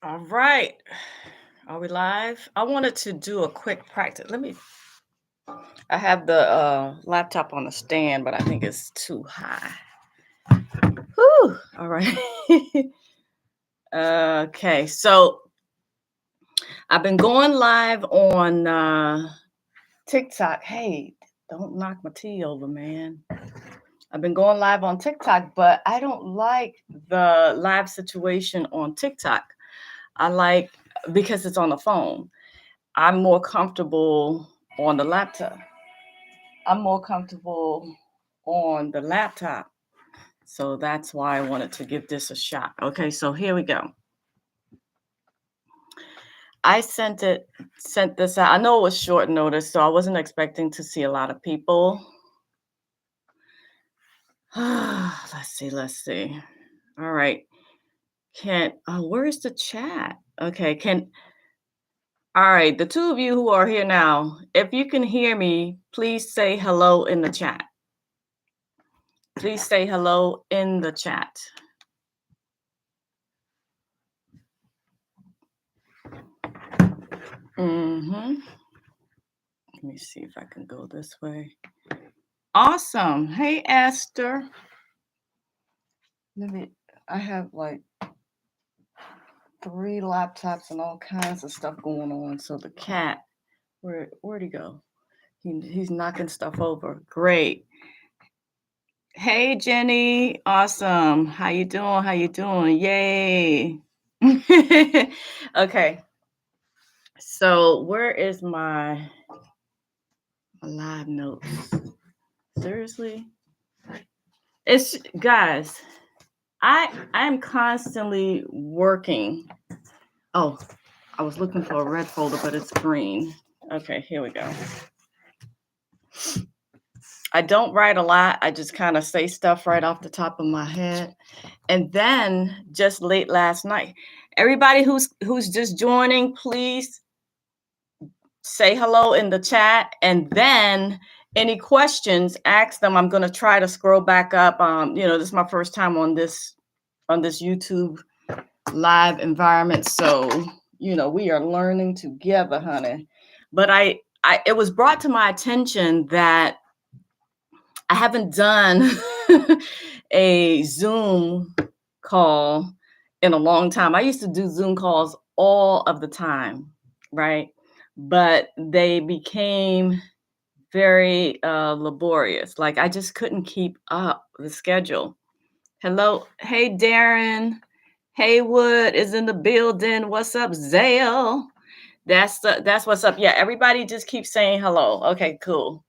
All right. Are we live? I wanted to do a quick practice. I have the laptop on the stand, but I think it's too high. Whew. All right. Okay. So I've been going live on TikTok. Hey, don't knock my tea over, man. I've been going live on TikTok, but I don't like the live situation on TikTok. Because it's on the phone. I'm more comfortable on the laptop. So that's why I wanted to give this a shot. Okay, so here we go. I sent this out. I know it was short notice, so I wasn't expecting to see a lot of people. Let's see. All right. Where's the chat? Okay, all right, the two of you who are here now, if you can hear me, please say hello in the chat. Please say hello in the chat. Let me see if I can go this way. Awesome. Hey, Esther. I have like 3 laptops and all kinds of stuff going on. So the cat, where'd he go? He's knocking stuff over. Great. Hey, Jenny. Awesome. How you doing? Yay. Okay. So where is my live notes? Seriously? It's guys, I'm constantly working. Oh, I was looking for a red folder, but it's green. Okay, here we go. I don't write a lot. I just kind of say stuff right off the top of my head. And then just late last night, everybody who's just joining, please say hello in the chat. And then any questions, ask them. I'm going to try to scroll back up. This is my first time on this YouTube live environment. So, we are learning together, honey. But it was brought to my attention that I haven't done a Zoom call in a long time. I used to do Zoom calls all of the time, right? But they became very laborious. Like I just couldn't keep up the schedule. Hello. Hey, Darren. Haywood is in the building. What's up, Zale? That's what's up. Yeah, everybody just keeps saying hello. Okay, cool.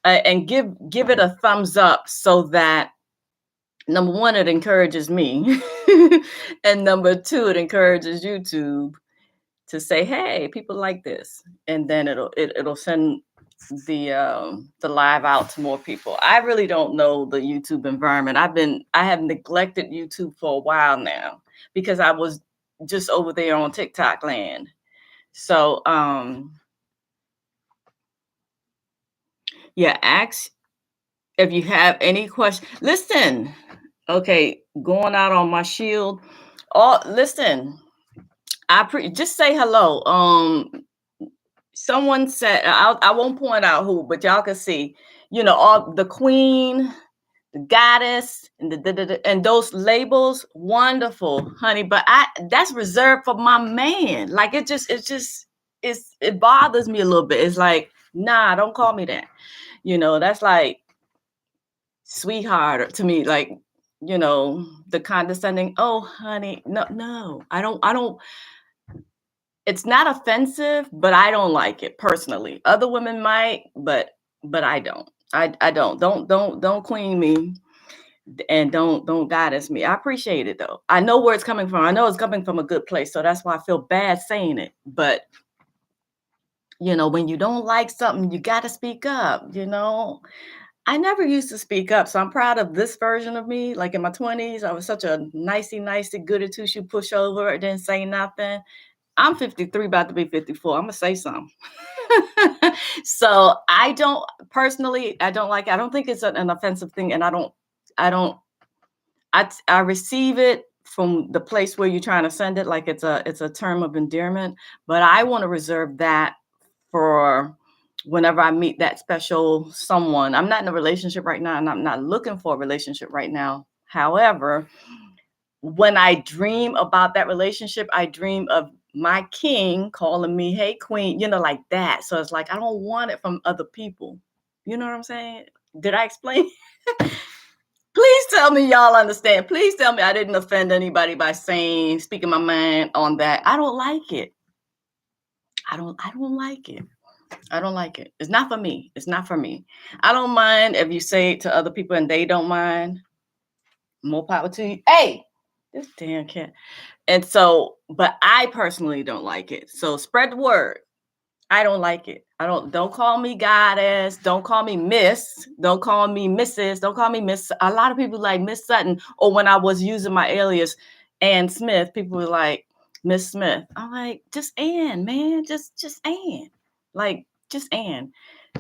And give it a thumbs up so that number one, it encourages me, and number two, it encourages YouTube to say, hey, people like this, and then it'll send the live out to more people. I really don't know the YouTube environment. I have neglected YouTube for a while now because I was just over there on TikTok land. So yeah, ask if you have any questions. Listen, okay, going out on my shield. Listen, just say hello. Someone said, I won't point out who, but y'all can see, all the queen, the goddess, and those labels, wonderful, honey. But that's reserved for my man. Like it bothers me a little bit. It's like, nah, don't call me that. That's like sweetheart to me, like, the condescending, oh honey, no, I don't. It's not offensive, but I don't like it personally. Other women might, but I don't. I don't queen me, and don't goddess me. I appreciate it though. I know where it's coming from. I know it's coming from a good place, so that's why I feel bad saying it. But when you don't like something, you got to speak up. I never used to speak up, so I'm proud of this version of me. Like in my 20s, I was such a nicey, goody two-shoe pushover. Didn't say nothing. I'm 53, about to be 54. I'm gonna say something. So I don't like it. I don't think it's an offensive thing, and I receive it from the place where you're trying to send it, like it's a term of endearment. But I want to reserve that for whenever I meet that special someone. I'm not in a relationship right now, and I'm not looking for a relationship right now. However, when I dream about that relationship, I dream of my king calling me, hey, queen, like that. So it's like, I don't want it from other people. You know what I'm saying? Did I explain? Please tell me y'all understand. Please tell me I didn't offend anybody by speaking my mind on that. I don't like it. I don't like it. I don't like it. It's not for me. It's not for me. I don't mind if you say it to other people and they don't mind. More power to you. Hey, this damn cat. And so, but I personally don't like it. So spread the word. I don't like it. Don't call me goddess. Don't call me miss. Don't call me Mrs. Don't call me Miss. A lot of people like Miss Sutton. Or when I was using my alias Ann Smith, people were like Miss Smith. I'm like, just Ann, man. Just Ann. Like, just Ann.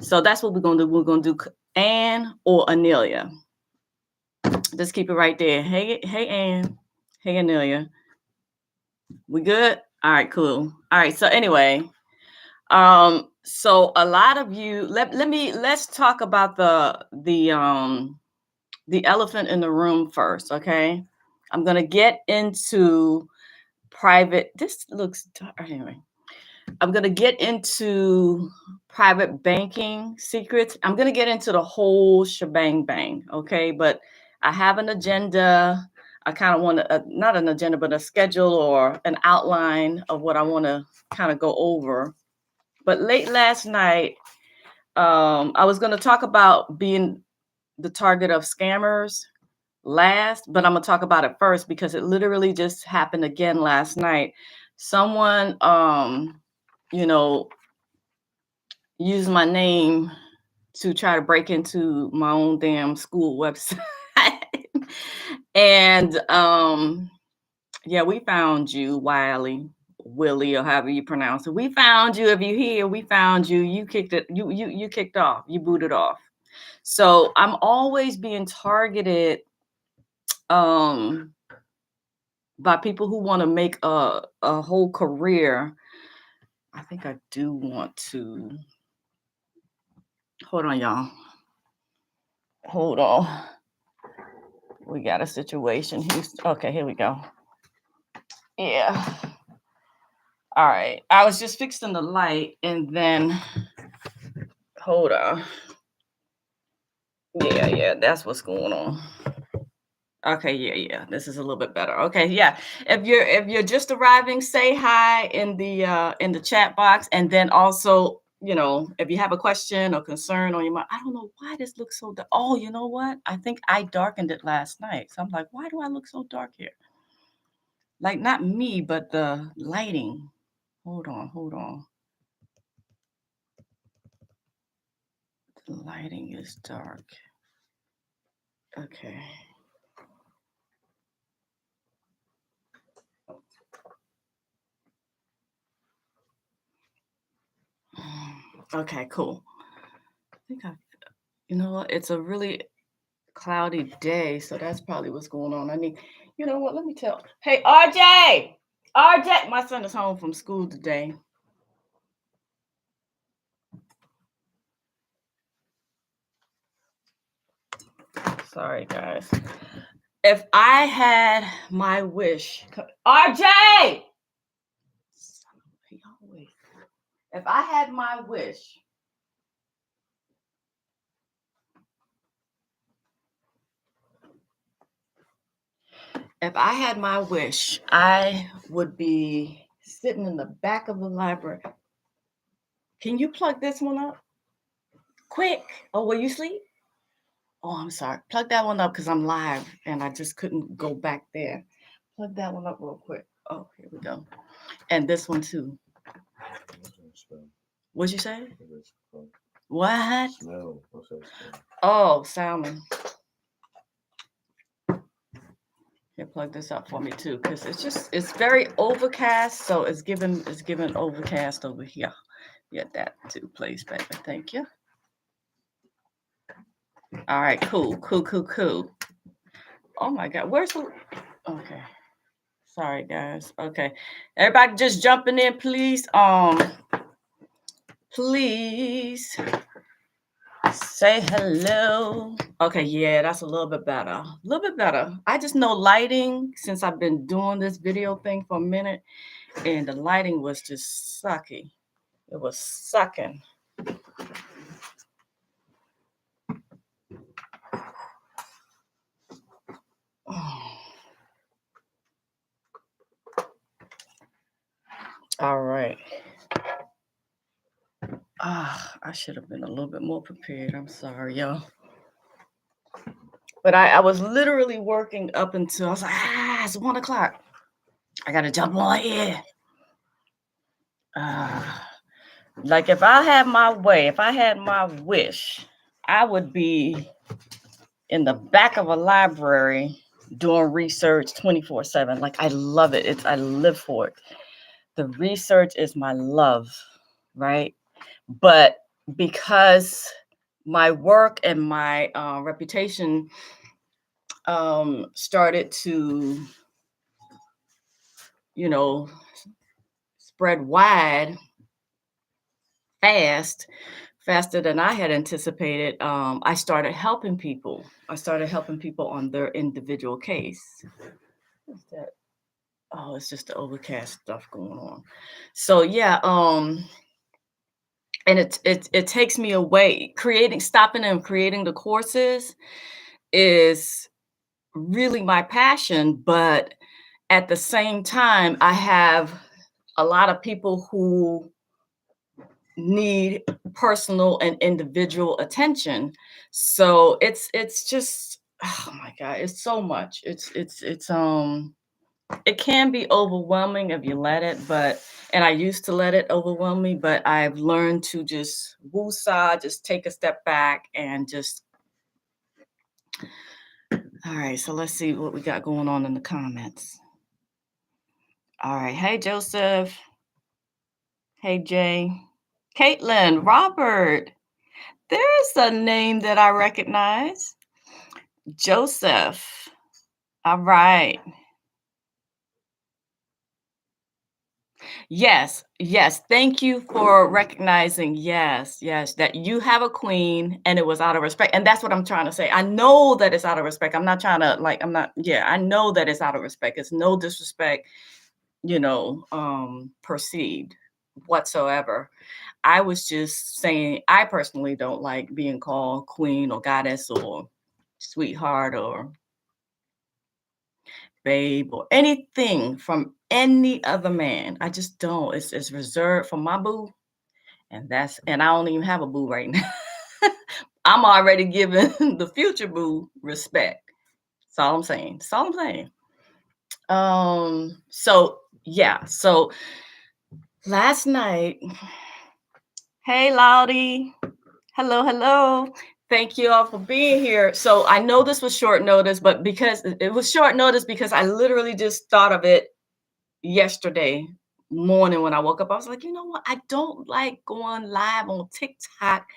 So that's what we're gonna do. We're gonna do Ann or Anelia. Just keep it right there. Hey, Ann. Hey, Anelia. We good? All right, cool. All right. So anyway, so a lot of you, let's talk about the elephant in the room first, okay? I'm gonna get into private. This looks dark. Anyway. I'm gonna get into private banking secrets. I'm gonna get into the whole shebang bang, okay? But I have an agenda. I kind of want to, not an agenda, but a schedule or an outline of what I want to kind of go over. But late last night, I was going to talk about being the target of scammers last, but I'm going to talk about it first because it literally just happened again last night. Someone, used my name to try to break into my own damn school website. And yeah, we found you, Willie, or however you pronounce it. We found you. If you're here, we found you. You kicked it. You kicked off. You booted off. So I'm always being targeted by people who want to make a whole career. I think I do want to. Hold on, y'all. Hold on. We got a situation. Okay, here we go. Yeah. All right. I was just fixing the light and then hold on. Yeah, that's what's going on. Okay, yeah. This is a little bit better. Okay, yeah. If you're just arriving, say hi in the chat box, and then also, if you have a question or concern on your mind. I don't know why this looks so dark. Oh, you know what? I think I darkened it last night. So I'm like, why do I look so dark here? Like not me, but the lighting. Hold on. The lighting is dark. Okay. Okay, cool. I think you know what? It's a really cloudy day, so that's probably what's going on. I need, you know what? Let me tell. Hey, RJ, my son is home from school today. Sorry, guys. If I had my wish, RJ, if I had my wish, I would be sitting in the back of the library. Can you plug this one up? Quick. Oh, will you sleep? Oh, I'm sorry. Plug that one up because I'm live and I just couldn't go back there. Plug that one up real quick. Oh, here we go. And this one too. What'd you say? What? Oh, salmon. Here, plug this up for me too, because it's very overcast, so it's given overcast over here. Get that too, please, baby. Thank you. All right, cool. Oh my God, where's the? Okay. Sorry, guys. Okay. Everybody just jumping in, please. Please say hello. Okay, yeah, that's a little bit better. A little bit better. I just know lighting since I've been doing this video thing for a minute, and the lighting was just sucky. It was sucking. All right. I should have been a little bit more prepared. I'm sorry, y'all. But I was literally working up until I was like, it's 1 o'clock. I gotta jump on here. Like if I had my way, if I had my wish, I would be in the back of a library doing research 24/7. Like I love it. I live for it. The research is my love, right? But because my work and my reputation started to, spread wide faster than I had anticipated, I started helping people. I started helping people on their individual case. What's that? Oh, it's just the overcast stuff going on. So yeah, and it takes me away. Stopping and creating the courses is really my passion, but at the same time, I have a lot of people who need personal and individual attention. So it's just, oh my God, it's so much. It can be overwhelming if you let it, and I used to let it overwhelm me, but I've learned to just woosah, just take a step back and just, all right, so let's see what we got going on in the comments. All right, hey Joseph, hey Jay, Caitlin, Robert, there's a name that I recognize, Joseph. All right. Yes. Thank you for recognizing, yes, that you have a queen and it was out of respect. And that's what I'm trying to say. I know that it's out of respect. I'm not trying to I know that it's out of respect. It's no disrespect, perceived whatsoever. I was just saying, I personally don't like being called queen or goddess or sweetheart or babe or anything from any other man. I just don't. It's reserved for my boo. And I don't even have a boo right now. I'm already giving the future boo respect. That's all I'm saying. That's all I'm saying. So yeah. So last night, hey Loudy. Hello. Thank you all for being here. So I know this was short notice, but because it was short notice because I literally just thought of it yesterday morning when I woke up. I was like, you know what? I don't like going live on TikTok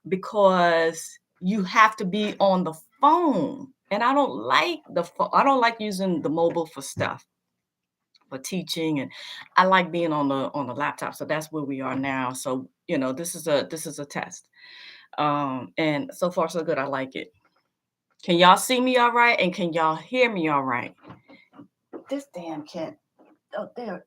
because you have to be on the phone. And I don't like the phone. I don't like using the mobile for stuff, for teaching. And I like being on the laptop. So that's where we are now. So, this is a test. And so far so good. I like it. Can y'all see me all right? And can y'all hear me all right? This damn cat. Oh, there.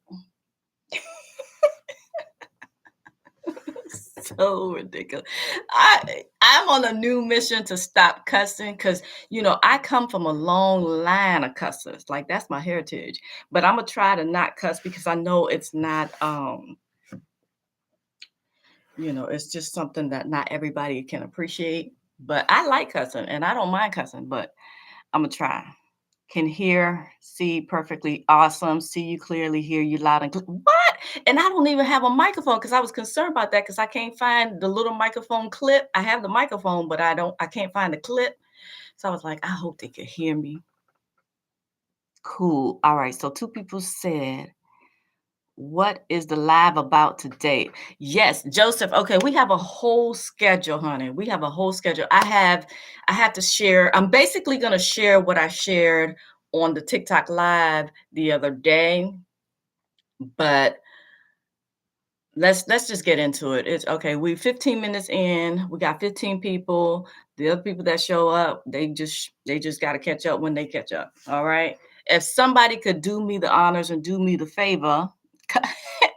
So ridiculous. I'm on a new mission to stop cussing because I come from a long line of cussers. Like that's my heritage. But I'm gonna try to not cuss because I know it's not it's just something that not everybody can appreciate. But I like cussing and I don't mind cussing, but I'm gonna try. Can hear, see perfectly. Awesome. See you clearly, hear you loud and clear. What? And I don't even have a microphone because I was concerned about that because I can't find the little microphone clip. I have the microphone, but I can't find the clip. So I was like, I hope they could hear me. Cool. All right. So 2 people said, what is the live about today? Yes, Joseph. Okay, we have a whole schedule, honey. We have a whole schedule. I have to share. I'm basically going to share what I shared on the TikTok live the other day, but let's just get into it. It's okay. We 15 minutes in. We got 15 people. The other people that show up, they just got to catch up when they catch up. All right. If somebody could do me the honors and do me the favor,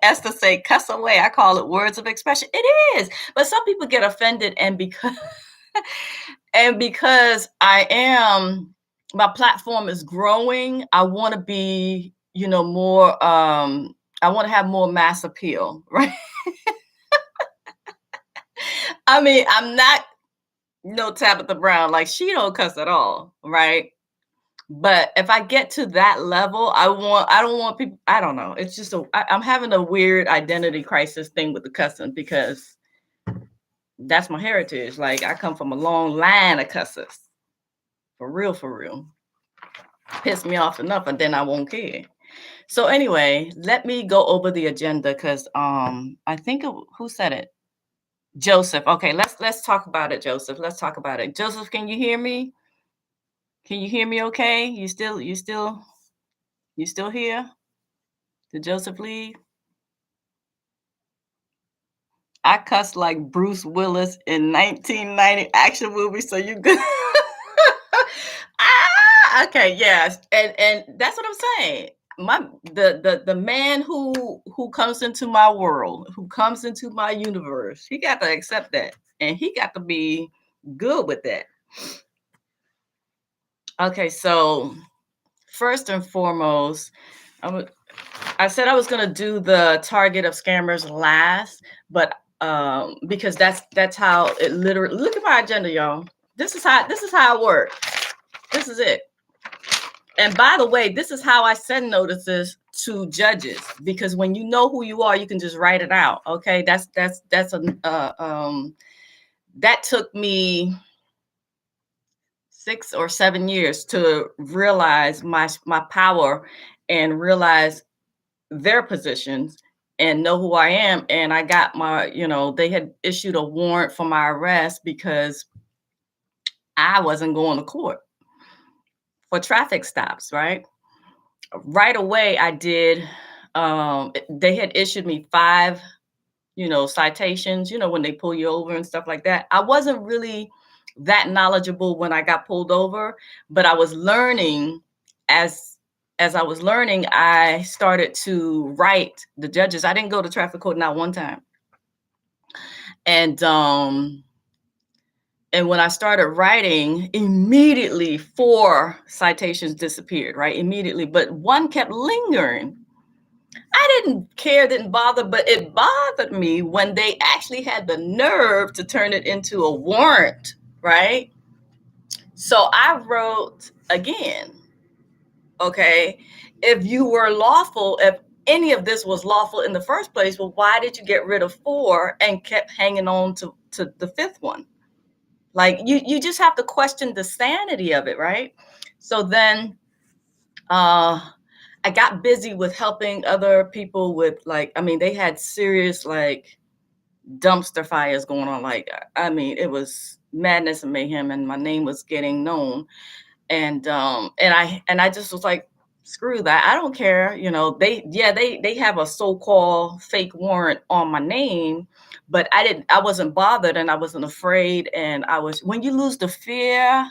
as to say, cuss away. I call it words of expression. It is, but some people get offended, and because and because my platform is growing, I want to be, more. I want to have more mass appeal, right? I mean, I'm not no Tabitha Brown, like she don't cuss at all, right? But if I get to that level, I don't want people, I don't know. It's just I'm having a weird identity crisis thing with the cussing because that's my heritage. Like I come from a long line of cussers. For real, for real. Piss me off enough and then I won't care. So anyway, let me go over the agenda because I think who said it? Joseph. Okay, let's talk about it, Joseph. Let's talk about it. Joseph, can you hear me? Can you hear me okay? You still here? Did Joseph leave? I cussed like Bruce Willis in 1990 action movie, so you good. Okay, yes. And that's what I'm saying. The man who comes into my world, who comes into my universe, he got to accept that. And he got to be good with that. Okay, so first and foremost, I said I was going to do the target of scammers last, but because that's how it literally. Look at my agenda, y'all. This is how it works. This is it. And by the way, this is how I send notices to judges, because when you know who you are, you can just write it out. Okay, that's that took me 6 or 7 years to realize my power and realize their positions and know who I am. And I got they had issued a warrant for my arrest because I wasn't going to court for traffic stops, right? Right away, I did. They had issued me 5, citations, when they pull you over and stuff like that. I wasn't really that knowledgeable when I got pulled over, but I was learning as I was learning, I started to write the judges. I didn't go to traffic court not one time. And when I started writing, immediately 4 citations disappeared, right? Immediately, but one kept lingering. I didn't care, didn't bother, but it bothered me when they actually had the nerve to turn it into a warrant, right? So I wrote again, okay, if you were lawful, if any of this was lawful in the first place, well, why did you get rid of 4 and kept hanging on to the 5th one? Like you just have to question the sanity of it, right? So then I got busy with helping other people with they had serious dumpster fires going on. It was madness and mayhem, and my name was getting known. And I just was like, screw that. I don't care. They have a so-called fake warrant on my name, but I wasn't bothered and I wasn't afraid. And when you lose the fear,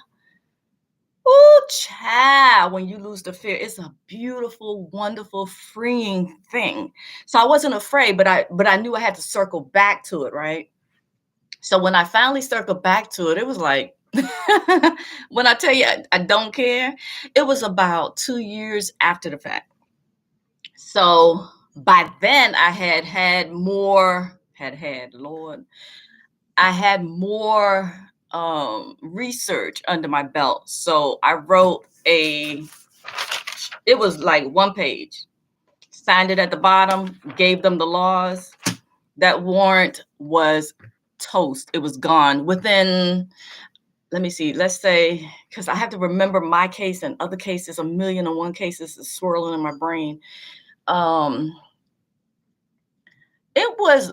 oh, child, when you lose the fear, it's a beautiful, wonderful, freeing thing. So I wasn't afraid, but I knew I had to circle back to it, right? So when I finally circled back to it, it was like, when I tell you I don't care, it was about 2 years after the fact. So by then I had more, Lord, I had more research under my belt. So I wrote it was like 1 page, signed it at the bottom, gave them the laws. That warrant was toast. It was gone within, let me see, let's say, because I have to remember my case and other cases, 1,000,001 cases is swirling in my brain. It was,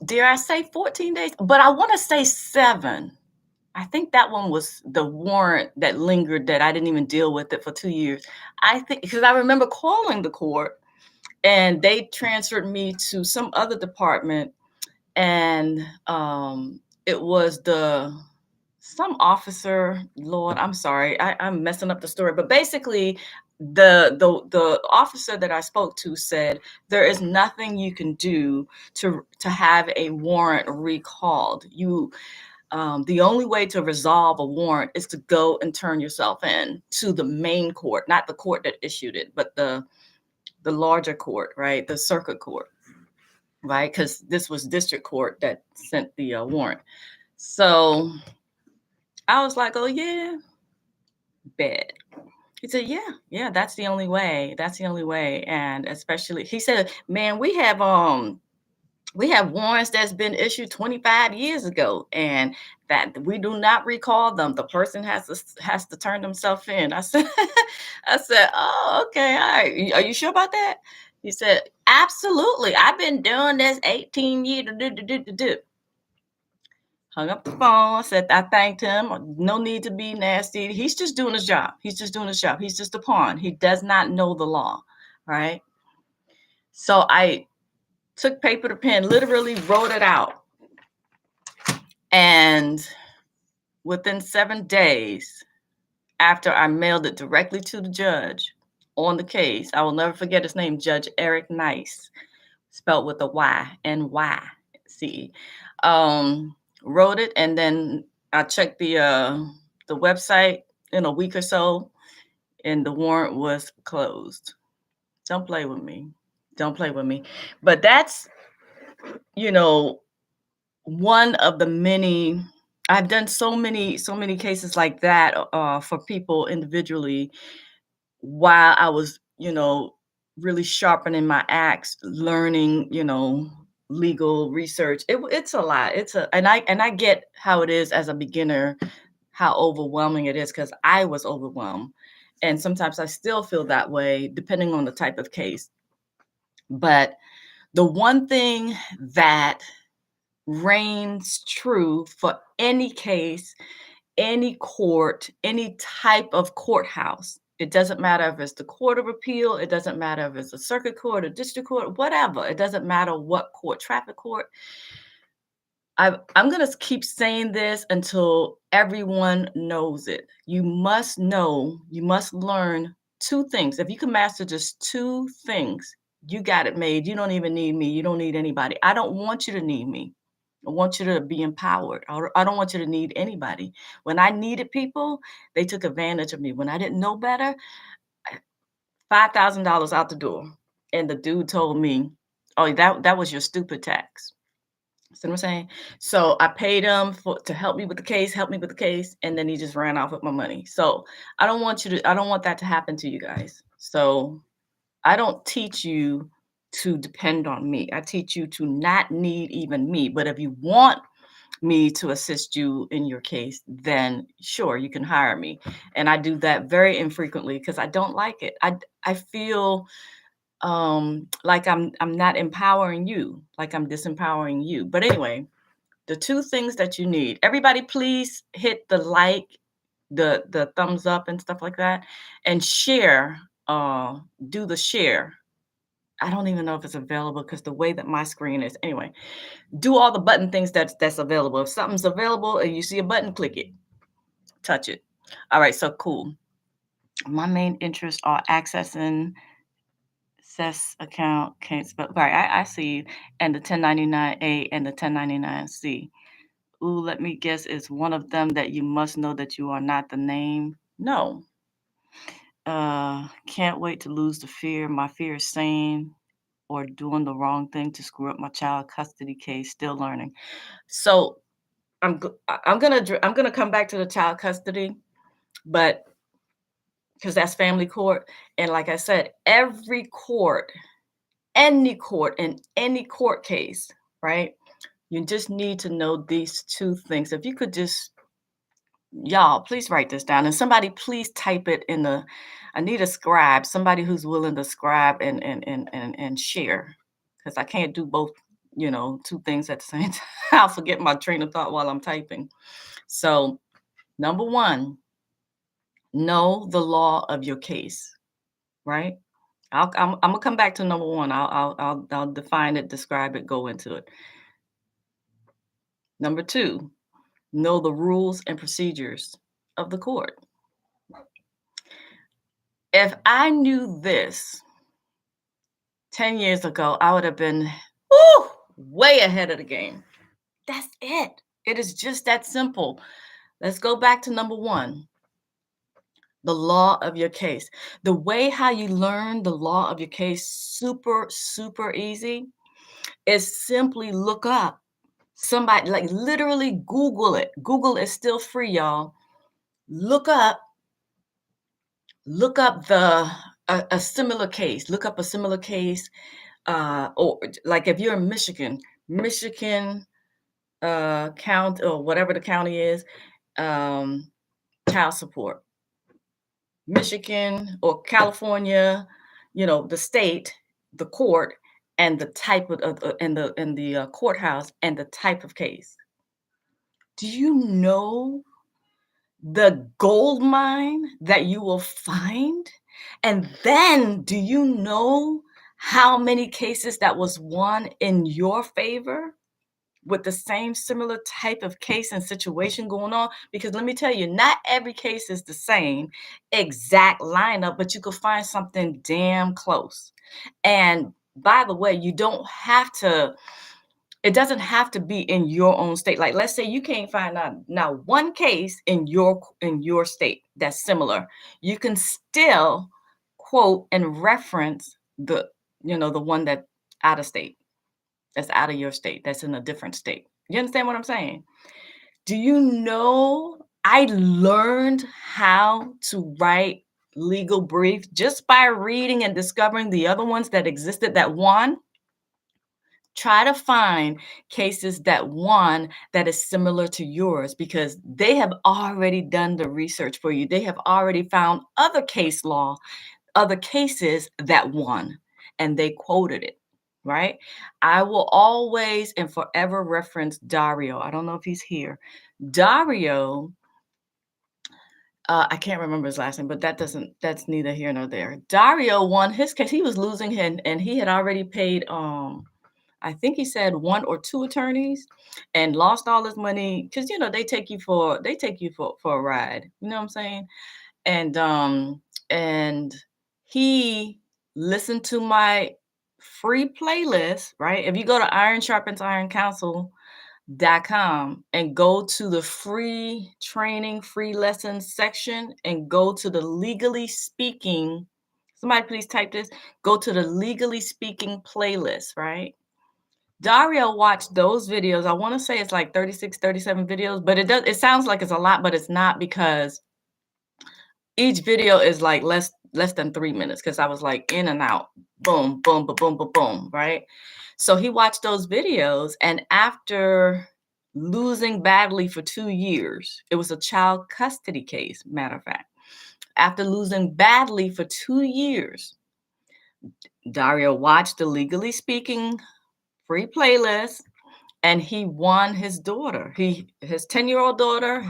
dare I say 14 days? But I want to say 7. I think that one was the warrant that lingered that I didn't even deal with it for 2 years. I think because I remember calling the court and they transferred me to some other department, and it was the some officer. Lord, I'm sorry, I'm messing up the story, but basically the officer that I spoke to said there is nothing you can do to have a warrant recalled. The only way to resolve a warrant is to go and turn yourself in to the main court, not the court that issued it, but the larger court, right? The circuit court, right? Because this was district court that sent the warrant. So I was like, oh yeah, bad. He said, yeah, that's the only way. That's the only way. And especially, he said, man, we have warrants that's been issued 25 years ago, and that we do not recall them. The person has to turn themselves in. I said, I said, oh, okay, all right. Are you sure about that? He said, absolutely. I've been doing this 18 years. Hung up the phone. I said, I thanked him. No need to be nasty. He's just doing his job. He's just doing his job. He's just a pawn. He does not know the law, right? So I took paper to pen, literally wrote it out. And within 7 days after I mailed it directly to the judge on the case, I will never forget his name, Judge Eric Nice, spelled with a Y, N-Y-C-E. Wrote it, and then I checked the website in a week or so, and the warrant was closed. Don't play with me. Don't play with me. But that's, you know, one of the many. I've done so many cases like that for people individually while I was, really sharpening my axe, learning, legal research. It's a lot. And I get how it is as a beginner, how overwhelming it is, because I was overwhelmed. And sometimes I still feel that way, depending on the type of case. But the one thing that reigns true for any case, any court, any type of courthouse. It doesn't matter if it's the Court of Appeal, it doesn't matter if it's a circuit court, a district court, whatever. It doesn't matter what court, traffic court. I'm going to keep saying this until everyone knows it. You must know, you must learn 2 things. If you can master just 2 things, you got it made. You don't even need me. You don't need anybody. I don't want you to need me. I want you to be empowered. I don't want you to need anybody. When I needed people, they took advantage of me. When I didn't know better, $5,000 out the door. And the dude told me, oh, that was your stupid tax. See what I'm saying? So I paid him to help me with the case, and then he just ran off with my money. So I don't want that to happen to you guys. So I don't teach you to depend on me. I teach you to not need even me. But if you want me to assist you in your case, then sure, you can hire me. And I do that very infrequently because I don't like it. I feel like I'm not empowering you, like I'm disempowering you. But anyway, the 2 things that you need. Everybody please hit the like, the thumbs up and stuff like that, and share, do the share. I don't even know if it's available because the way that my screen is. Anyway, do all the button things that's available. If something's available and you see a button, click it, touch it. All right, so cool. My main interests are accessing CES account, can't spell, right, I see, and the 1099A and the 1099C. Ooh, let me guess, it's one of them that you must know that you are not the name. No. Can't wait to lose the fear. My fear is saying or doing the wrong thing to screw up my child custody case. Still learning. So I'm gonna come back to the child custody, but because that's family court, and like I said, every court, any court, in any court case, right? You just need to know these 2 things. If you could just, y'all, please write this down, and somebody please type it in the. I need a scribe, somebody who's willing to scribe and share, because I can't do both. two things at the same time. I'll forget my train of thought while I'm typing. So, number one, know the law of your case, right? I'm gonna come back to number one. I'll define it, describe it, go into it. Number two, know the rules and procedures of the court. If I knew this 10 years ago, I would have been way ahead of the game. That's it. It is just that simple. Let's go back to number one, the law of your case. The way how you learn the law of your case, super, super easy, is simply look up somebody, like literally Google it. Google is still free, y'all. Look up a similar case. Look up a similar case, or like if you're in Michigan county or whatever the county is, child support. Michigan or California, the state, the court, and the type of the courthouse and the type of case. Do you know the gold mine that you will find? And then do you know how many cases that was won in your favor with the same similar type of case and situation going on? Because let me tell you, not every case is the same exact lineup, but you could find something damn close. And by the way, it doesn't have to be in your own state. Like, let's say you can't find now one case in your state that's similar. You can still quote and reference the one that out of state, that's out of your state, that's in a different state. You understand what I'm saying? Do you know I learned how to write legal briefs just by reading and discovering the other ones that existed that won? Try to find cases that won that is similar to yours, because they have already done the research for you. They have already found other case law, other cases that won, and they quoted it, right? I will always and forever reference Dario. I don't know if he's here. Dario, I can't remember his last name, but that's neither here nor there. Dario won his case. He was losing him, and he had already paid I think he said one or two attorneys, and lost all his money because they take you for a ride. You know what I'm saying? And he listened to my free playlist, right? If you go to ironsharpensironcounsel.com and go to the free training, free lessons section, and go to the legally speaking, somebody please type this, go to the legally speaking playlist, right? Dario watched those videos. I want to say it's like 36, 37 videos, but it sounds like it's a lot, but it's not, because each video is like less than 3 minutes, because I was like in and out, boom, boom, boom, boom, boom, boom, right? So he watched those videos, and after losing badly for 2 years, it was a child custody case, matter of fact. After losing badly for 2 years, Dario watched the Legally Speaking free playlist, and he won his daughter. His 10-year-old daughter,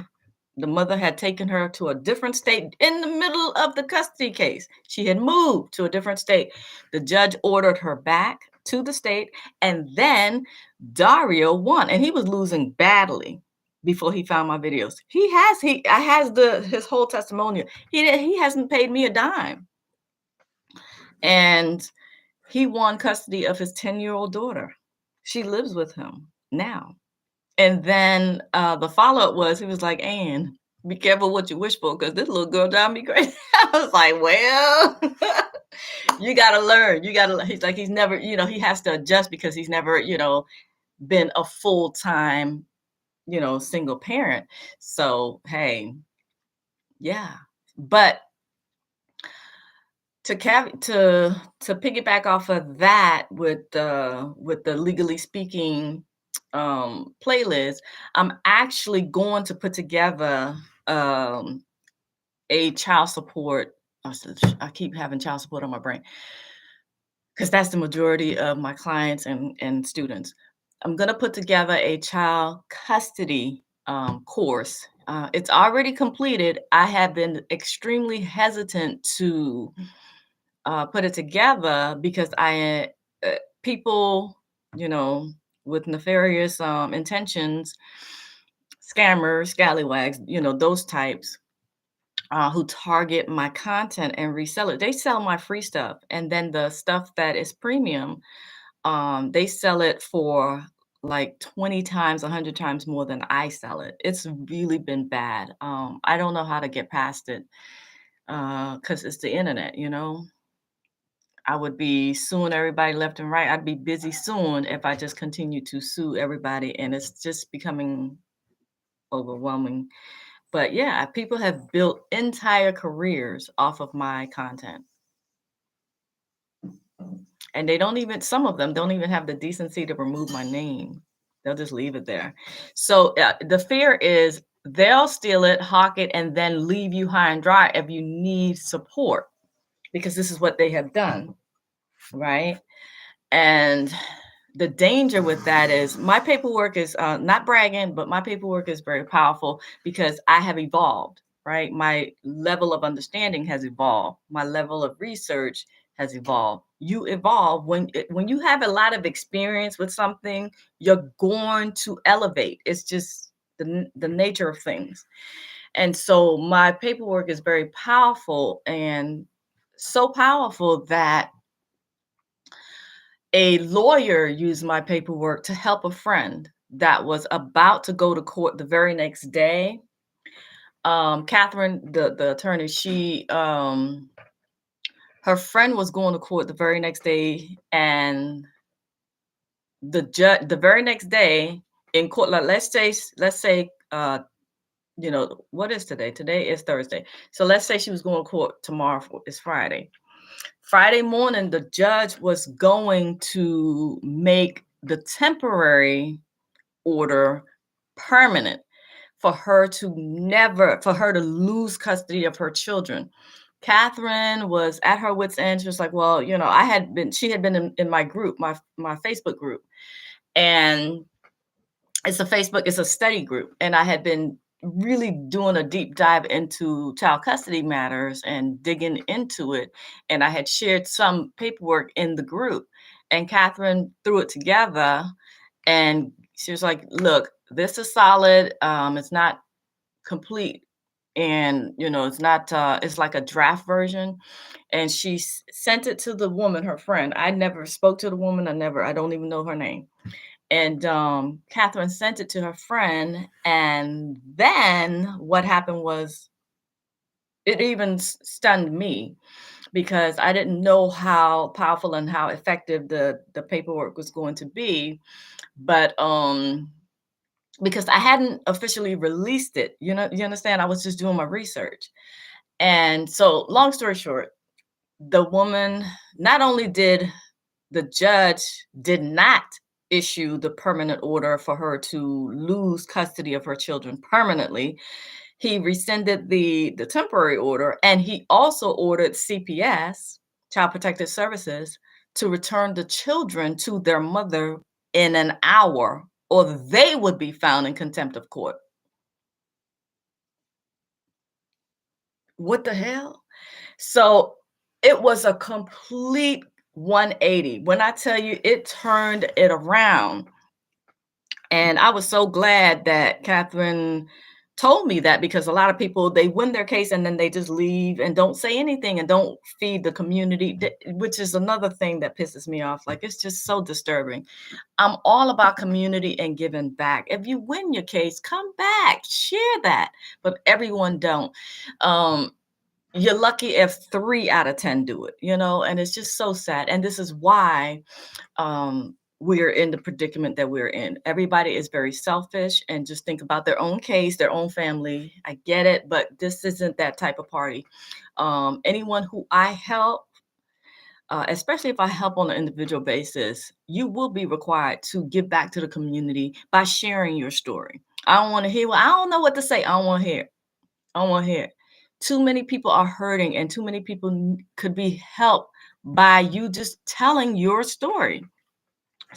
the mother had taken her to a different state in the middle of the custody case. She had moved to a different state. The judge ordered her back to the state, and then Dario won, and he was losing badly before he found my videos. I has his whole testimonial. He hasn't paid me a dime. And he won custody of his 10-year-old daughter. She lives with him now. And then the follow-up was, he was like, Ann, be careful what you wish for, because this little girl drives me crazy. I was like, well, you got to learn. He's like, he's never, he has to adjust, because he's never, been a full-time, single parent. So, hey, yeah. But to piggyback off of that with the Legally Speaking playlist, I'm actually going to put together a child support. I keep having child support on my brain, because that's the majority of my clients and students. I'm going to put together a child custody course. It's already completed. I have been extremely hesitant to put it together because people, you know, with nefarious intentions, scammers, scallywags, those types who target my content and resell it. They sell my free stuff, and then the stuff that is premium, they sell it for like 20 times, 100 times more than I sell it. It's really been bad. I don't know how to get past it because it's the internet. I would be suing everybody left and right. I'd be busy suing if I just continue to sue everybody, and it's just becoming overwhelming. But yeah, people have built entire careers off of my content. And some of them don't even have the decency to remove my name. They'll just leave it there. So the fear is they'll steal it, hawk it, and then leave you high and dry if you need support, because this is what they have done, right? And the danger with that is my paperwork is not bragging, but my paperwork is very powerful because I have evolved, right? My level of understanding has evolved. My level of research has evolved. You evolve when you have a lot of experience with something, you're going to elevate. It's just the nature of things. And so my paperwork is very powerful, and so powerful that a lawyer used my paperwork to help a friend that was about to go to court the very next day. Catherine, the attorney, her friend was going to court the very next day, and the judge the very next day in court, like let's say what is today? Today is Thursday. So let's say she was going to court tomorrow. It's Friday. Friday morning, the judge was going to make the temporary order permanent for her to lose custody of her children. Catherine was at her wit's end. She was like, well, she had been in my group, my Facebook group. And it's a study group. And I had been really doing a deep dive into child custody matters and digging into it. And I had shared some paperwork in the group, and Catherine threw it together, and she was like, look, this is solid. It's not complete. And, it's not, it's like a draft version. And she sent it to the woman, her friend. I never spoke to the woman. I don't even know her name. And Catherine sent it to her friend. And then what happened was, it even stunned me, because I didn't know how powerful and how effective the paperwork was going to be. But because I hadn't officially released it, you understand? I was just doing my research. And so, long story short, the woman, not only did the judge did not issue the permanent order for her to lose custody of her children permanently, he rescinded the temporary order, and he also ordered CPS, Child Protective Services, to return the children to their mother in an hour, or they would be found in contempt of court. What the hell? So it was a complete 180. When I tell you, it turned it around. And I was so glad that Catherine told me that, because a lot of people, they win their case and then they just leave and don't say anything and don't feed the community, which is another thing that pisses me off. Like, it's just so disturbing. I'm all about community and giving back. If you win your case, come back, share that. But everyone don't. You're lucky if 3 out of 10 do it, and it's just so sad. And this is why we're in the predicament that we're in. Everybody is very selfish and just think about their own case, their own family. I get it, but this isn't that type of party. Anyone who I help, especially if I help on an individual basis, you will be required to give back to the community by sharing your story. I don't want to hear, well, I don't know what to say. I don't want to hear. I don't want to hear. Too many people are hurting, and too many people could be helped by you just telling your story.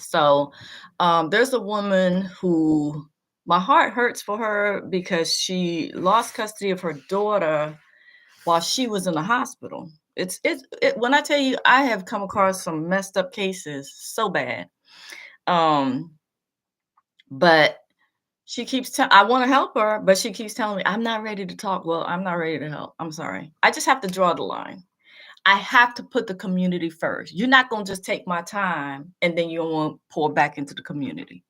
So there's a woman who my heart hurts for her because she lost custody of her daughter while she was in the hospital. When I tell you, I have come across some messed up cases so bad. Um, but she keeps telling, I want to help her, but she keeps telling me, I'm not ready to talk. Well, I'm not ready to help. I'm sorry. I just have to draw the line. I have to put the community first. You're not going to just take my time and then you want to pour back into the community.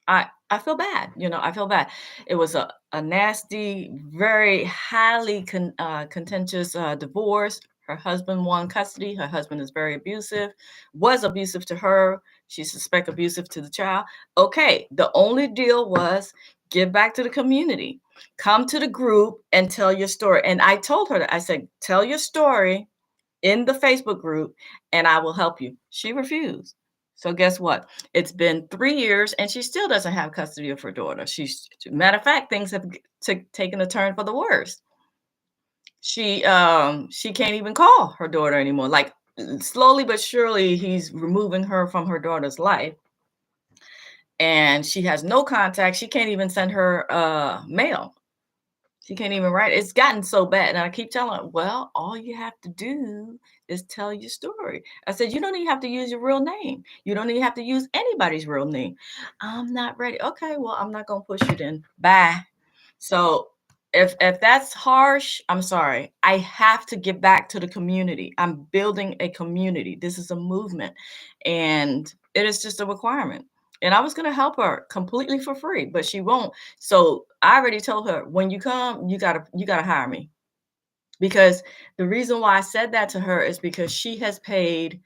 I feel bad, I feel bad. It was a nasty, very highly contentious divorce. Her husband won custody. Her husband is very abusive, was abusive to her. She suspect abusive to the child. Okay, the only deal was give back to the community. Come to the group and tell your story. And I told her that. I said, tell your story in the Facebook group and I will help you. She refused. So guess what? It's been 3 years and she still doesn't have custody of her daughter. Matter of fact, things have taken a turn for the worse. She can't even call her daughter anymore. Like slowly but surely he's removing her from her daughter's life. And she has no contact. She can't even send her mail. She can't even write. It's gotten so bad. And I keep telling her, well, all you have to do is tell your story. I said, you don't even have to use your real name. You don't even have to use anybody's real name. I'm not ready. Okay, well, I'm not going to push you then. Bye. So if that's harsh, I'm sorry. I have to give back to the community. I'm building a community. This is a movement. And it is just a requirement. And I was going to help her completely for free, but she won't. So I already told her, when you come, you gotta hire me. Because the reason why I said that to her is because she has paid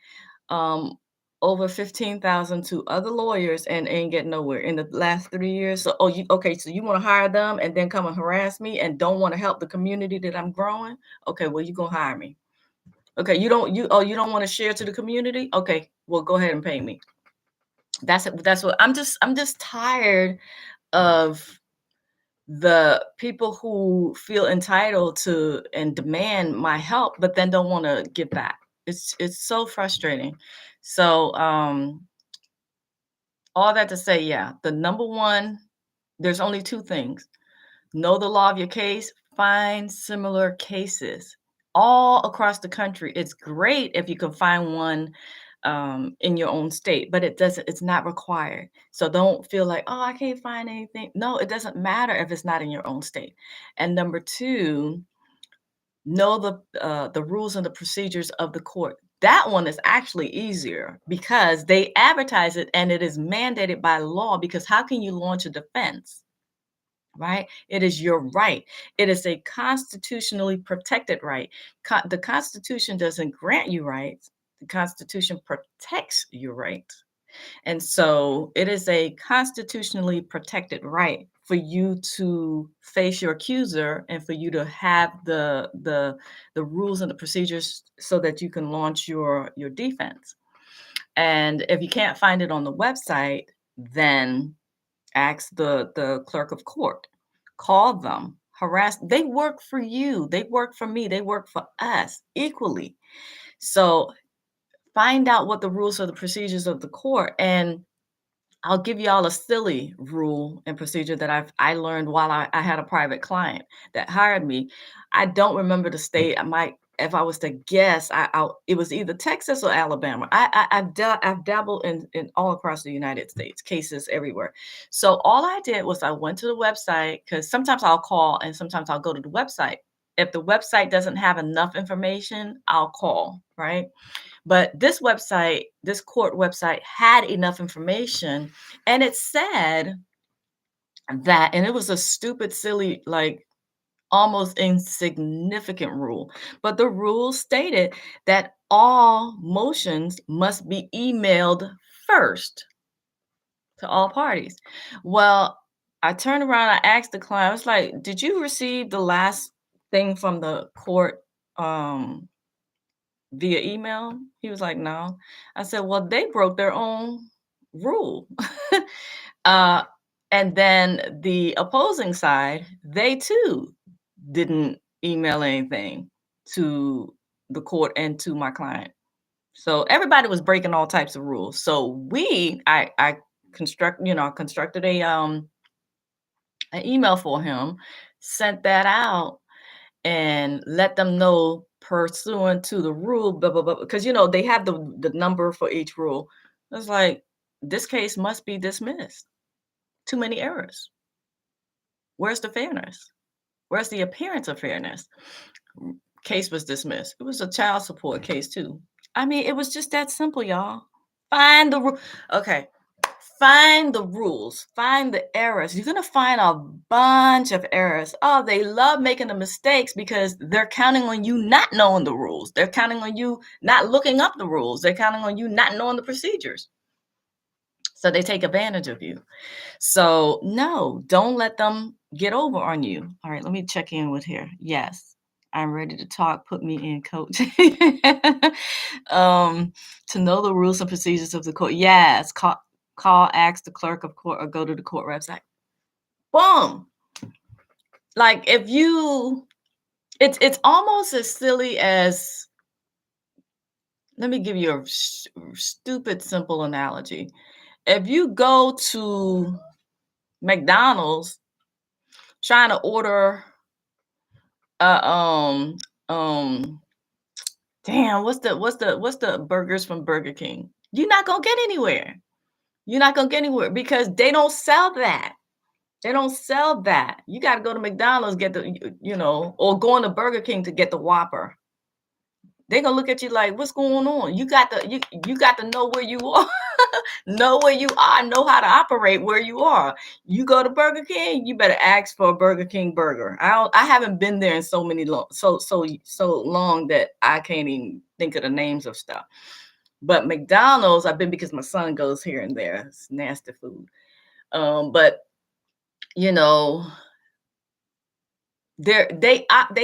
um over 15,000 to other lawyers and ain't getting nowhere in the last 3 years. So so you want to hire them and then come and harass me and don't want to help the community that I'm growing? Okay, well, you gonna hire me. Okay, you don't want to share to the community? Okay, well, go ahead and pay me. That's what I'm just tired of the people who feel entitled to and demand my help, but then don't want to give back. It's so frustrating. So all that to say, yeah, the number one, there's only two things. Know the law of your case, find similar cases all across the country. It's great if you can find one in your own state, but it's not required. So don't feel like, oh, I can't find anything. No, it doesn't matter if it's not in your own state. And number two, know the rules and the procedures of the court. That one is actually easier because they advertise it and it is mandated by law, because how can you launch a defense? Right? It is your right. It is a constitutionally protected right. The Constitution doesn't grant you rights. The Constitution protects your rights. And so it is a constitutionally protected right for you to face your accuser and for you to have the rules and the procedures so that you can launch your defense. And if you can't find it on the website, then ask the clerk of court. Call them, harass. They work for you. They work for me. They work for us equally. So find out what the rules or the procedures of the court. And I'll give y'all a silly rule and procedure that I learned while I had a private client that hired me. I don't remember the state. I might, if I was to guess, it was either Texas or Alabama. I've dabbled in all across the United States, cases everywhere. So all I did was I went to the website, because sometimes I'll call and sometimes I'll go to the website. If the website doesn't have enough information, I'll call, right? But this website, this court website, had enough information, and it said that, and it was a stupid, silly, like almost insignificant rule, but the rule stated that all motions must be emailed first to all parties. Well, I turned around, I asked the client, I was like, did you receive the last thing from the court via email? He was like, no. I said, well, they broke their own rule. uh, and then the opposing side, they too didn't email anything to the court and to my client. So everybody was breaking all types of rules. So I constructed an email for him, sent that out, and let them know pursuant to the rule, blah blah blah. Because they have the number for each rule. It's like, this case must be dismissed. Too many errors. Where's the fairness? Where's the appearance of fairness? Case was dismissed. It was a child support case too. I mean, it was just that simple, y'all. Find the okay. Find the rules, find the errors. You're gonna find a bunch of errors. Oh, they love making the mistakes because they're counting on you not knowing the rules. They're counting on you not looking up the rules. They're counting on you not knowing the procedures. So they take advantage of you. So no, don't let them get over on you. All right, let me check in with here. Yes, I'm ready to talk. Put me in, coach. To know the rules and procedures of the court. Yes, call, ask the clerk of court, or go to the court website. Boom. Like, if you, it's almost as silly as, let me give you a stupid, simple analogy. If you go to McDonald's trying to order damn, what's the burgers from Burger King? You're not gonna get anywhere. You're not gonna get anywhere because they don't sell that. They don't sell that. You got to go to McDonald's, get the, or going to Burger King to get the Whopper. They're gonna look at you like, what's going on? You got to know where you are, know where you are, know how to operate where you are. You go to Burger King, you better ask for a Burger King burger. I haven't been there in so long that I can't even think of the names of stuff. But McDonald's, I've been because my son goes here and there. It's nasty food. But they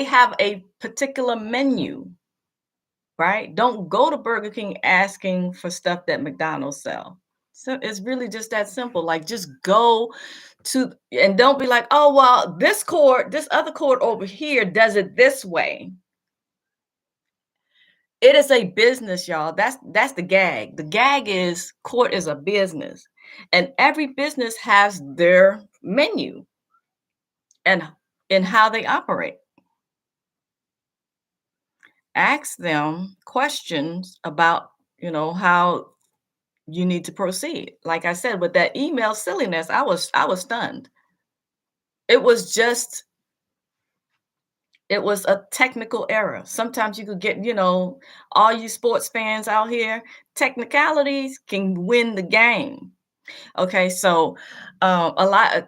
have a particular menu. Right? Don't go to Burger King asking for stuff that McDonald's sell. So it's really just that simple. Like, just go to, and don't be like, oh, well, this other court over here does it this way. It is a business, y'all. That's the gag. The gag is court is a business, and every business has their menu and how they operate. Ask them questions about, how you need to proceed. Like I said, with that email silliness, I was stunned. It was a technical error. Sometimes you could get, all you sports fans out here, technicalities can win the game. Okay, so a lot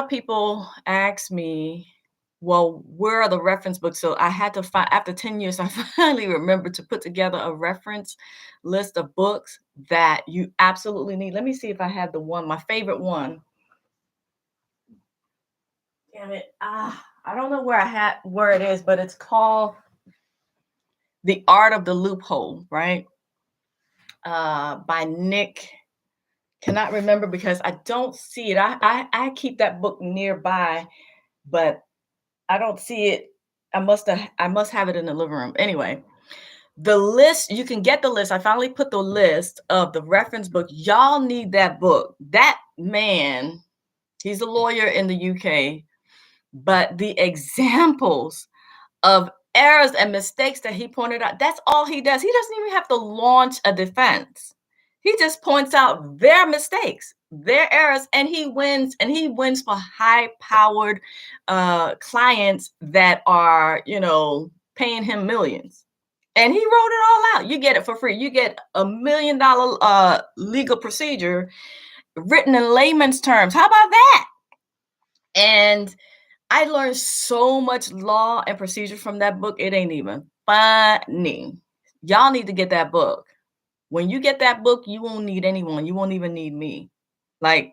of people ask me, well, where are the reference books? So I had to find, after 10 years, I finally remembered to put together a reference list of books that you absolutely need. Let me see if I have my favorite one. Damn it. I don't know where it is, but it's called The Art of the Loophole, right? By Nick. Cannot remember because I don't see it. I keep that book nearby, but I don't see it. I must have it in the living room. Anyway, the list, you can get the list. I finally put the list of the reference book. Y'all need that book. That man, he's a lawyer in the UK, but the examples of errors and mistakes that he pointed out, that's all he does. He doesn't even have to launch a defense. He just points out their mistakes, their errors, and he wins. And he wins for high-powered clients that are, paying him millions. And he wrote it all out. You get it for free. You get $1 million legal procedure written in layman's terms. How about that? And I learned so much law and procedure from that book. It ain't even funny. Y'all need to get that book. When you get that book, you won't need anyone. You won't even need me. Like,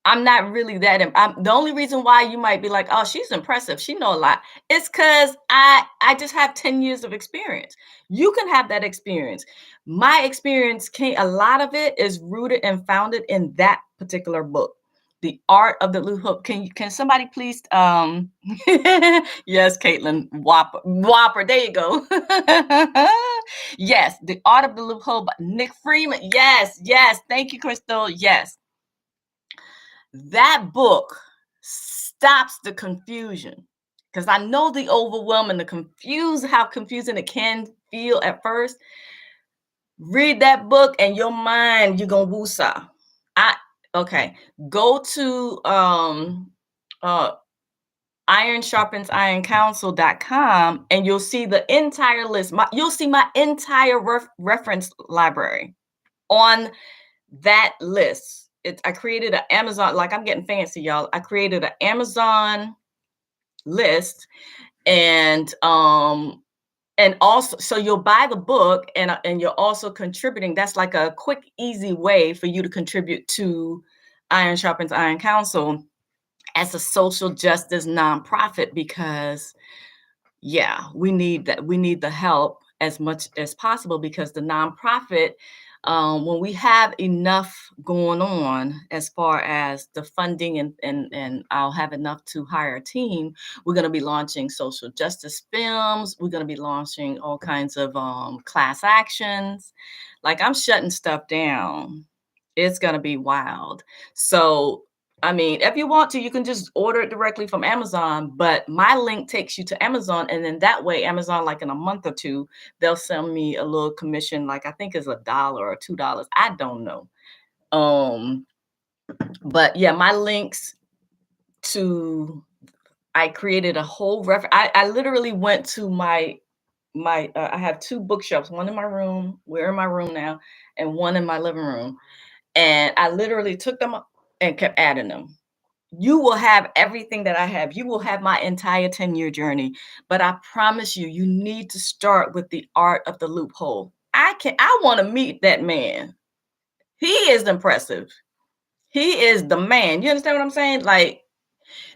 I'm not really that. The only reason why you might be like, oh, she's impressive, she know a lot, it's because I just have 10 years of experience. You can have that experience. My experience, a lot of it is rooted and founded in that particular book, The Art of the Loophole. Can somebody please yes, Caitlin, Whopper, there you go. Yes, The Art of the Loophole by Nick Freeman. Yes, yes. Thank you, Crystal. Yes. That book stops the confusion, because I know the overwhelm and how confusing it can feel at first. Read that book and your mind, you're gonna woosah. Okay. Go to ironsharpensironcounsel.com and you'll see the entire list. You'll see my entire reference library on that list. I created an Amazon, like I'm getting fancy, y'all. I created an Amazon list, and also, so you'll buy the book and you're also contributing. That's like a quick, easy way for you to contribute to Iron Sharpens Iron Counsel as a social justice nonprofit, because yeah, we need that. We need the help as much as possible, because the nonprofit, when we have enough going on as far as the funding and I'll have enough to hire a team, we're going to be launching social justice films. We're going to be launching all kinds of class actions. Like, I'm shutting stuff down. It's going to be wild. So I mean, if you want to, you can just order it directly from Amazon, but my link takes you to Amazon. And then that way, Amazon, like in a month or two, they'll send me a little commission, like I think it's $1 or $2. I don't know. But yeah, my links I created a whole I literally went to I have 2 bookshelves, one in my room, we're in my room now, and one in my living room. And I literally took them up and kept adding them. You will have everything that I have. You will have my entire 10-year journey. But I promise you, you need to start with The Art of the Loophole. I want to meet that man. He is impressive. He is the man. You understand what I'm saying? Like,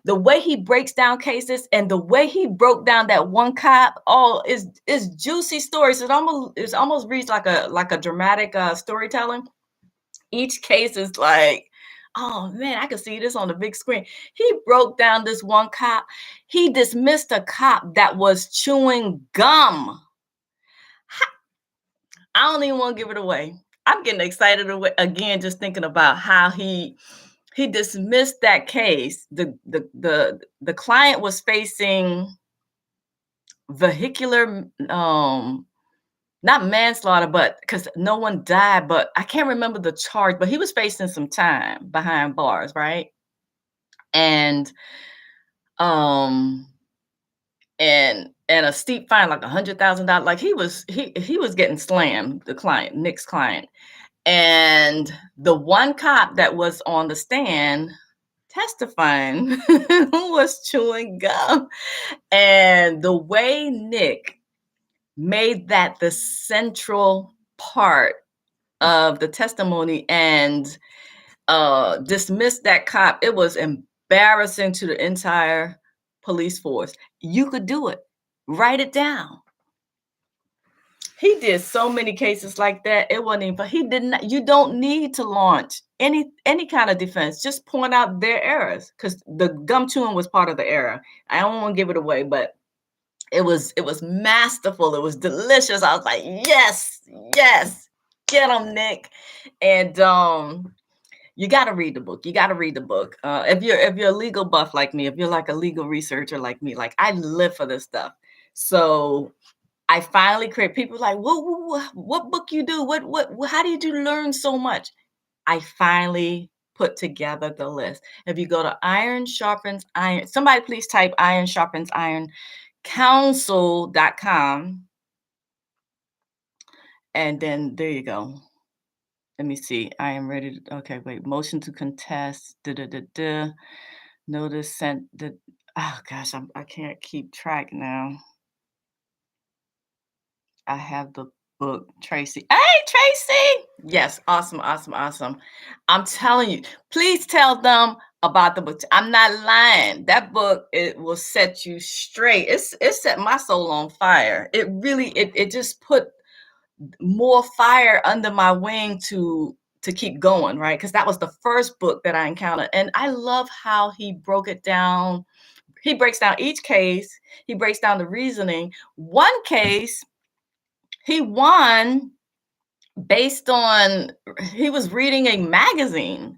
the way he breaks down cases and the way he broke down that one cop, is juicy stories. It almost reads like a dramatic storytelling. Each case is like, oh man, I could see this on the big screen. He broke down this one cop. He dismissed a cop that was chewing gum. I don't even want to give it away. I'm getting excited again just thinking about how he dismissed that case. The client was facing vehicular not manslaughter, but because no one died, but I can't remember the charge, but he was facing some time behind bars, right? And and a steep fine, like $100,000. Like, he was getting slammed, the client, Nick's client. And the one cop that was on the stand testifying was chewing gum. And the way Nick made that the central part of the testimony and dismissed that cop, it was embarrassing to the entire police force. You could do it. Write it down. He did so many cases like that. It wasn't even, but he didn't. You don't need to launch any kind of defense. Just point out their errors, because the gum chewing was part of the error. I don't want to give it away, but it was masterful. It was delicious. I was like, yes, get him, Nick. And you got to read the book. You got to read the book. If you're a legal buff like me, if you're like a legal researcher like me, like, I live for this stuff. So I finally create. People like, what book you do? How do you learn so much? I finally put together the list. If you go to Iron Sharpens Iron, somebody please type Iron Sharpens Iron Counsel.com. And then there you go. Let me see. I am ready to, okay, wait. Motion to contest. Notice sent. Oh gosh, I can't keep track now. I have the book, Tracy. Hey, Tracy. Yes, awesome. I'm telling you, please tell them about the book. I'm not lying. That book, it will set you straight. It set my soul on fire. It really, it just put more fire under my wing to keep going, right? Because that was the first book that I encountered. And I love how he broke it down. He breaks down each case. He breaks down the reasoning. One case, He won based on, he was reading a magazine.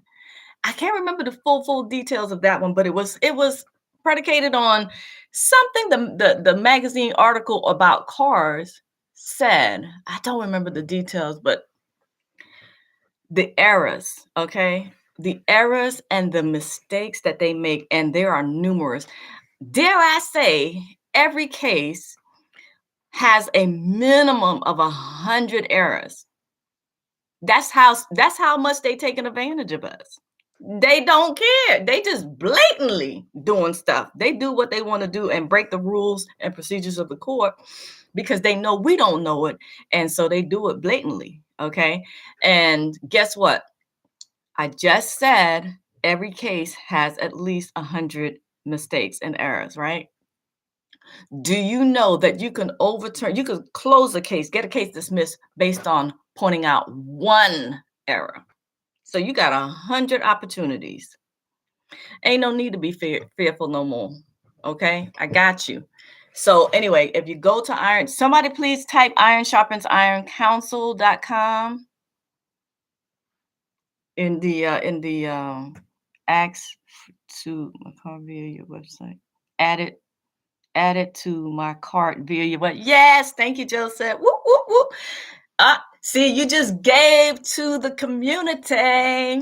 I can't remember the full details of that one, but it was predicated on something the magazine article about cars said. I don't remember the details, but the errors, okay? The errors and the mistakes that they make, and there are numerous. Dare I say, every case has a minimum of 100 errors. That's how much they taking advantage of us. They don't care. They just blatantly doing stuff. They do what they want to do and break the rules and procedures of the court because they know we don't know it. And so they do it blatantly. Okay. And guess what? I just said every case has at least 100 mistakes and errors, right? Do you know that you can close a case, get a case dismissed based on pointing out one error? So you got 100 opportunities. Ain't no need to be fearful no more. Okay, I got you. So anyway, if you go to Iron, somebody please type iron_sharpens_iron_counsel.com in the ask to my card via your website. Add it to my cart via your website. Yes, thank you, Joseph. Whoop, whoop, whoop. See, you just gave to the community.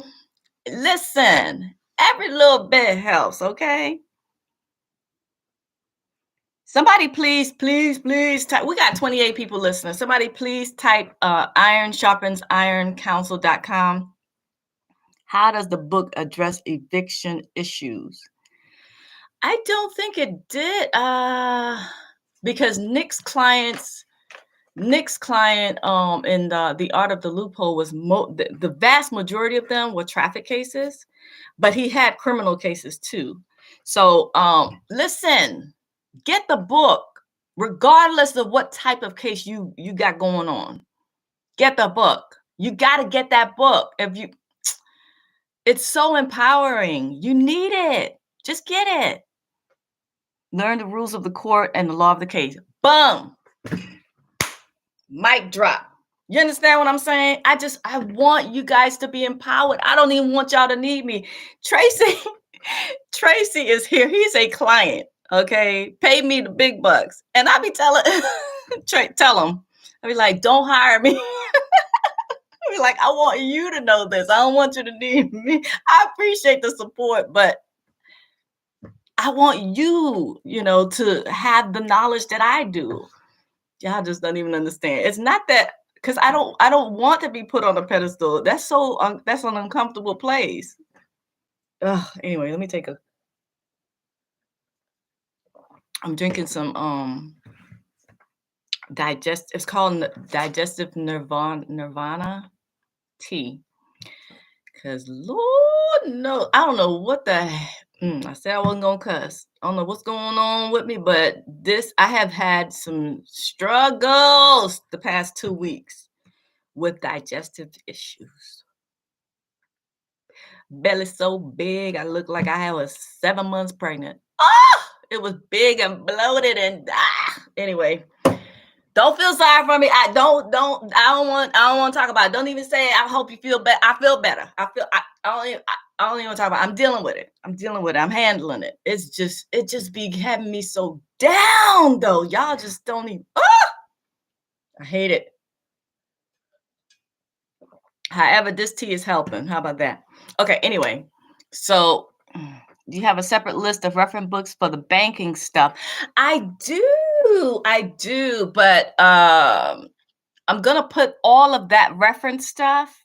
Listen, every little bit helps, okay? Somebody please type. We got 28 people listening. Somebody please type iron_sharpens_iron_counsel.com. How does the book address eviction issues? I don't think it did, because Nick's client in the Art of the Loophole was the vast majority of them were traffic cases, but he had criminal cases too. So listen, get the book, regardless of what type of case you got going on. Get the book. You got to get that book. It's so empowering. You need it. Just get it. Learn the rules of the court and the law of the case. Boom. Mic drop. You understand what I'm saying? I want you guys to be empowered. I don't even want y'all to need me. Tracy is here. He's a client. Okay. Pay me the big bucks. And I be telling, tell him. I be like, don't hire me. I be like, I want you to know this. I don't want you to need me. I appreciate the support, but I want you, to have the knowledge that I do. Y'all just don't even understand. It's not that, because I don't want to be put on a pedestal. That's that's an uncomfortable place. Anyway, let me take I'm drinking some it's called digestive nirvana tea. Because Lord no, I don't know what I said I wasn't gonna cuss. I don't know what's going on with me, but I have had some struggles the past 2 weeks with digestive issues. Belly so big, I look like I was 7 months pregnant. It was big and bloated and anyway. Don't feel sorry for me. I don't want to talk about it. Don't even say I hope you feel better. I feel better. I don't even want to talk about it. I'm dealing with it. I'm handling it. It just be having me so down though. Y'all just don't even I hate it. However, this tea is helping. How about that? Okay, anyway. So you have a separate list of reference books for the banking stuff. I do, but I'm gonna put all of that reference stuff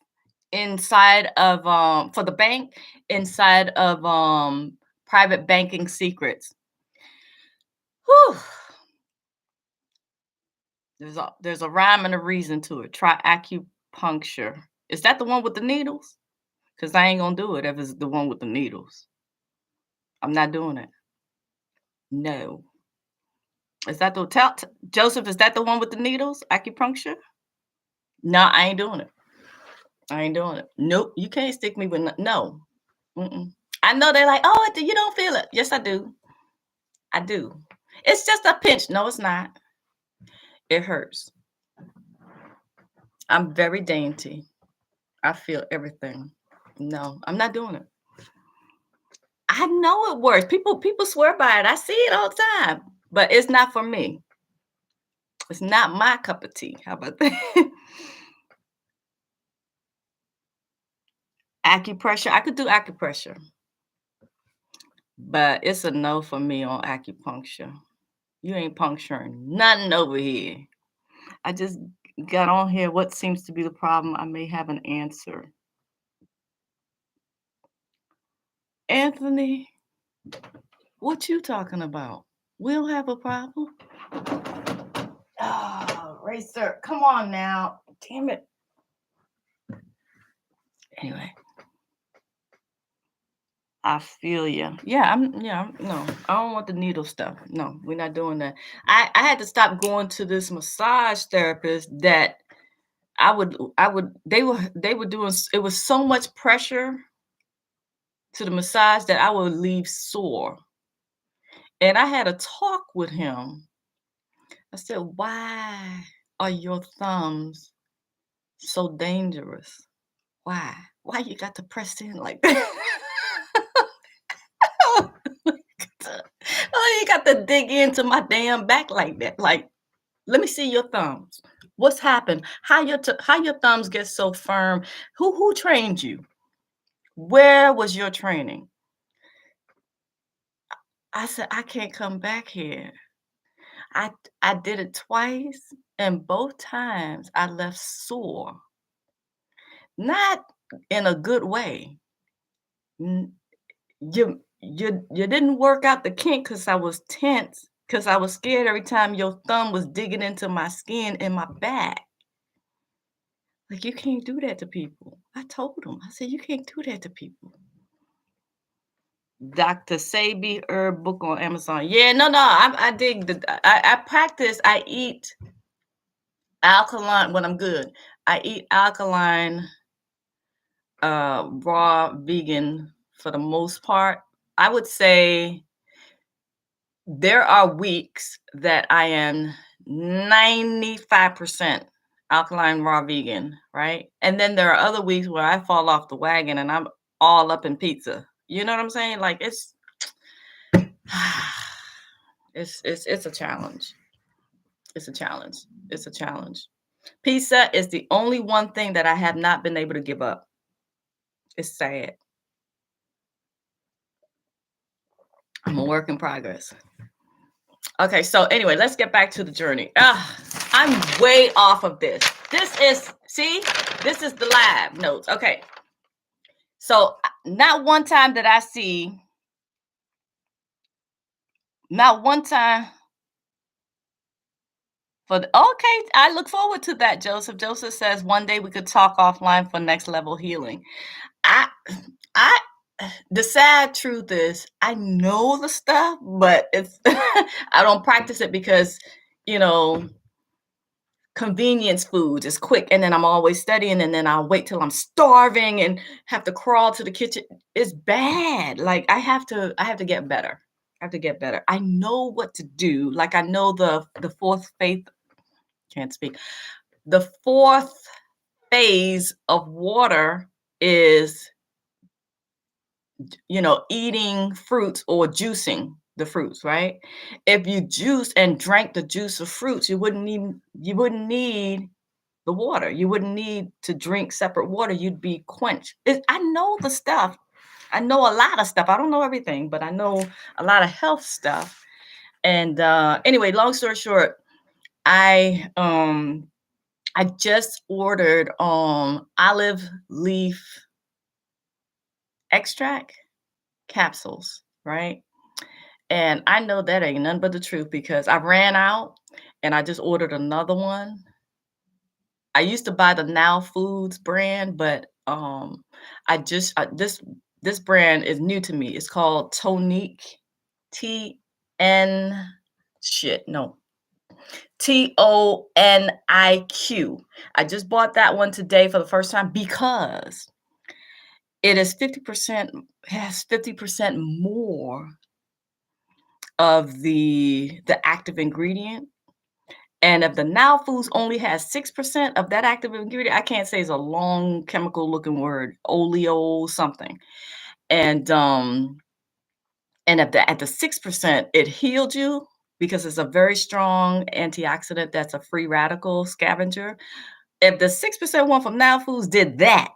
inside of for the bank inside of private banking secrets. Whew. There's a rhyme and a reason to it. Try acupuncture. Is that the one with the needles? Because I ain't gonna do it if it's the one with the needles. I'm not doing it. No. Is that Joseph, is that the one with the needles? Acupuncture? No, I ain't doing it. Nope. You can't stick me with no. Mm-mm. I know they're like, oh, you don't feel it. Yes, I do. I do. It's just a pinch. No, it's not. It hurts. I'm very dainty. I feel everything. No, I'm not doing it. I know it works. People swear by it. I see it all the time, but it's not for me. It's not my cup of tea. How about that? Acupressure. I could do acupressure, but it's a no for me on acupuncture. You ain't puncturing nothing over here. I just got on here. What seems to be the problem? I may have an answer. Anthony, what you talking about? We don't have a problem. Oh, Racer, come on now. Damn it. Anyway, I feel you. No, I don't want the needle stuff. No, we're not doing that. I had to stop going to this massage therapist that they were doing, it was so much pressure to the massage that I would leave sore. And I had a talk with him. I said, "Why are your thumbs so dangerous? Why? Why you got to press in like that?" Oh, you got to dig into my damn back like that. Like, let me see your thumbs. What's happened? How your thumbs get so firm? Who trained you? Where was your training? I said, I can't come back here. I I did it twice, and both times I left sore. Not in a good way. N- you didn't work out the kink because I was tense, because I was scared every time your thumb was digging into my skin and my back. Like, you can't do that to people. I told him. I said, you can't do that to people. Dr. Sabi herb book on Amazon. Yeah, no. I dig the. I practice. I eat alkaline when I'm good. I eat alkaline, raw vegan for the most part. I would say there are weeks that I am 95% alkaline raw vegan, right? And then there are other weeks where I fall off the wagon and I'm all up in pizza. You know what I'm saying? Like, it's a challenge. It's a challenge. It's a challenge. Pizza is the only one thing that I have not been able to give up. It's sad. I'm a work in progress. Okay, so anyway, let's get back to the journey. I'm way off of this. This is the lab notes. Okay. So not one time that I see, not one time okay, I look forward to that, Joseph. Joseph says one day we could talk offline for next level healing. I I the sad truth is I know the stuff, but it's I don't practice it because, you know, convenience foods is quick, and then I'm always studying, and then I'll wait till I'm starving and have to crawl to the kitchen. It's bad. Like, I have to get better. I have to get better. I know what to do. Like, I know the fourth faith, can't speak. The fourth phase of water is, eating fruits or juicing the fruits, right? If you juice and drank the juice of fruits, you wouldn't need the water. You wouldn't need to drink separate water. You'd be quenched. I know the stuff. I know a lot of stuff. I don't know everything, but I know a lot of health stuff. And anyway, long story short, I just ordered olive leaf extract capsules, right? And I know that ain't nothing but the truth because I ran out and I just ordered another one. I used to buy the Now Foods brand, but this brand is new to me. It's called Tonique, T-N shit, no, Toniq. I just bought that one today for the first time because it is 50%, has 50% more of the active ingredient, And if the now foods only has 6% of that active ingredient, I can't say it's a long chemical looking word, oleo something. And if at the 6% it healed you because it's a very strong antioxidant that's a free radical scavenger. If the 6% one from Now Foods did that,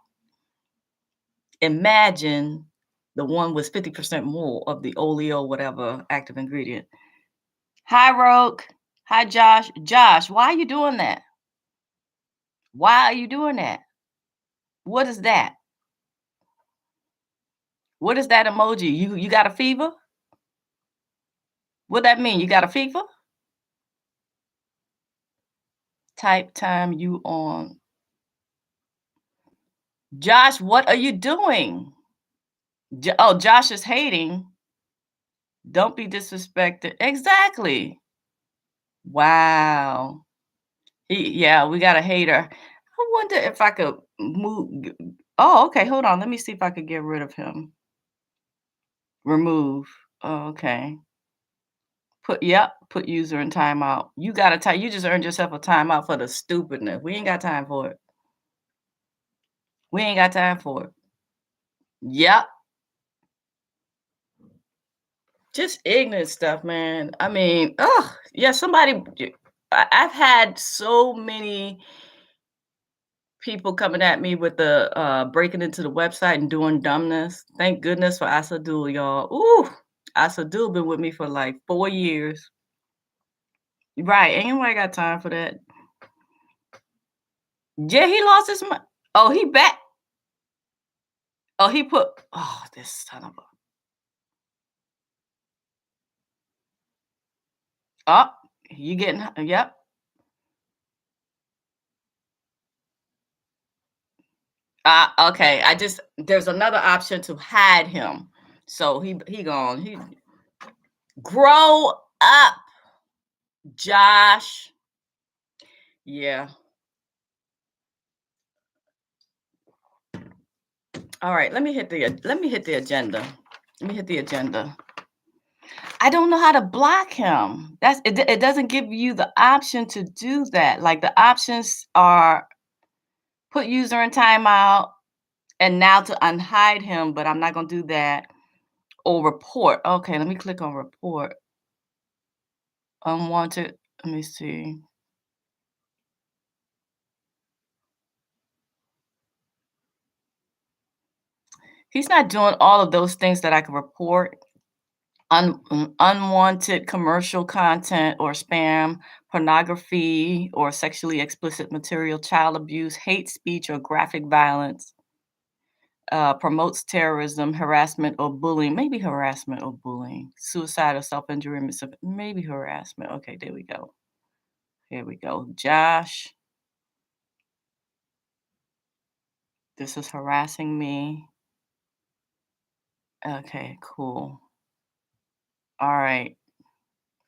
imagine the one with 50% more of the oleo whatever active ingredient. Hi, Roke. Hi, Josh. Josh, why are you doing that? Why are you doing that? What is that? What is that emoji? You got a fever? What that mean? You got a fever? Type time you on. Josh, what are you doing? Oh, Josh is hating. Don't be disrespected. Exactly. Wow. Yeah, we got a hater. I wonder if I could move. Oh, okay. Hold on. Let me see if I could get rid of him. Remove. Oh, okay. Put user in timeout. You got a time. You just earned yourself a timeout for the stupidness. We ain't got time for it. We ain't got time for it. Yep. Just ignorant stuff, man. I mean, oh, yeah, I've had so many people coming at me with the breaking into the website and doing dumbness. Thank goodness for 𝗖cie𝗽𝗆𝗆𝗵𝗁, y'all. Ooh, 𝗖cie𝗽𝗆𝗆𝗵𝗁 been with me for like 4 years. Right, ain't nobody got time for that. Yeah, he lost his money. Oh, he back. Oh, this son of a. Oh, you getting, yep. Okay. There's another option to hide him. So he gone. He grow up, Josh. Yeah. All right. Let me hit the agenda. Let me hit the agenda. I don't know how to block him. It doesn't give you the option to do that. Like the options are put user in timeout and now to unhide him, but I'm not gonna do that. Or report. Okay, let me click on report. Unwanted. Let me see. He's not doing all of those things that I can report. Unwanted commercial content or spam, pornography or sexually explicit material, child abuse, hate speech or graphic violence, promotes terrorism, harassment or bullying, maybe harassment or bullying, suicide or self-injury, maybe harassment. Okay, there we go. Here we go. Josh, this is harassing me. Okay, cool. All right.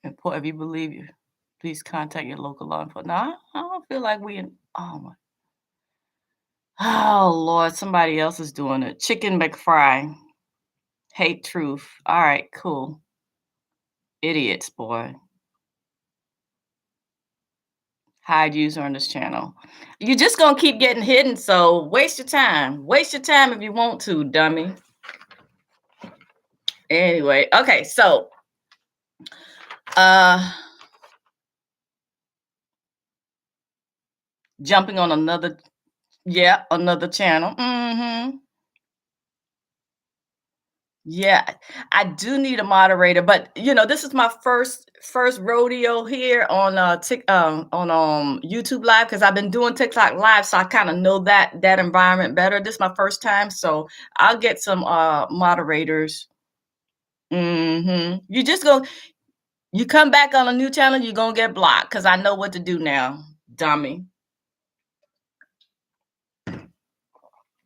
If you believe you, please contact your local law enforcement. No, I don't feel like oh my, oh Lord, somebody else is doing it. Chicken McFry, hate truth. All right, cool. Idiots, boy. Hide user on this channel. You're just gonna keep getting hidden, so waste your time. Waste your time if you want to, dummy. Anyway, okay, so uh jumping on another, yeah, another channel. Yeah, I do need a moderator, but this is my first rodeo here on YouTube Live because I've been doing TikTok Live, so I kind of know that environment better. This is my first time, so I'll get some moderators. You come back on a new channel, you're gonna get blocked because I know what to do now, dummy.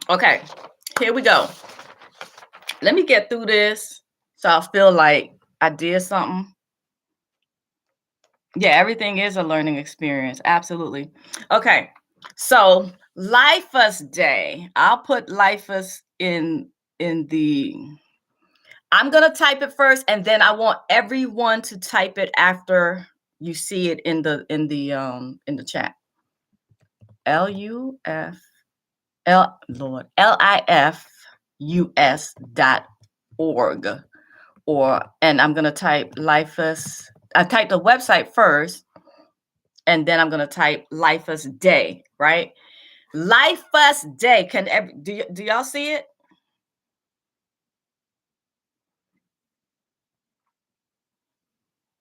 Okay, here we go. Let me get through this so I feel like I did something. Yeah, everything is a learning experience. Absolutely. Okay. So 𝗖cie𝗽𝗆𝗆𝗆𝗆 Day. I'll put 𝗖cie𝗽𝗆𝗆𝗆 in the. I'm gonna type it first, and then I want everyone to type it after You see it in the chat. LIFUS.org. And I'm gonna type 𝗖𝗽𝗆𝗆. I typed the website first, and then I'm gonna type 𝗖𝗽𝗆𝗆 Day, right? 𝗖𝗽𝗆𝗆 Day. Do y'all see it?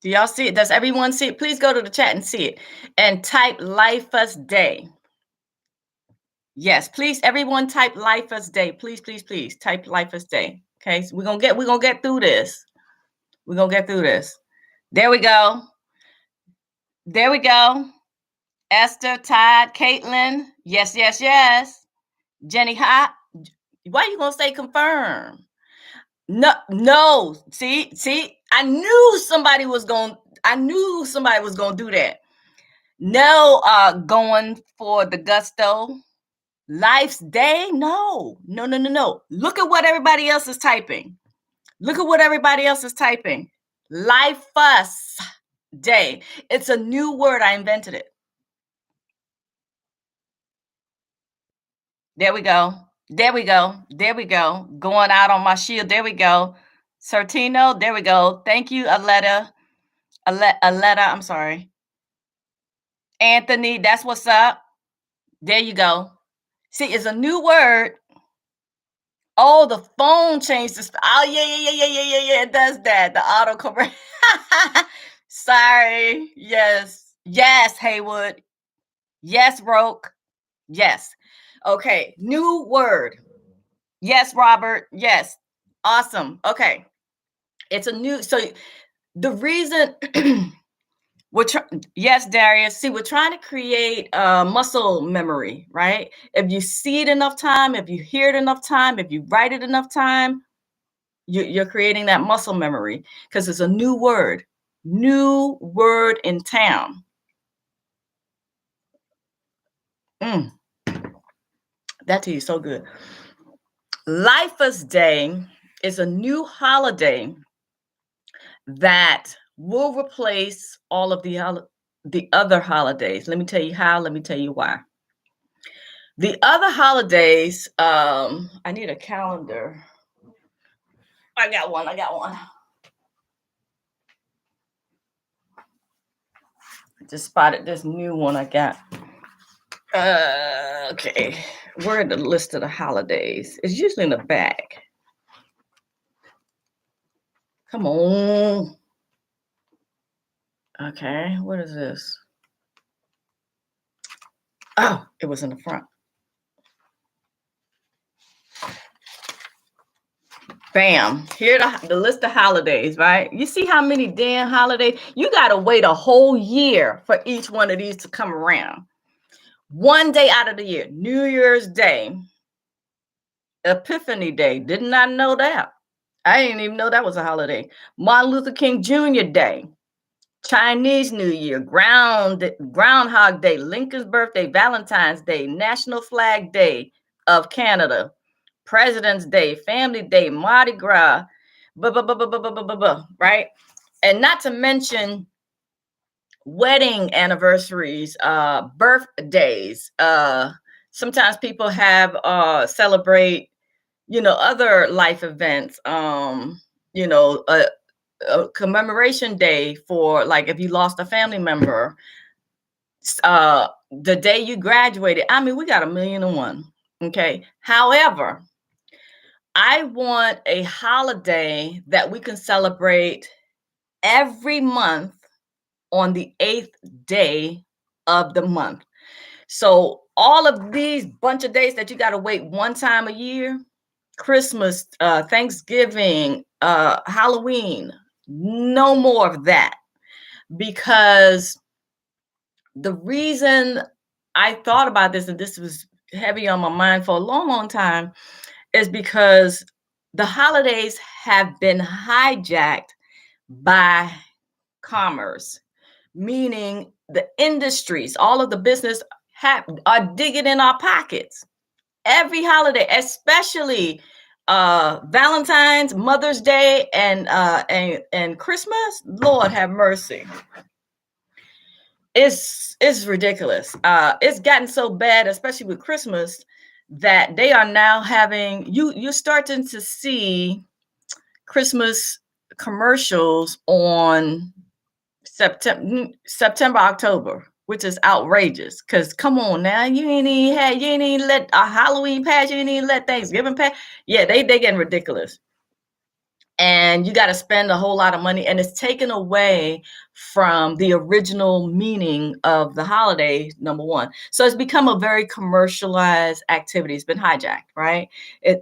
Do y'all see it? Does everyone see it? Please go to the chat and see it. And type 𝗖𝗽𝗆𝗆s Day. Yes, please, everyone type 𝗖𝗽𝗆𝗆s Day. Please, please, please type 𝗖𝗽𝗆𝗆s Day. Okay, so we're gonna get through this. We're gonna get through this. There we go. There we go. Esther, Todd, Caitlin. Yes, yes, yes. Jenny Hot. Why are you gonna say confirm? No. See, I knew somebody was gonna do that. No, going for the gusto. Life's Day? No. Look at what everybody else is typing. 𝗖𝗽𝗆𝗆s Day. It's a new word. I invented it. There we go. Going out on my shield. There we go. Sortino. There we go. Thank you, Aletta. I'm sorry. Anthony, that's what's up. There you go. See, it's a new word. Oh, the phone changed this. Oh, yeah. It does that. The autocorrect. Sorry. Yes, Haywood. Yes, Roke. Yes. Okay. New word. Yes, Robert. Yes. Awesome. Okay. It's a new. So the reason yes, Darius. See, we're trying to create muscle memory, right? If you see it enough time, if you hear it enough time, if you write it enough time, you're creating that muscle memory because it's a new word in town. That tea is so good. 𝗖𝗽𝗆𝗆s Day is a new holiday that will replace all of the other holidays. Let me tell you how. Let me tell you why. The other holidays, I need a calendar. I got one. I just spotted this new one I got. Okay. Where are the list of the holidays? It's usually in the back. Come on. Okay. What is this? Oh, it was in the front. Bam. Here the list of holidays, right? You see how many damn holidays? You got to wait a whole year for each one of these to come around. One day out of the year. New Year's Day. Epiphany Day. Did not know that. I didn't even know that was a holiday. Martin Luther King Jr. Day. Chinese New Year. Groundhog Day. Lincoln's birthday. Valentine's Day. National Flag Day of Canada. President's Day, Family Day, Mardi Gras, right? And not to mention wedding anniversaries, birthdays. Sometimes people have celebrate, other life events. A commemoration day for, like, if you lost a family member, the day you graduated. I mean, we got 1,000,001. Okay. However, I want a holiday that we can celebrate every month on the 8th day of the month. So all of these bunch of days that you got to wait one time a year, Christmas, Thanksgiving, Halloween, no more of that. Because the reason I thought about this, and this was heavy on my mind for a long, long time, is because the holidays have been hijacked by commerce, meaning the industries, all of the business are digging in our pockets. Every holiday, especially Valentine's, Mother's Day, and Christmas. Lord have mercy. It's ridiculous. It's gotten so bad, especially with Christmas, that they are now having you're starting to see Christmas commercials on September, October, which is outrageous. Cause come on now, you ain't even let a Halloween pass, you ain't even let Thanksgiving pass. Yeah, they getting ridiculous. And you got to spend a whole lot of money, and it's taken away from the original meaning of the holiday, number one. So it's become a very commercialized activity. It's been hijacked, right?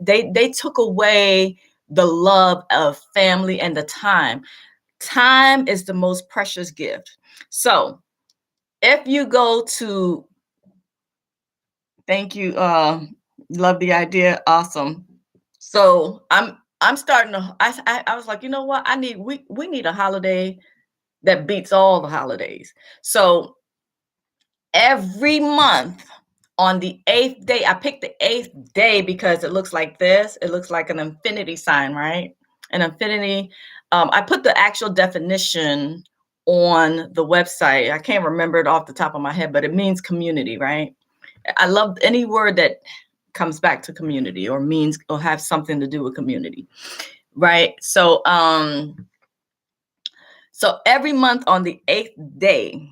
They took away the love of family and the time. Time is the most precious gift. So if you go to, thank you, love the idea, awesome. So I'm starting to, I was like, you know what, we need a holiday that beats all the holidays. So every month on the 8th day, I picked the 8th day because it looks like this. It looks like an infinity sign, right? An infinity. I put the actual definition on the website. I can't remember it off the top of my head, but it means community, right? I love any word that comes back to community or means or have something to do with community, right? So every month on the 8th day,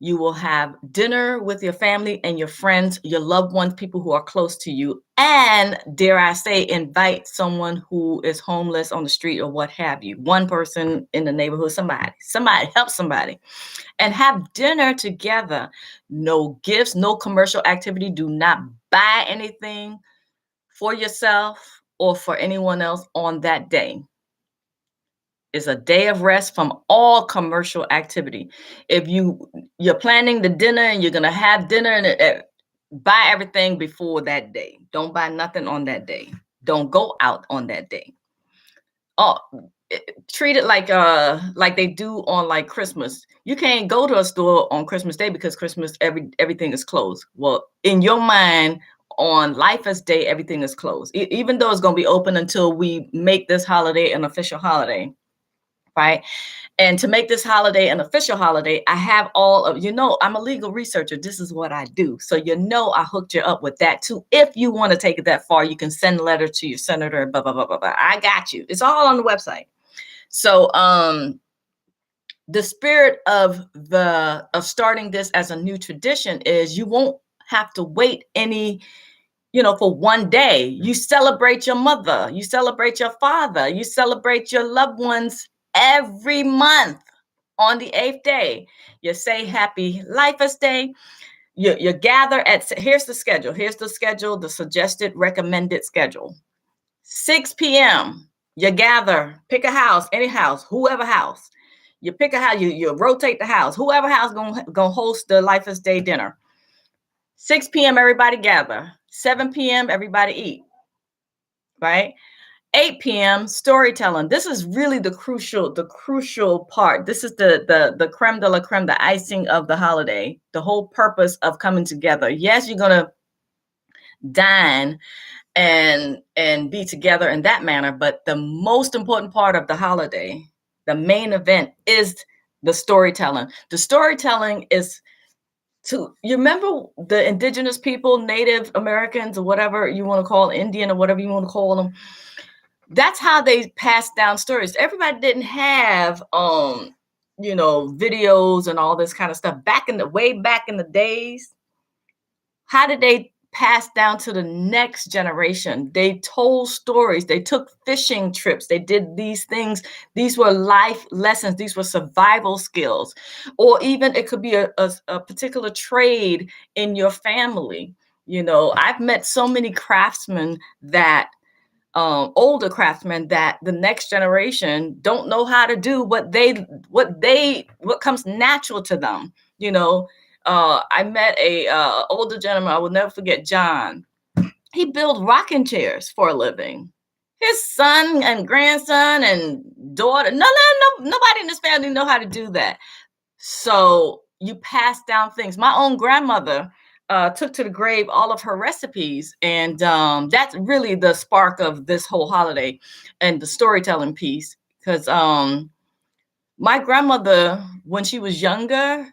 you will have dinner with your family and your friends, your loved ones, people who are close to you, and dare I say, invite someone who is homeless on the street or what have you. One person in the neighborhood, somebody help somebody, and have dinner together. No gifts, no commercial activity. Do not buy anything for yourself or for anyone else on that day. Is a day of rest from all commercial activity. If you're planning the dinner and you're gonna have dinner, and buy everything before that day. Don't buy nothing on that day. Don't go out on that day. Oh, treat it like they do on like Christmas. You can't go to a store on Christmas Day because Christmas everything is closed. Well, in your mind, on Life's Day, everything is closed. Even though it's gonna be open until we make this holiday an official holiday. Right. And to make this holiday an official holiday, I have all of, I'm a legal researcher. This is what I do. So, I hooked you up with that too. If you want to take it that far, you can send a letter to your senator, blah, blah, blah, blah, blah. I got you. It's all on the website. So, the spirit of starting this as a new tradition is you won't have to wait for one day. You celebrate your mother, you celebrate your father, you celebrate your loved ones every month on the 8th day. You say happy Life's Day. You gather here's the schedule, the suggested recommended schedule. 6 p.m. you gather, pick a house, any house, whoever house. You pick a house, you rotate the house, whoever house gonna host the Life's Day dinner. 6 p.m. everybody gather. 7 p.m. everybody eat. Right? 8 p.m. storytelling. This is really the crucial part. This is the creme de la creme, the icing of the holiday, the whole purpose of coming together. Yes, you're gonna dine and be together in that manner, but the most important part of the holiday, the main event, is the storytelling. The storytelling is you remember the indigenous people, Native Americans, or whatever you want to call Indian or whatever you want to call them. That's how they passed down stories. Everybody didn't have, videos and all this kind of stuff way back in the days. How did they pass down to the next generation? They told stories. They took fishing trips. They did these things. These were life lessons. These were survival skills. Or even it could be a particular trade in your family. I've met so many craftsmen that older craftsmen that the next generation don't know how to do what comes natural to them. I met a older gentleman, I will never forget, John. He built rocking chairs for a living. His son and grandson and daughter, nobody in his family know how to do that. So you pass down things. My own grandmother took to the grave all of her recipes. And that's really the spark of this whole holiday and the storytelling piece. Because my grandmother, when she was younger,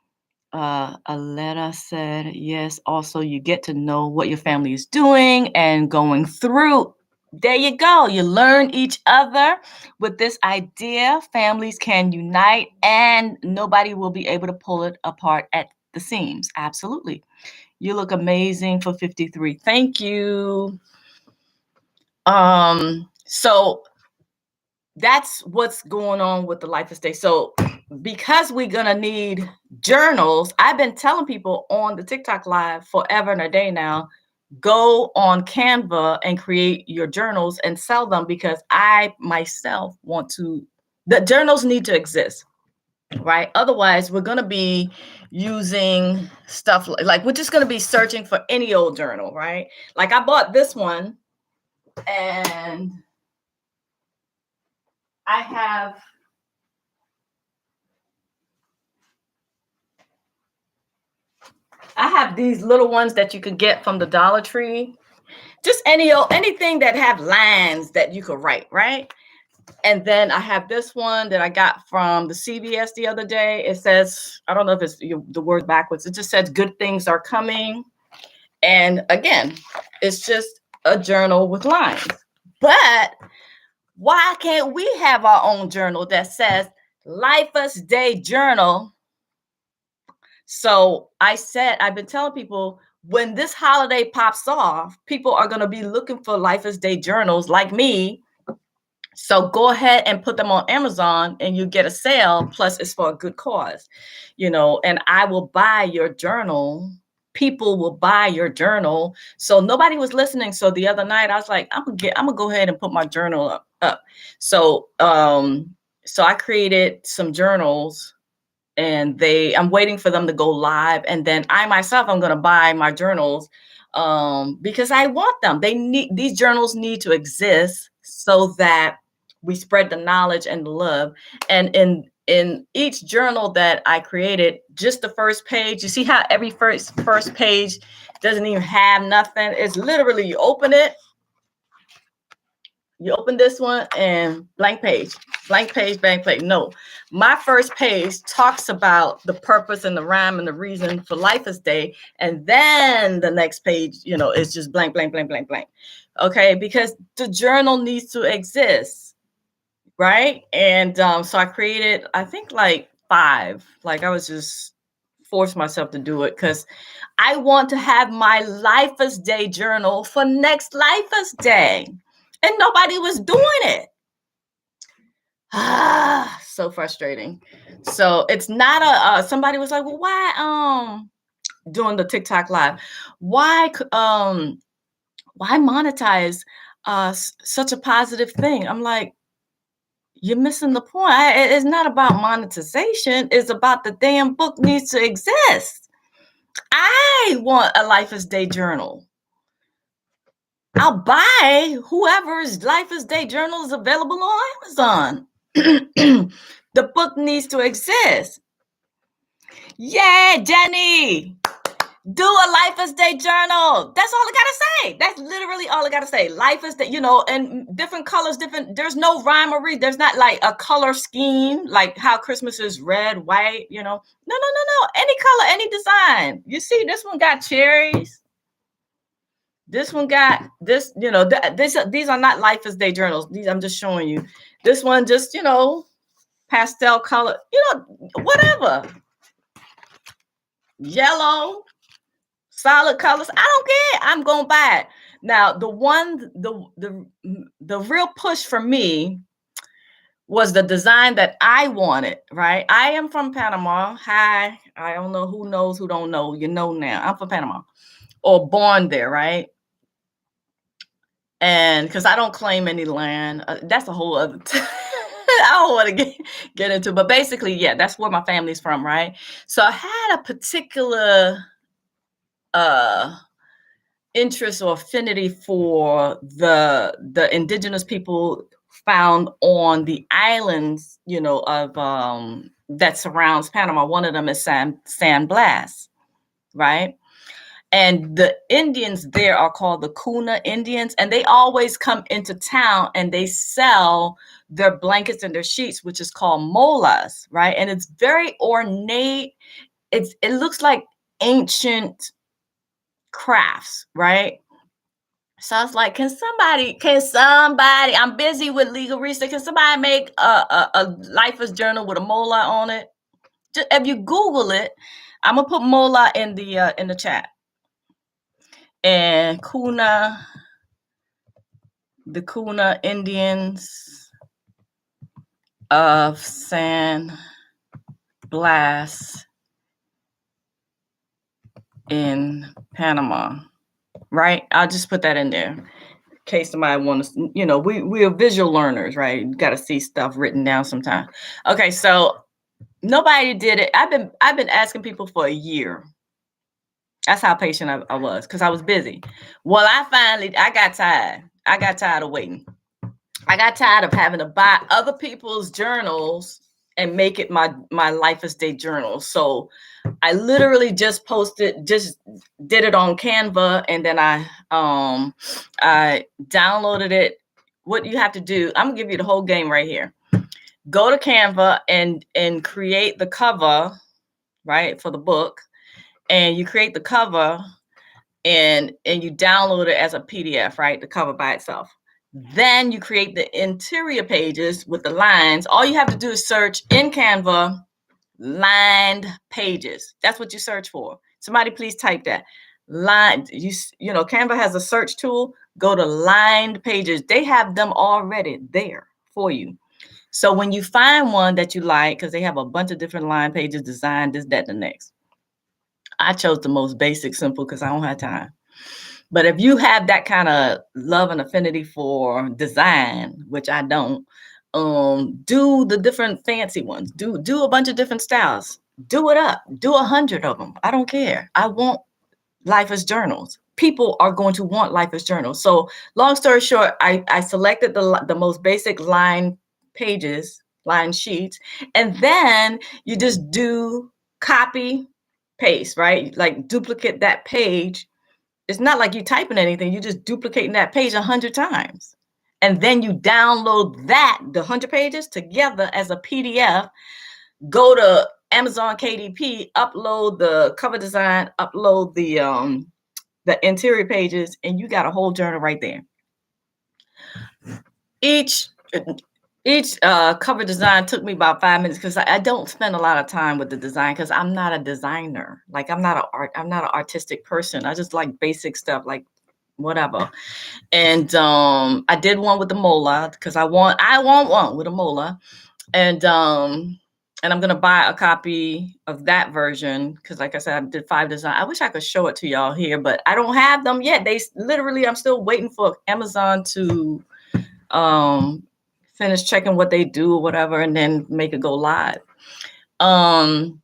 Aletta said, yes, also you get to know what your family is doing and going through. There you go. You learn each other with this idea. Families can unite and nobody will be able to pull it apart at the seams. Absolutely. You look amazing for 53. Thank you. So that's what's going on with the Life Estate. So because we're gonna need journals, I've been telling people on the TikTok live forever and a day now, go on Canva and create your journals and sell them, because I myself want to, the journals need to exist, right? Otherwise, we're gonna be using stuff like we're just gonna be searching for any old journal, right? Like I bought this one, and I have these little ones that you could get from the Dollar Tree. Just anything that have lines that you could write, right? And then I have this one that I got from the CVS the other day. It says, I don't know if it's the word backwards. It just says good things are coming. And again, it's just a journal with lines. But why can't we have our own journal that says Life's Day Journal? So I've been telling people, when this holiday pops off, people are going to be looking for Life's Day journals like me. So go ahead and put them on Amazon and you get a sale. Plus it's for a good cause, and I will buy your journal. People will buy your journal. So nobody was listening. So the other night I was like, I'm gonna go ahead and put my journal up. So I created some journals, and I'm waiting for them to go live. And then I myself, I'm going to buy my journals because I want them. These journals need to exist so that we spread the knowledge and the love. And in each journal that I created, just the first page, you see how every first page doesn't even have nothing. It's literally, you open this one and blank page, blank page, blank page. No, my first page talks about the purpose and the rhyme and the reason for Life's Day. And then the next page, is just blank, blank, blank, blank, blank. Okay, because the journal needs to exist, right? And so I created, I think, like 5. Like I was just forced myself to do it because I want to have my Life's Day journal for next Life's Day. And nobody was doing it. So frustrating. So it's not somebody was like, well, why doing the TikTok live? Why monetize such a positive thing? I'm like, you're missing the point. It's not about monetization. It's about the damn book needs to exist. I want a Life's Day journal. I'll buy whoever's Life's Day journal is available on Amazon. The book needs to exist. Yeah, Jenny, do a Life's Day journal. That's all I gotta say. That's literally all I gotta say. Life's Day, and different colors, there's no rhyme or reason. There's not like a color scheme, like how Christmas is red, white, No. Any color, any design. You see, this one got cherries. This one got this, these are not Life's Day journals. These I'm just showing you. This one just, pastel color, whatever. Yellow, solid colors. I don't care. I'm going to buy it. Now, the real push for me was the design that I wanted, right? I am from Panama. Hi. I don't know who knows, who don't know. You know now. I'm from Panama, or born there, right? And because I don't claim any land, that's a whole other I don't want to get into, but basically, yeah, that's where my family's from, right? So I had a particular interest or affinity for the indigenous people found on the islands, of that surrounds Panama. One of them is San Blas, right? And the Indians there are called the Kuna Indians, and they always come into town and they sell their blankets and their sheets, which is called molas, right? And it's very ornate. It looks like ancient crafts, right? So I was like, can somebody, I'm busy with legal research. Can somebody make a Life's journal with a mola on it? Just, if you Google it, I'm gonna put mola in the chat. And the Kuna Indians. of San Blas in Panama, right? I'll just put that in there in case somebody wants to, you know, we are visual learners, right? You got to see stuff written down sometime. Okay, so nobody did it. I've been asking people for a year. That's how patient I was, because I was busy. Well, I got tired. I got tired of waiting. I got tired of having to buy other people's journals and make it my Lifeist Day journal. So I literally just did it on Canva, and then I downloaded it. What you have to do, I'm gonna give you the whole game right here. Go to Canva and create the cover, right, for the book. And you create the cover and you download it as a PDF, right? The cover by itself. Then you create the interior pages with the lines. All you have to do is search in Canva, lined pages. That's what you search for. Somebody please type that. Lined, you know, Canva has a search tool. Go to lined pages. They have them already there for you. So when you find one that you like, because they have a bunch of different line pages, design, this, that, the next. I chose the most basic, simple, because I don't have time. But if you have that kind of love and affinity for design, which I don't, do the different fancy ones. Do a bunch of different styles. Do it up. Do 100 of them. I don't care. I want Lifeist journals. People are going to want Lifeist journals. So long story short, I selected the most basic line pages, line sheets, and then you just do copy, paste, right? Like duplicate that page. It's not like you typing anything. You're just duplicating that page 100 times. And then you download the 100 pages together as a PDF. Go to Amazon KDP, upload the cover design, upload the interior pages, and you got a whole journal right there. Each cover design took me about 5 minutes because I don't spend a lot of time with the design because I'm not a designer. Like I'm not an artistic person. I just like basic stuff, like whatever. And I did one with the mola because I want one with a mola, and I'm gonna buy a copy of that version because, like I said, I did 5 designs. I wish I could show it to y'all here, but I don't have them yet. I'm still waiting for Amazon to finish checking what they do or whatever, and then make it go live. And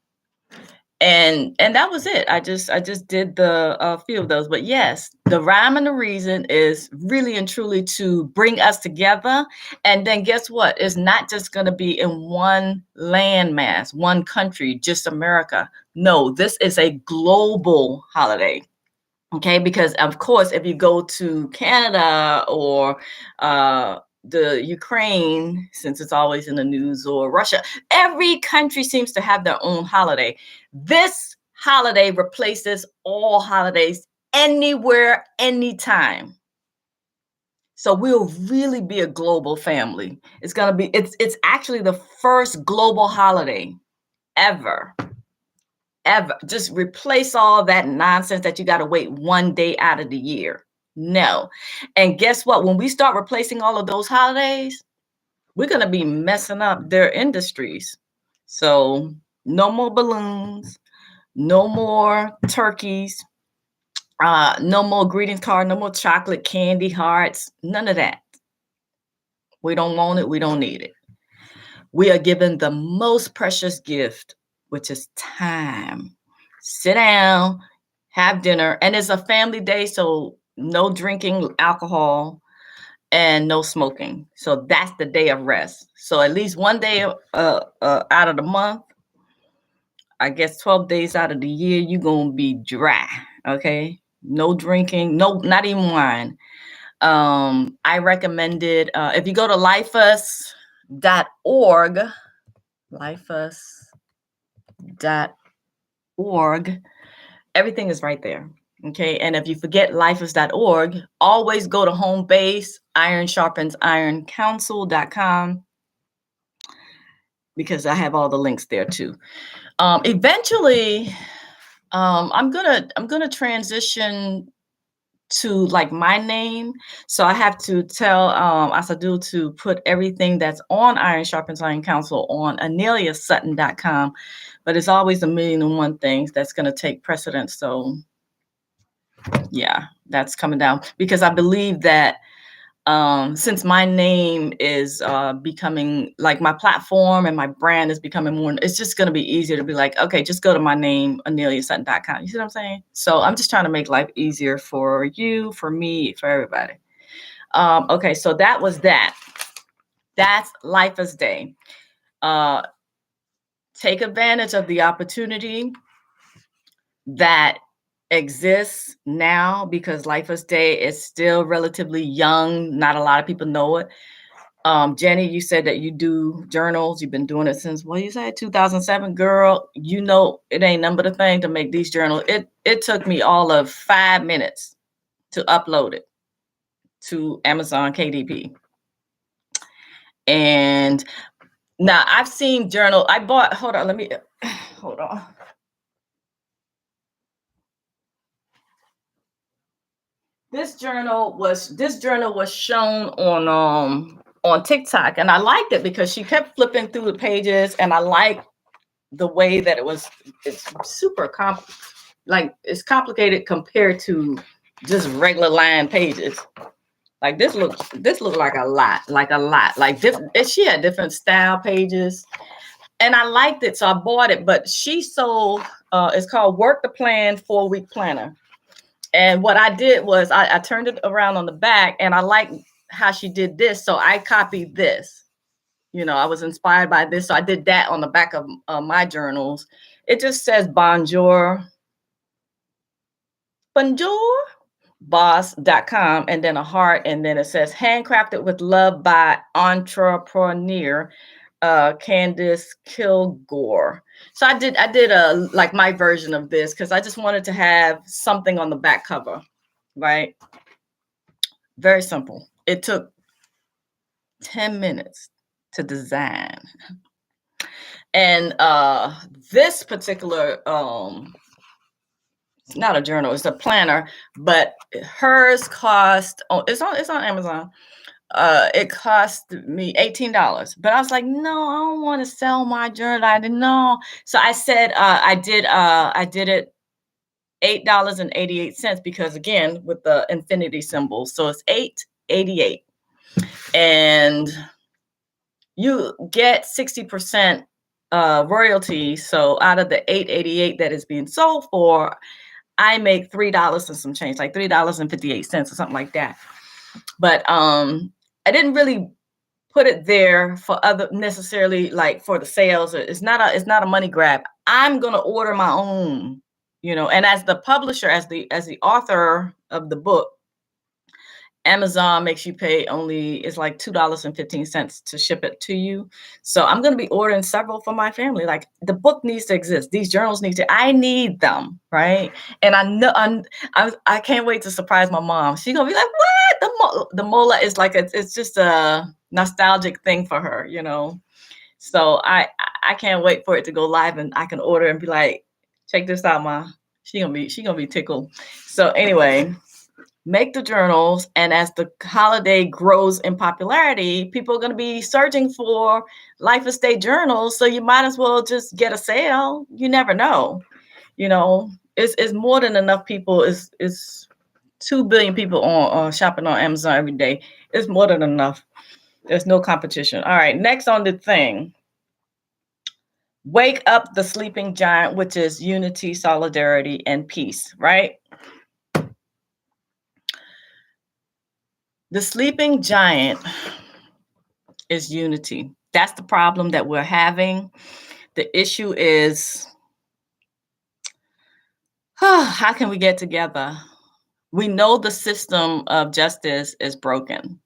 that was it. I just did the few of those. But yes, the rhyme and the reason is really and truly to bring us together. And then guess what? It's not just going to be in one landmass, one country, just America. No, this is a global holiday. Okay, because of course, if you go to Canada or the Ukraine, since it's always in the news, or Russia, every country seems to have their own holiday. This holiday replaces all holidays anywhere, anytime. So we'll really be a global family. It's actually the first global holiday ever. Just replace all that nonsense that you got to wait one day out of the year. No. And guess what? When we start replacing all of those holidays, we're going to be messing up their industries. So no more balloons, no more turkeys, no more greetings card, no more chocolate candy hearts, none of that. We don't want it. We don't need it. We are given the most precious gift, which is time. Sit down, have dinner, and it's a family day, so no drinking alcohol and no smoking. So that's the day of rest. So at least one day out of the month, I guess 12 days out of the year, you're going to be dry, okay? No drinking, no, not even wine. I recommended, if you go to lifeist.org, lifeist.org, everything is right there. Okay. And if you forget lifeist.org, always go to home base, iron sharpens iron council.com, because I have all the links there too. Eventually, I'm gonna transition to like my name. So I have to tell 𝗖𝗽𝗆𝗆 to put everything that's on Iron Sharpens Iron Council on aneliasutton.com. But it's always a million and one things that's going to take precedence. So yeah, that's coming down because I believe that since my name is becoming like my platform and my brand is becoming more, it's just going to be easier to be like, okay, just go to my name, aneliasutton.com. You see what I'm saying? So I'm just trying to make life easier for you, for me, for everybody. Okay, so that was that. That's 𝗖𝗽𝗆𝗆𝗆 Day. Take advantage of the opportunity that exists now because 𝗖𝗽𝗆𝗆𝗆 Day is still relatively young. Not a lot of people know it. Jenny, you said that you do journals. You've been doing it since, what you said, 2007, girl. You know, it ain't nothing but a thing to make these journals. It took me all of 5 minutes to upload it to Amazon KDP. And now I've seen journal. I bought, hold on, let me, hold on. This journal was shown on TikTok, and I liked it because she kept flipping through the pages, and I like the way that it's super it's complicated compared to just regular line pages. Like this looked like a lot. She had different style pages, and I liked it, so I bought it. But she sold it's called Work the Plan 4-Week Planner. And what I did was I turned it around on the back, and I liked how she did this. So I copied this. You know, I was inspired by this. So I did that on the back of my journals. It just says bonjour, boss.com, and then a heart. And then it says handcrafted with love by entrepreneur Candice Kilgore. So I did a like my version of this because I just wanted to have something on the back cover, right? Very simple. It took 10 minutes to design. And this particular it's not a journal, it's a planner, but hers cost, it's on Amazon. It cost me $18, but I was like, no, I don't want to sell my journal. I didn't know. So I said, I did it $8.88 because again, with the infinity symbol. So it's $8.88 and you get 60% royalty. So out of the $8.88 that is being sold for, I make $3 and some change, like $3.58 or something like that. But I didn't really put it there for other necessarily like for the sales. It's not a money grab. I'm gonna order my own, you know, and as the publisher, as the author of the book, Amazon makes you pay it's like $2.15 to ship it to you. So I'm going to be ordering several for my family. Like the book needs to exist. These journals I need them. Right. And I know I can't wait to surprise my mom. She's going to be like, what? The mola is like, it's just a nostalgic thing for her, you know? So I can't wait for it to go live and I can order and be like, check this out, Ma. She gonna be tickled. So anyway, make the journals, and as the holiday grows in popularity, people are going to be searching for 𝗖𝗽𝗆𝗆𝗆 journals, so you might as well just get a sale. You never know, you know. It's more than enough people. It's 2 billion people on shopping on Amazon every day. It's more than enough. There's no competition. All right, next on the thing, wake up the sleeping giant, which is unity, solidarity, and peace, right? The sleeping giant is unity. That's the problem that we're having. The issue is, how can we get together? We know the system of justice is broken.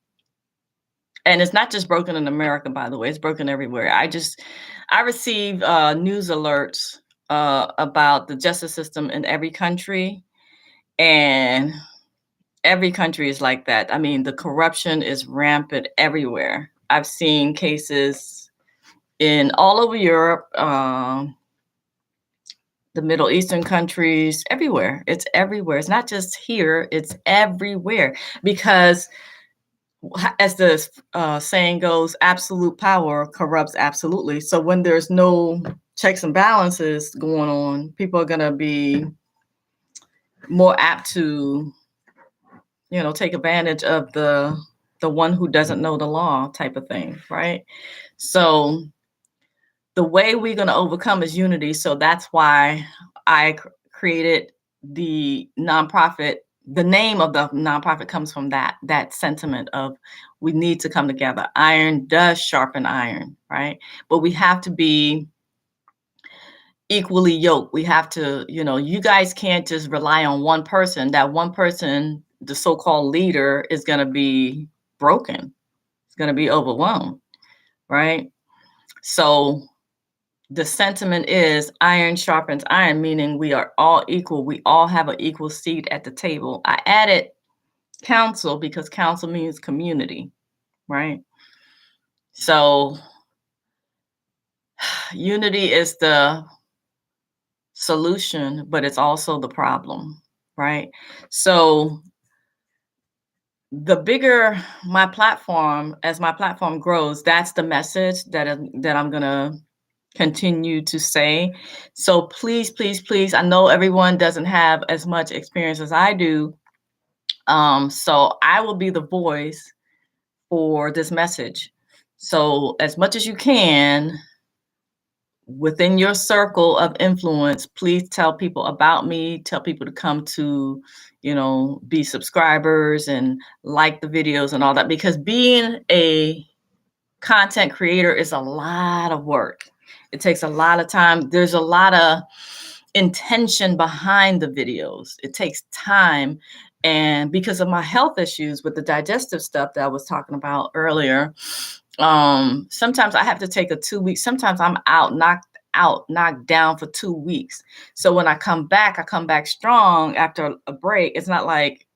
And it's not just broken in America, by the way, it's broken everywhere. I receive news alerts about the justice system in every country. And every country is like that. I mean, the corruption is rampant everywhere. I've seen cases in all over Europe, the Middle Eastern countries, everywhere. It's everywhere. It's not just here, it's everywhere. Because as the saying goes, absolute power corrupts absolutely. So when there's no checks and balances going on, people are going to be more apt to, take advantage of the one who doesn't know the law type of thing, right? So the way we're going to overcome is unity. So that's why I created the nonprofit. The name of the nonprofit comes from that sentiment of we need to come together. Iron does sharpen iron, right? But we have to be equally yoked. We have to, you guys can't just rely on one person. That one person, the so-called leader, is going to be broken. It's going to be overwhelmed, right? So the sentiment is iron sharpens iron, meaning we are all equal. We all have an equal seat at the table. I added council because council means community, right? So unity is the solution, but it's also the problem, right? So the bigger my platform, as my platform grows, that's the message that I'm gonna continue to say. So please, please, please, I know everyone doesn't have as much experience as I do. So I will be the voice for this message. So as much as you can, within your circle of influence, please tell people about me, tell people to come to, be subscribers and like the videos and all that, because being a content creator is a lot of work. It takes a lot of time. There's a lot of intention behind the videos. It takes time. And because of my health issues with the digestive stuff that I was talking about earlier, sometimes I have to take a 2 weeks. Sometimes I'm knocked down for 2 weeks. So when I come back strong after a break. It's not like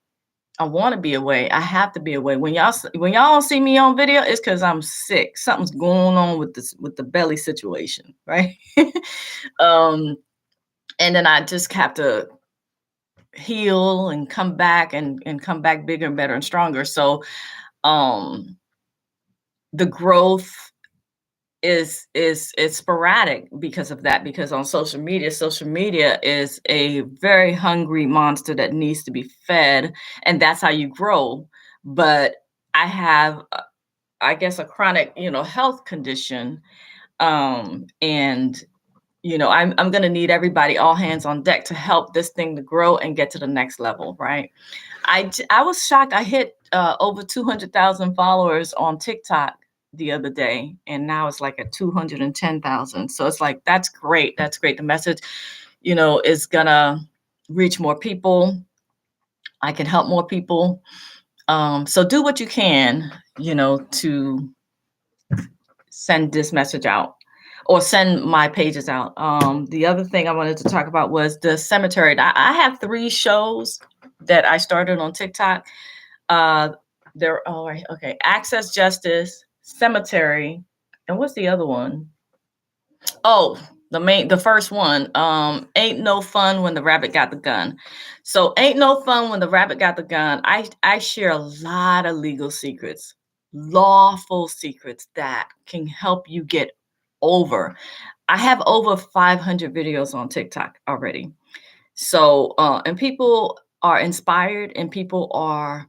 I want to be away. I have to be away. When y'all don't see me on video, it's because I'm sick. Something's going on with the belly situation, right? And then I just have to heal and come back and come back bigger and better and stronger. So the growth is sporadic because of that, because on social media is a very hungry monster that needs to be fed, and that's how you grow. But I have I guess a chronic health condition, and I'm going to need everybody, all hands on deck, to help this thing to grow and get to the next level, right? I was shocked. I hit over 200,000 followers on TikTok the other day, and now it's like at 210,000. So it's like, that's great. That's great. The message, is gonna reach more people. I can help more people. So do what you can, to send this message out or send my pages out. The other thing I wanted to talk about was the cemetery. I have 3 shows that I started on TikTok. They're all right. Okay. Access Justice, Cemetery, and what's the other one? Oh, the first one, Ain't No Fun When the Rabbit Got the Gun. So Ain't No Fun When the Rabbit Got the Gun. I share a lot of legal secrets, lawful secrets that can help you get over. I have over 500 videos on TikTok already. So, and people are inspired and people are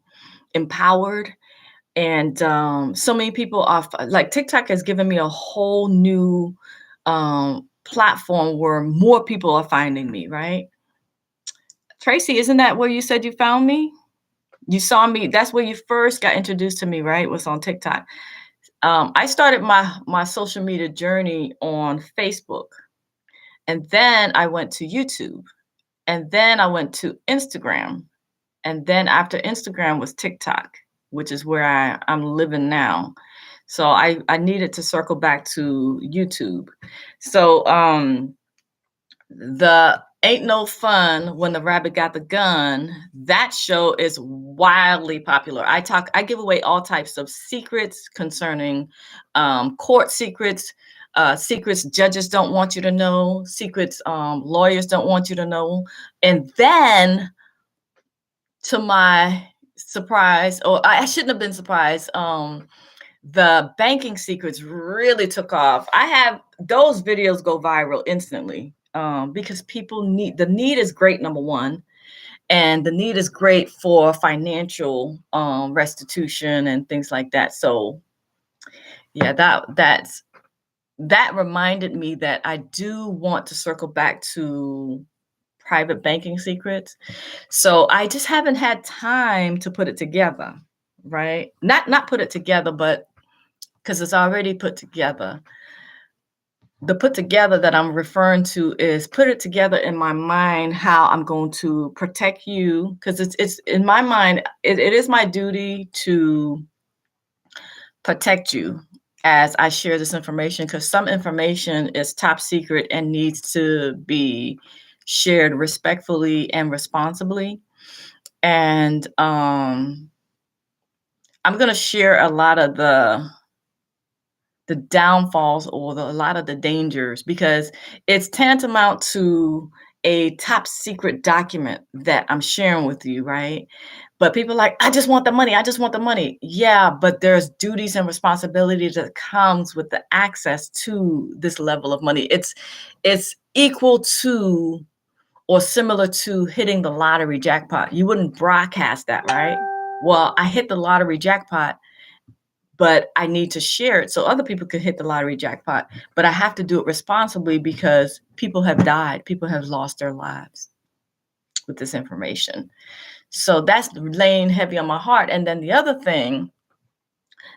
empowered. And so many people are like, TikTok has given me a whole new platform where more people are finding me, right? Tracy, isn't that where you said you found me? You saw me. That's where you first got introduced to me, right? Was on TikTok. I started my social media journey on Facebook, and then I went to YouTube, and then I went to Instagram, and then after Instagram was TikTok, which is where I'm living now. So I needed to circle back to YouTube. So the Ain't No Fun When the Rabbit Got the Gun, that show is wildly popular. I give away all types of secrets concerning court secrets, secrets judges don't want you to know, secrets lawyers don't want you to know. And then, to my surprise, or I shouldn't have been surprised, the banking secrets really took off. I have those videos go viral instantly, because people the need is great, number one. And the need is great for financial restitution and things like that. So yeah, that reminded me that I do want to circle back to private banking secrets. So I just haven't had time to put it together, right? Not put it together, but because it's already put together. The put together that I'm referring to is put it together in my mind how I'm going to protect you, because it's in my mind, it is my duty to protect you as I share this information, because some information is top secret and needs to be shared respectfully and responsibly. And I'm going to share a lot of the downfalls or a lot of the dangers, because it's tantamount to a top secret document that I'm sharing with you, right? But people are like, I just want the money. I just want the money. Yeah, but there's duties and responsibilities that comes with the access to this level of money. It's equal to or similar to hitting the lottery jackpot. You wouldn't broadcast that, right? Well, I hit the lottery jackpot, but I need to share it so other people can hit the lottery jackpot. But I have to do it responsibly, because people have died. People have lost their lives with this information. So that's laying heavy on my heart. And then the other thing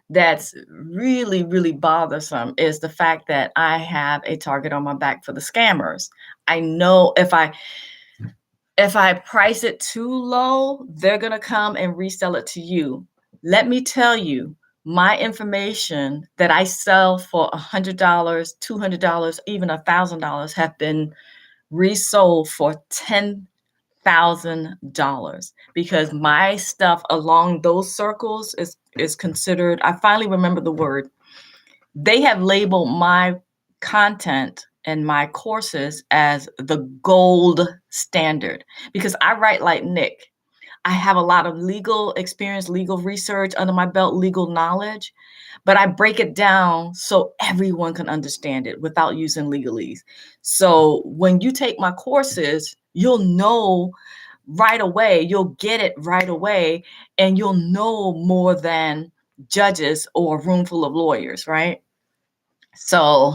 that's really, really bothersome is the fact that I have a target on my back for the scammers. I know if I price it too low, they're going to come and resell it to you. Let me tell you, my information that I sell for $100, $200, even $1,000 have been resold for $10,000, because my stuff along those circles is considered, I finally remember the word. They have labeled my content and my courses as the gold standard, because I write like Nick. I have a lot of legal experience, legal research under my belt, legal knowledge, but I break it down so everyone can understand it without using legalese. So when you take my courses, you'll know right away, you'll get it right away, and you'll know more than judges or a room full of lawyers, right? So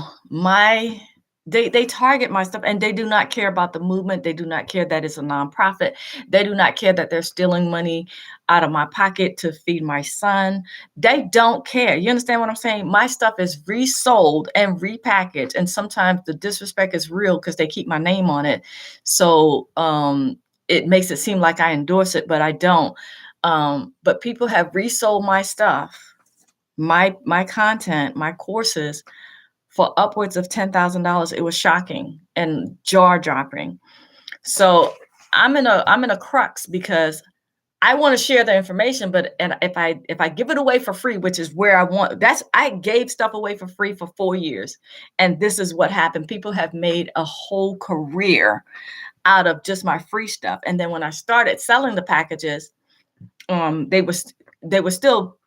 they target my stuff, and they do not care about the movement. They do not care that it's a nonprofit. They do not care that they're stealing money out of my pocket to feed my son. They don't care. You understand what I'm saying? My stuff is resold and repackaged, and sometimes the disrespect is real because they keep my name on it. So it makes it seem like I endorse it, but I don't. But people have resold my stuff, my content, my courses, for upwards of $10,000. It was shocking and jaw-dropping. So I'm in a crux, because I want to share the information, but if I give it away for free, which is where I gave stuff away for free for 4 years, and this is what happened. People have made a whole career out of just my free stuff. And then when I started selling the packages, they were still,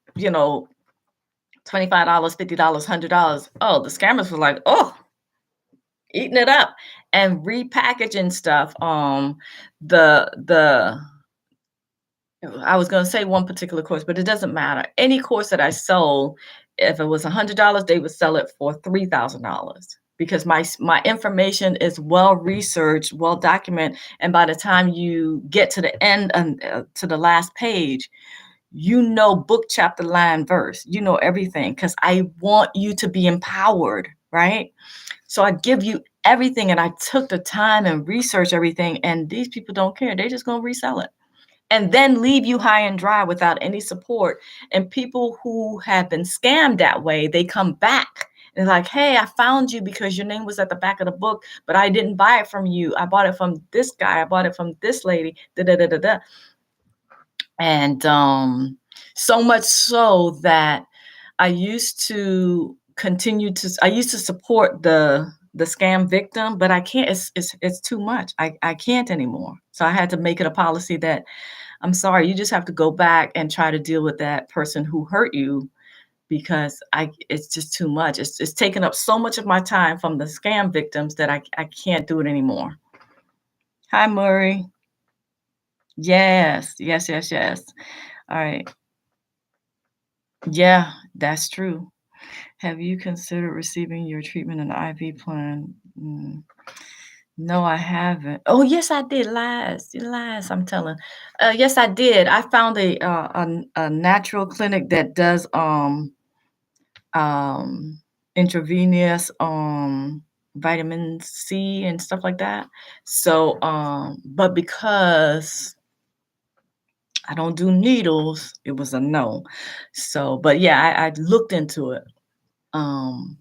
$25, $50, $100. Oh, the scammers were like, oh, eating it up and repackaging stuff. I was going to say one particular course, but it doesn't matter. Any course that I sold, if it was $100, they would sell it for $3,000, because my information is well researched, well documented, and by the time you get to the end and to the last page, book, chapter, line, verse, everything, because I want you to be empowered, right? So I give you everything, and I took the time and research everything, and these people don't care. They're just going to resell it and then leave you high and dry without any support. And people who have been scammed that way, they come back and like, hey, I found you because your name was at the back of the book, but I didn't buy it from you. I bought it from this guy. I bought it from this lady. Da, da, da, da, da. And so much so that I used to continue to. I used to support the scam victim, but I can't. It's too much. I can't anymore. So I had to make it a policy that I'm sorry. You just have to go back and try to deal with that person who hurt you because it's just too much. It's taking up so much of my time from the scam victims that I can't do it anymore. Hi, Murray. Yes, yes, yes, yes. All right. Yeah, that's true. Have you considered receiving your treatment in the IV plan? No, I haven't. Oh, yes, I did last. Last, I'm telling. Yes, I did. I found a natural clinic that does um intravenous vitamin C and stuff like that. So but because I don't do needles, it was a no. So but yeah, I looked into it. Um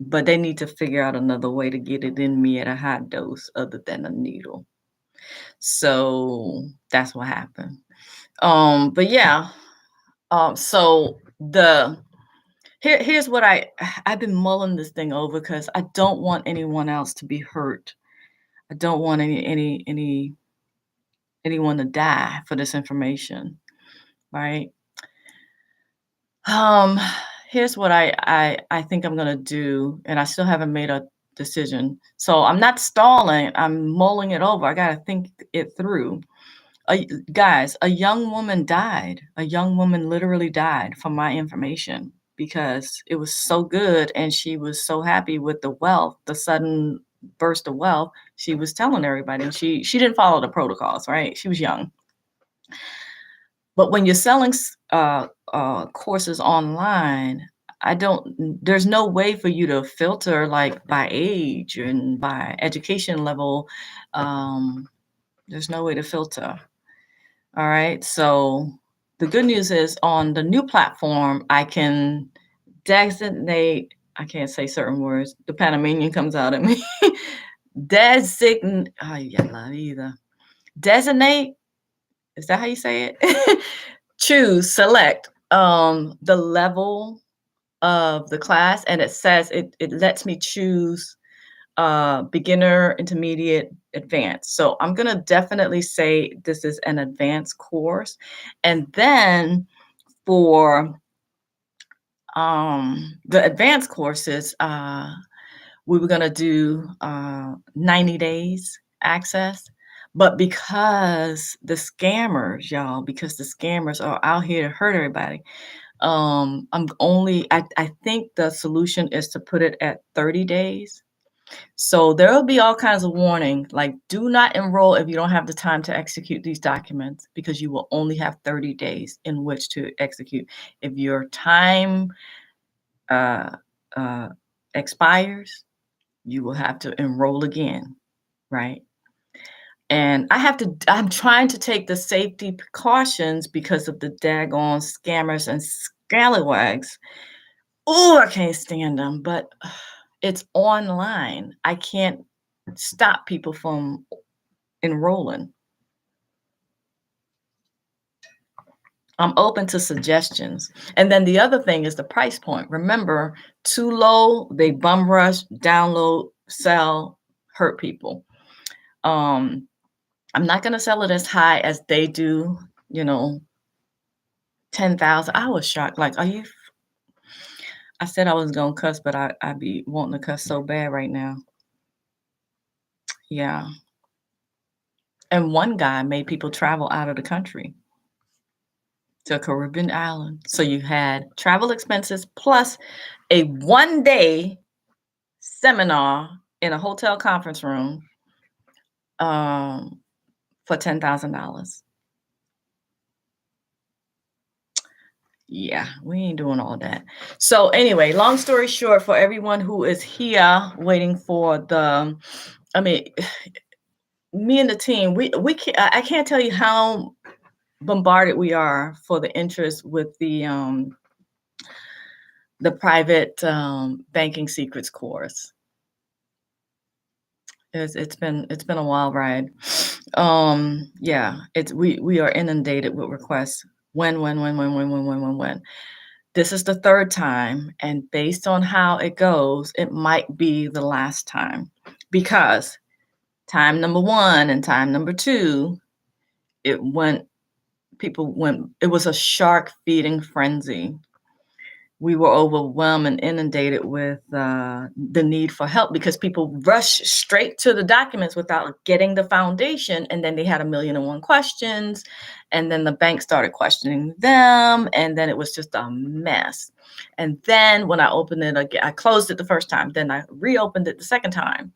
but they need to figure out another way to get it in me at a high dose other than a needle. So that's what happened. But yeah, so here's what I've been mulling this thing over because I don't want anyone else to be hurt. I don't want anyone to die for this information, right? Um, Here's what I think I'm gonna do, and I still haven't made a decision. So I'm not stalling. I'm mulling it over. I gotta think it through. Guys, a young woman died. A young woman literally died from my information because it was so good and she was so happy with the wealth, the sudden burst of wealth. She was telling everybody. And she didn't follow the protocols, right? She was young. But when you're selling courses online, there's no way for you to filter like by age and by education level. There's no way to filter. All right. So the good news is on the new platform, I can designate, I can't say certain words. The Panamanian comes out at me. Designate, oh, yeah, not either. Designate, is that how you say it? Choose, select the level of the class, and it says it lets me choose beginner, intermediate, advanced. So I'm gonna definitely say this is an advanced course. And then for the advanced courses, we were gonna do 90 days access. But because the scammers, y'all, because the scammers are out here to hurt everybody, I think the solution is to put it at 30 days. So there will be all kinds of warning, like do not enroll if you don't have the time to execute these documents because you will only have 30 days in which to execute. If your time uh, uh, expires, you will have to enroll again, right? And I'm trying to take the safety precautions because of the daggone scammers and scallywags. Oh, I can't stand them, but it's online. I can't stop people from enrolling. I'm open to suggestions. And then the other thing is the price point. Remember, too low, they bum rush, download, sell, hurt people. I'm not going to sell it as high as they do, 10,000. I was shocked. Like, I said I was going to cuss, but I be wanting to cuss so bad right now. Yeah. And one guy made people travel out of the country to a Caribbean island. So you had travel expenses plus a 1-day seminar in a hotel conference room for $10,000. Yeah, we ain't doing all that. So anyway, long story short, for everyone who is here waiting for me and the team, I can't tell you how bombarded we are for the interest with the private banking secrets course. It's been a wild ride. Yeah, we are inundated with requests. When. This is the third time, and based on how it goes, it might be the last time, because time number 1 and time number 2, it was a shark feeding frenzy. We were overwhelmed and inundated with the need for help because people rushed straight to the documents without getting the foundation. And then they had 1,000,001 questions. And then the bank started questioning them. And then it was just a mess. And then when I opened it again, I closed it the first time. Then I reopened it the second time.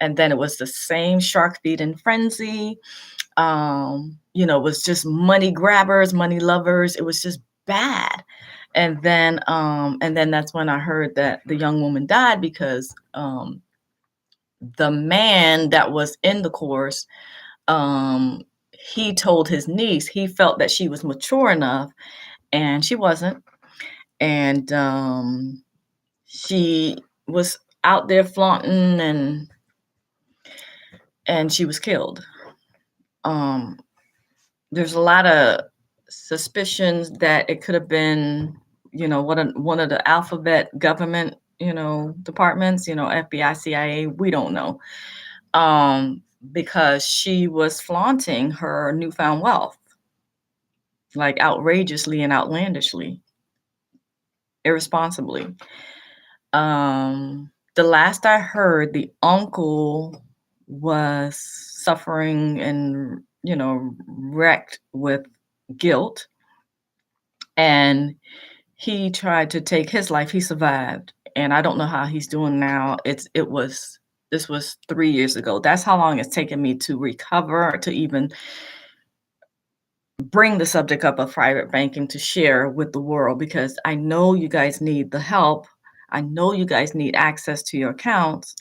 And then it was the same shark feeding frenzy. It was just money grabbers, money lovers. It was just bad. And then that's when I heard that the young woman died because the man that was in the course, he told his niece he felt that she was mature enough, and she wasn't. And she was out there flaunting, and she was killed. There's a lot of suspicions that it could have been, one of the alphabet government, departments, FBI, CIA, we don't know. Because she was flaunting her newfound wealth, like outrageously and outlandishly, irresponsibly. The last I heard, the uncle was suffering and, wrecked with guilt. And he tried to take his life. He survived. And I don't know how he's doing now. This was 3 years ago. That's how long it's taken me to recover, to even bring the subject up of private banking to share with the world, because I know you guys need the help. I know you guys need access to your accounts,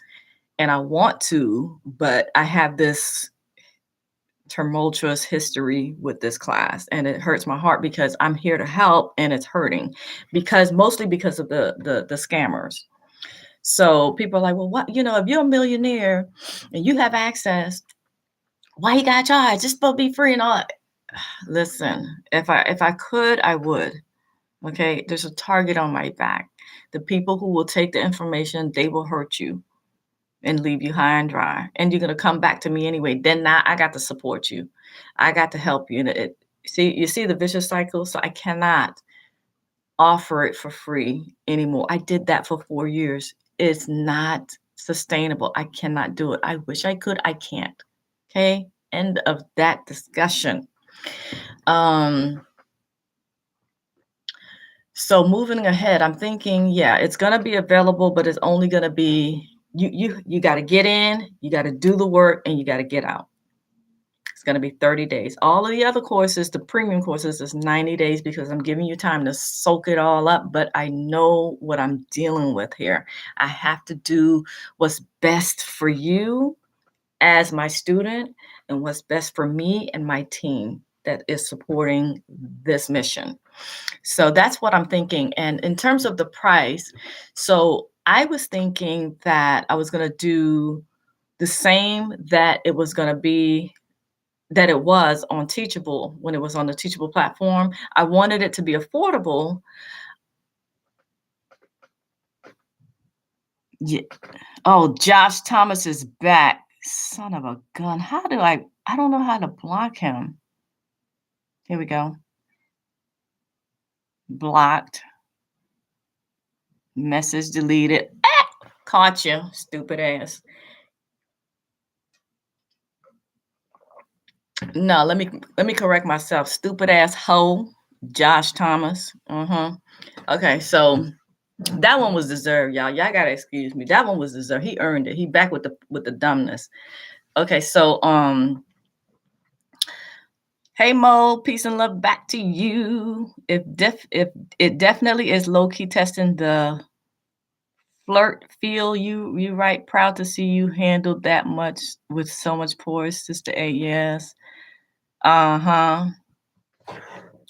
and I want to, but I have this tumultuous history with this class, and it hurts my heart because I'm here to help, and it's hurting mostly because of the scammers. So people are like, well, what, if you're a millionaire and you have access, why you got charged? It's supposed to be free and all that. Listen, if I could, I would. Okay, there's a target on my back. The people who will take the information, they will hurt you and leave you high and dry. And you're going to come back to me anyway. Then now I got to support you. I got to help you. You see the vicious cycle? So I cannot offer it for free anymore. I did that for 4 years. It's not sustainable. I cannot do it. I wish I could. I can't. Okay. End of that discussion. So moving ahead, I'm thinking, yeah, it's going to be available, but it's only going to be, you got to get in, you got to do the work, and you got to get out. It's going to be 30 days. All of the other courses, the premium courses, is 90 days because I'm giving you time to soak it all up, but I know what I'm dealing with here. I have to do what's best for you as my student and what's best for me and my team that is supporting this mission. So that's what I'm thinking. And in terms of the price, so I was thinking that I was going to do the same that it was going to be, that it was on Teachable when it was on the Teachable platform. I wanted it to be affordable. Yeah. Oh, Josh Thomas is back. Son of a gun. How do I don't know how to block him. Here we go. Blocked. Message deleted. Caught you, stupid ass. No, let me correct myself. Stupid ass hoe, Josh Thomas. Okay, so that one was deserved, y'all. Y'all gotta excuse me. That one was deserved. He earned it. He back with the dumbness. Okay, so hey Mo, peace and love back to you. If it definitely is low key testing the flirt feel, you right. Proud to see you handled that much with so much poise, Sister A. Yes.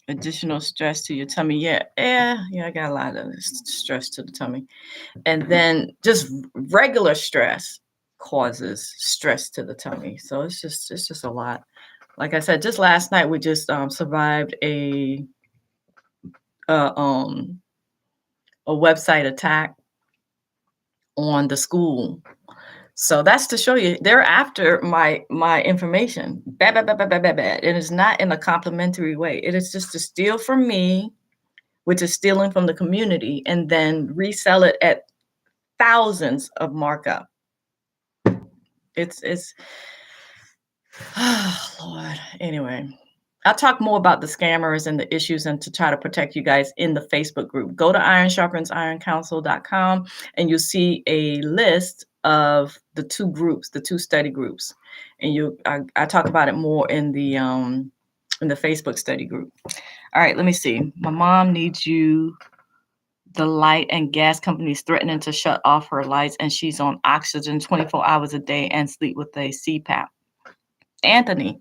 Additional stress to your tummy. Yeah, I got a lot of stress to the tummy. And then just regular stress causes stress to the tummy. So it's just a lot. Like I said, just last night we just survived a a website attack on the school. So that's to show you they're after my information. Bad, bad, bad, bad, bad, bad, bad. It is not in a complimentary way. It is just to steal from me, which is stealing from the community, and then resell it at thousands of markup. It's oh Lord. Anyway, I'll talk more about the scammers and the issues and to try to protect you guys in the Facebook group. Go to ironsharpensironcouncil.com and you'll see a list of the two groups, the two study groups. And I talk about it more in the Facebook study group. All right, let me see. My mom needs you. The light and gas companies threatening to shut off her lights, and she's on oxygen 24 hours a day and sleep with a CPAP. Anthony.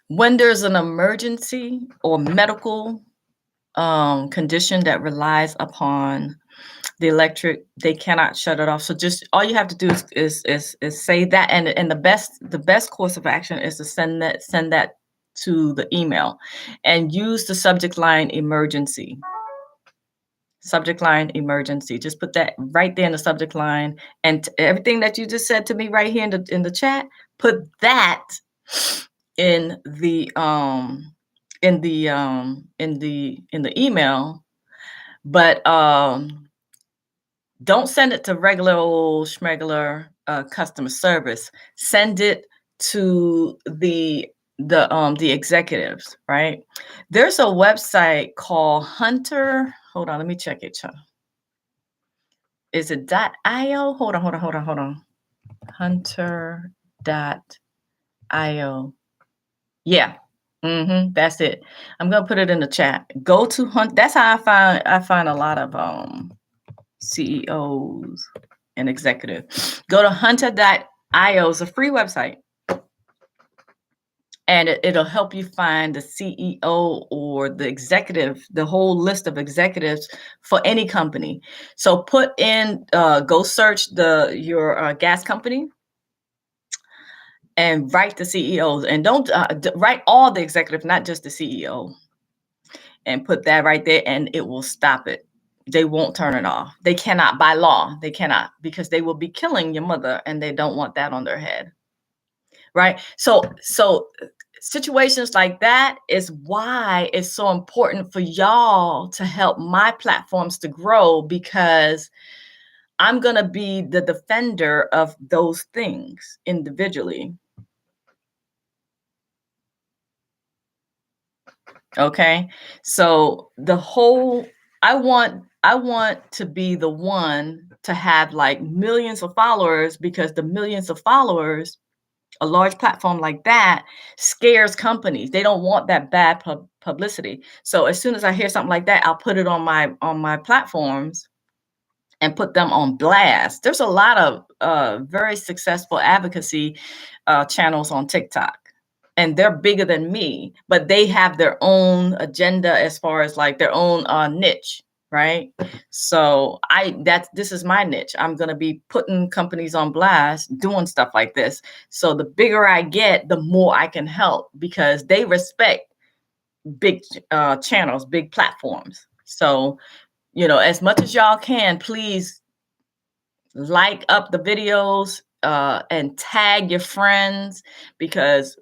When there's an emergency or medical condition that relies upon the electric, they cannot shut it off. So just all you have to do is say that, and the best course of action is to send that to the email and use the subject line emergency. Subject line emergency. Just put that right there in the subject line, and everything that you just said to me right here in the chat, put that in the email, but don't send it to regular old schmegular customer service. Send it to the executives, right? There's a website called Hunter. Hold on, let me check it. Is it .io? Hold on. Hunter.io. Yeah. That's it. I'm gonna put it in the chat. Go to Hunt. That's how I find a lot of CEOs and executives. Go to hunter.io. It's a free website. And it'll help you find the CEO or the executive, the whole list of executives for any company. So put in, go search your gas company and write the CEOs, and don't write all the executives, not just the CEO, and put that right there, and it will stop it. They won't turn it off. They cannot, by law, they cannot, because they will be killing your mother, and they don't want that on their head. Right? So situations like that is why it's so important for y'all to help my platforms to grow, because I'm going to be the defender of those things individually. Okay. So I want to be the one to have like millions of followers, because the millions of followers, a large platform like that, scares companies. They don't want that bad publicity. So as soon as I hear something like that, I'll put it on my platforms and put them on blast. There's a lot of very successful advocacy channels on TikTok, and they're bigger than me, but they have their own agenda as far as like their own niche. Right. So this is my niche. I'm going to be putting companies on blast, doing stuff like this. So the bigger I get, the more I can help, because they respect big channels, big platforms. So, as much as y'all can, please like up the videos and tag your friends, because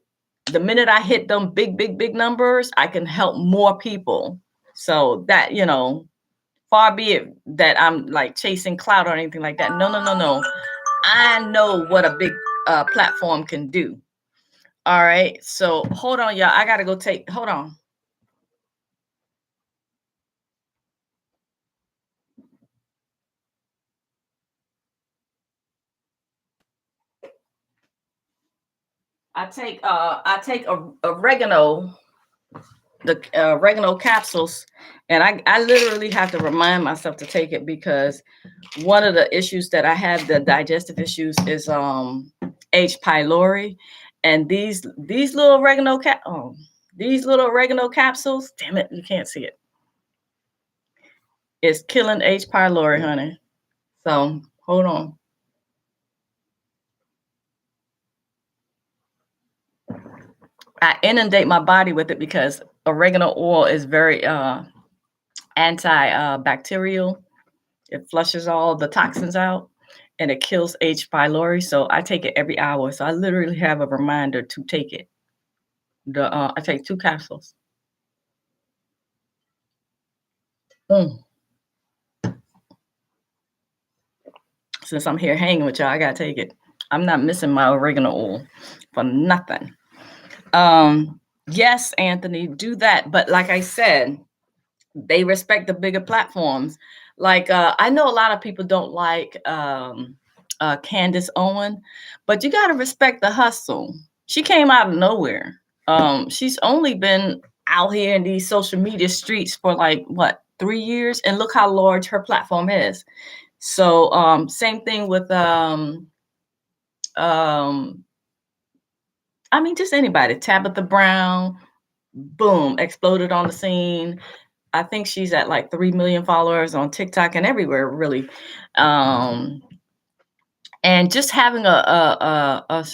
the minute I hit them big numbers, I can help more people. So that, far be it that I'm like chasing clout or anything like that. No. I know what a big platform can do. All right. So hold on, y'all. I got to go hold on. I take oregano, the oregano capsules, and I literally have to remind myself to take it, because one of the issues that I have, the digestive issues, is H. pylori, and these little oregano capsules, damn it, you can't see it. It's killing H. pylori, honey. So hold on. I inundate my body with it because Oregano oil is very antibacterial. It flushes all the toxins out and it kills H. pylori. So I take it every hour. So I literally have a reminder to take it. I take 2 capsules. Since I'm here hanging with y'all, I gotta take it. I'm not missing my oregano oil for nothing. Yes, Anthony, do that. But like I said, they respect the bigger platforms. Like I know a lot of people don't like Candace Owen, but you gotta respect the hustle. She came out of nowhere. She's only been out here in these social media streets for like what, 3 years, and look how large her platform is. So same thing with I mean, just anybody. Tabitha Brown, boom, exploded on the scene. I think she's at like 3 million followers on TikTok and everywhere, really. And just having a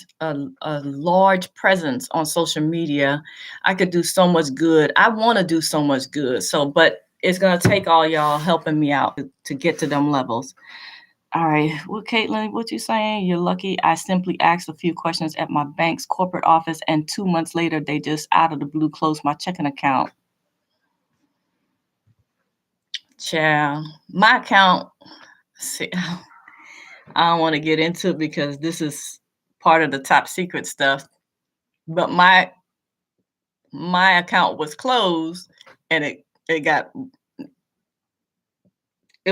large presence on social media, I could do so much good. I want to do so much good. So, but it's gonna take all y'all helping me out to get to them levels. All right, well, Caitlin, what you saying? You're lucky. I simply asked a few questions at my bank's corporate office, and 2 months later, they just out of the blue closed my checking account. Child, my account, see, I don't want to get into it because this is part of the top secret stuff. But my account was closed, and it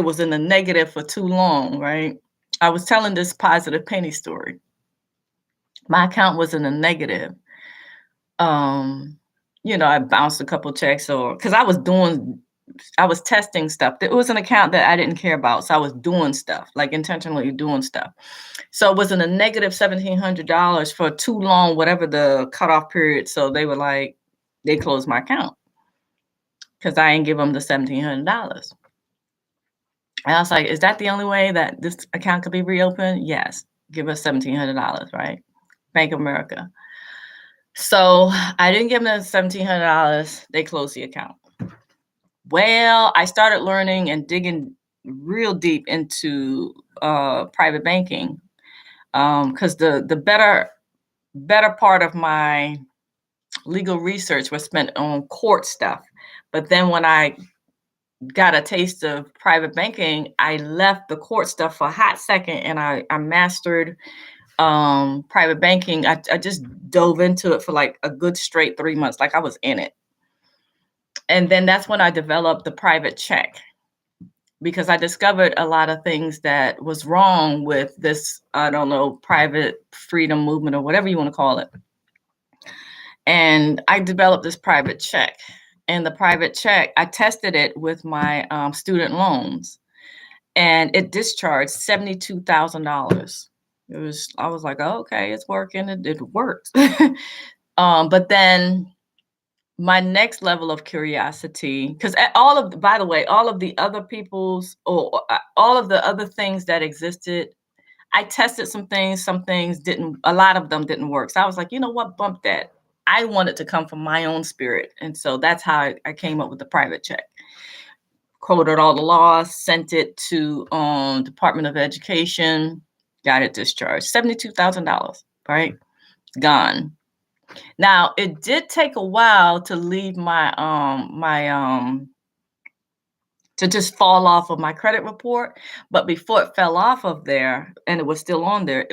was in the negative for too long, right? I was telling this positive penny story. My account was in the negative. You know, I bounced a couple checks, or because I was testing stuff. It was an account that I didn't care about, so I was doing stuff, like intentionally doing stuff. So it was in a negative $1,700 for too long, whatever the cutoff period. So they were like, they closed my account because I didn't give them the $1,700. And I was like, is that the only way that this account could be reopened? Yes, give us $1,700, right? Bank of America. So I didn't give them the $1,700. They closed the account. Well, I started learning and digging real deep into private banking because the better part of my legal research was spent on court stuff. But then when I got a taste of private banking, I left the court stuff for a hot second, and I mastered private banking. I just dove into it for like a good straight 3 months, like I was in it. And then that's when I developed the private check, because I discovered a lot of things that was wrong with this, I don't know, private freedom movement or whatever you want to call it. And I developed this private check. And the private check, I tested it with my student loans, and it discharged $72,000. I was like, oh, okay, it's working. It works. But then my next level of curiosity, because by the way, all of the other people's, or all of the other things that existed, I tested some things didn't, a lot of them didn't work. So I was like, you know what, bump that. I want it to come from my own spirit. And so that's how I came up with the private check. Quoted all the laws, sent it to Department of Education, got it discharged. $72,000, right? Gone. Now, it did take a while to leave to just fall off of my credit report. But before it fell off of there, and it was still on there,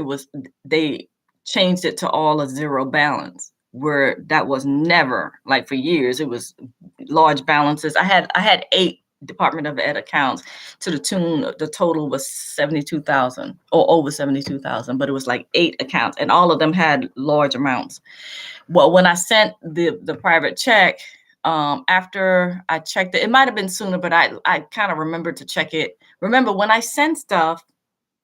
they changed it to all a zero balance, where that was never, like for years, it was large balances. I had 8 Department of Ed accounts to the tune, the total was 72,000 or over 72,000, but it was like 8 accounts, and all of them had large amounts. Well, when I sent the private check, after I checked it, it might have been sooner, but I kind of remembered to check it. Remember, when I send stuff,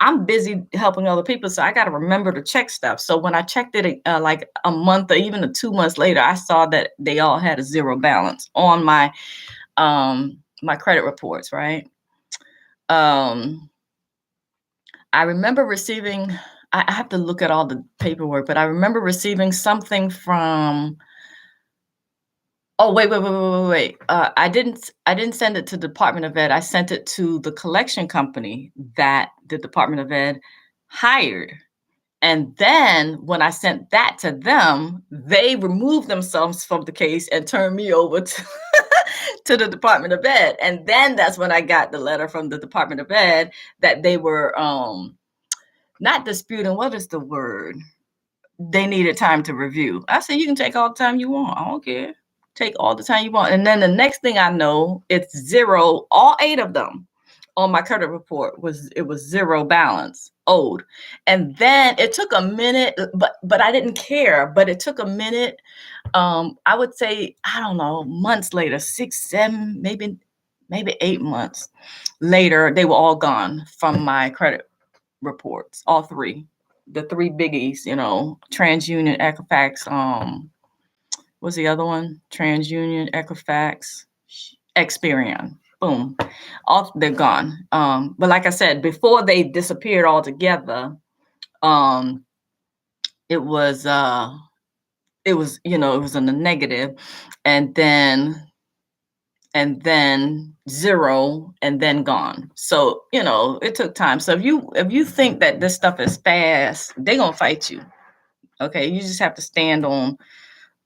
I'm busy helping other people, so I got to remember to check stuff. So when I checked it like a month or even 2 months later, I saw that they all had a zero balance on my my credit reports, right? I remember receiving, I have to look at all the paperwork, but I remember receiving something from Oh, wait. I didn't send it to the Department of Ed. I sent it to the collection company that the Department of Ed hired. And then when I sent that to them, they removed themselves from the case and turned me over to, to the Department of Ed. And then that's when I got the letter from the Department of Ed that they were not disputing. What is the word? They needed time to review. I said, you can take all the time you want. I don't care. Take all the time you want. And then the next thing I know, it's zero, all 8 of them on my credit report was zero balance owed. And then it took a minute, but I didn't care. But it took a minute. I would say, I don't know, months later, 6, 7, maybe 8 months later, they were all gone from my credit reports, all 3. The 3 biggies, TransUnion, Equifax, what's the other one? TransUnion, Equifax, Experian. Boom. All they're gone. But like I said, before they disappeared altogether, it was it was in the negative, and then 0, and then gone. So, it took time. So if you think that this stuff is fast, they're gonna fight you. Okay, you just have to stand on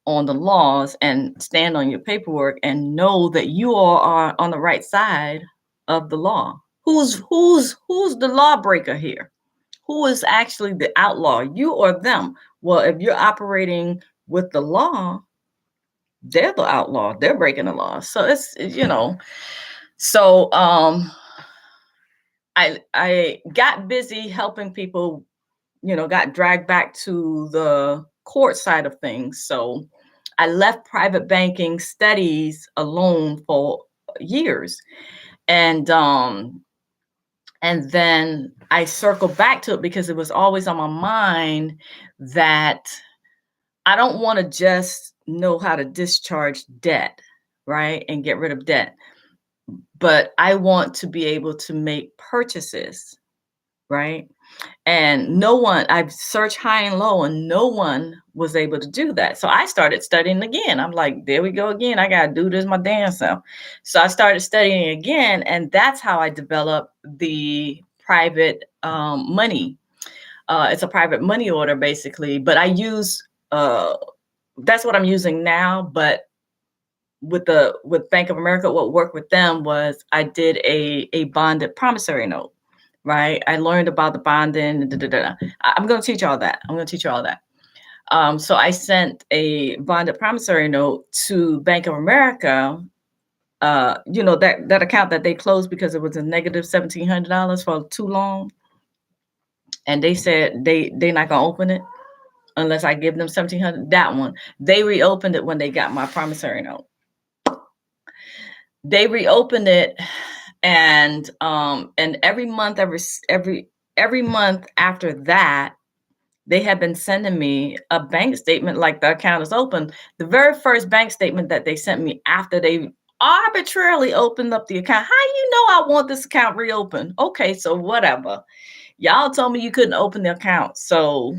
the laws and stand on your paperwork and know that you all are on the right side of the law. Who's the lawbreaker here? Who is actually the outlaw, you or them? Well, if you're operating with the law, they're the outlaw. They're breaking the law. So it's so I got busy helping people, got dragged back to the court side of things. So I left private banking studies alone for years. And then I circled back to it because it was always on my mind that I don't want to just know how to discharge debt, right? And get rid of debt. But I want to be able to make purchases, right? And I've searched high and low, and no one was able to do that. So I started studying again. I'm like, there we go again. I got to do this my damn self. So I started studying again, and that's how I developed the private money. It's a private money order, basically. But I use, that's what I'm using now. But with Bank of America, what worked with them was I did a bonded promissory note. Right. I learned about the bonding. I'm going to teach all that. So I sent a bonded promissory note to Bank of America. That account that they closed because it was a negative $1,700 for too long. And they said they're not going to open it unless I give them $1,700. That one, they reopened it when they got my promissory note. They reopened it, and every month after that, they have been sending me a bank statement like the account is open. The very first bank statement that they sent me after they arbitrarily opened up the account. How you know I want this account reopened? Okay, so whatever. Y'all told me you couldn't open the account, so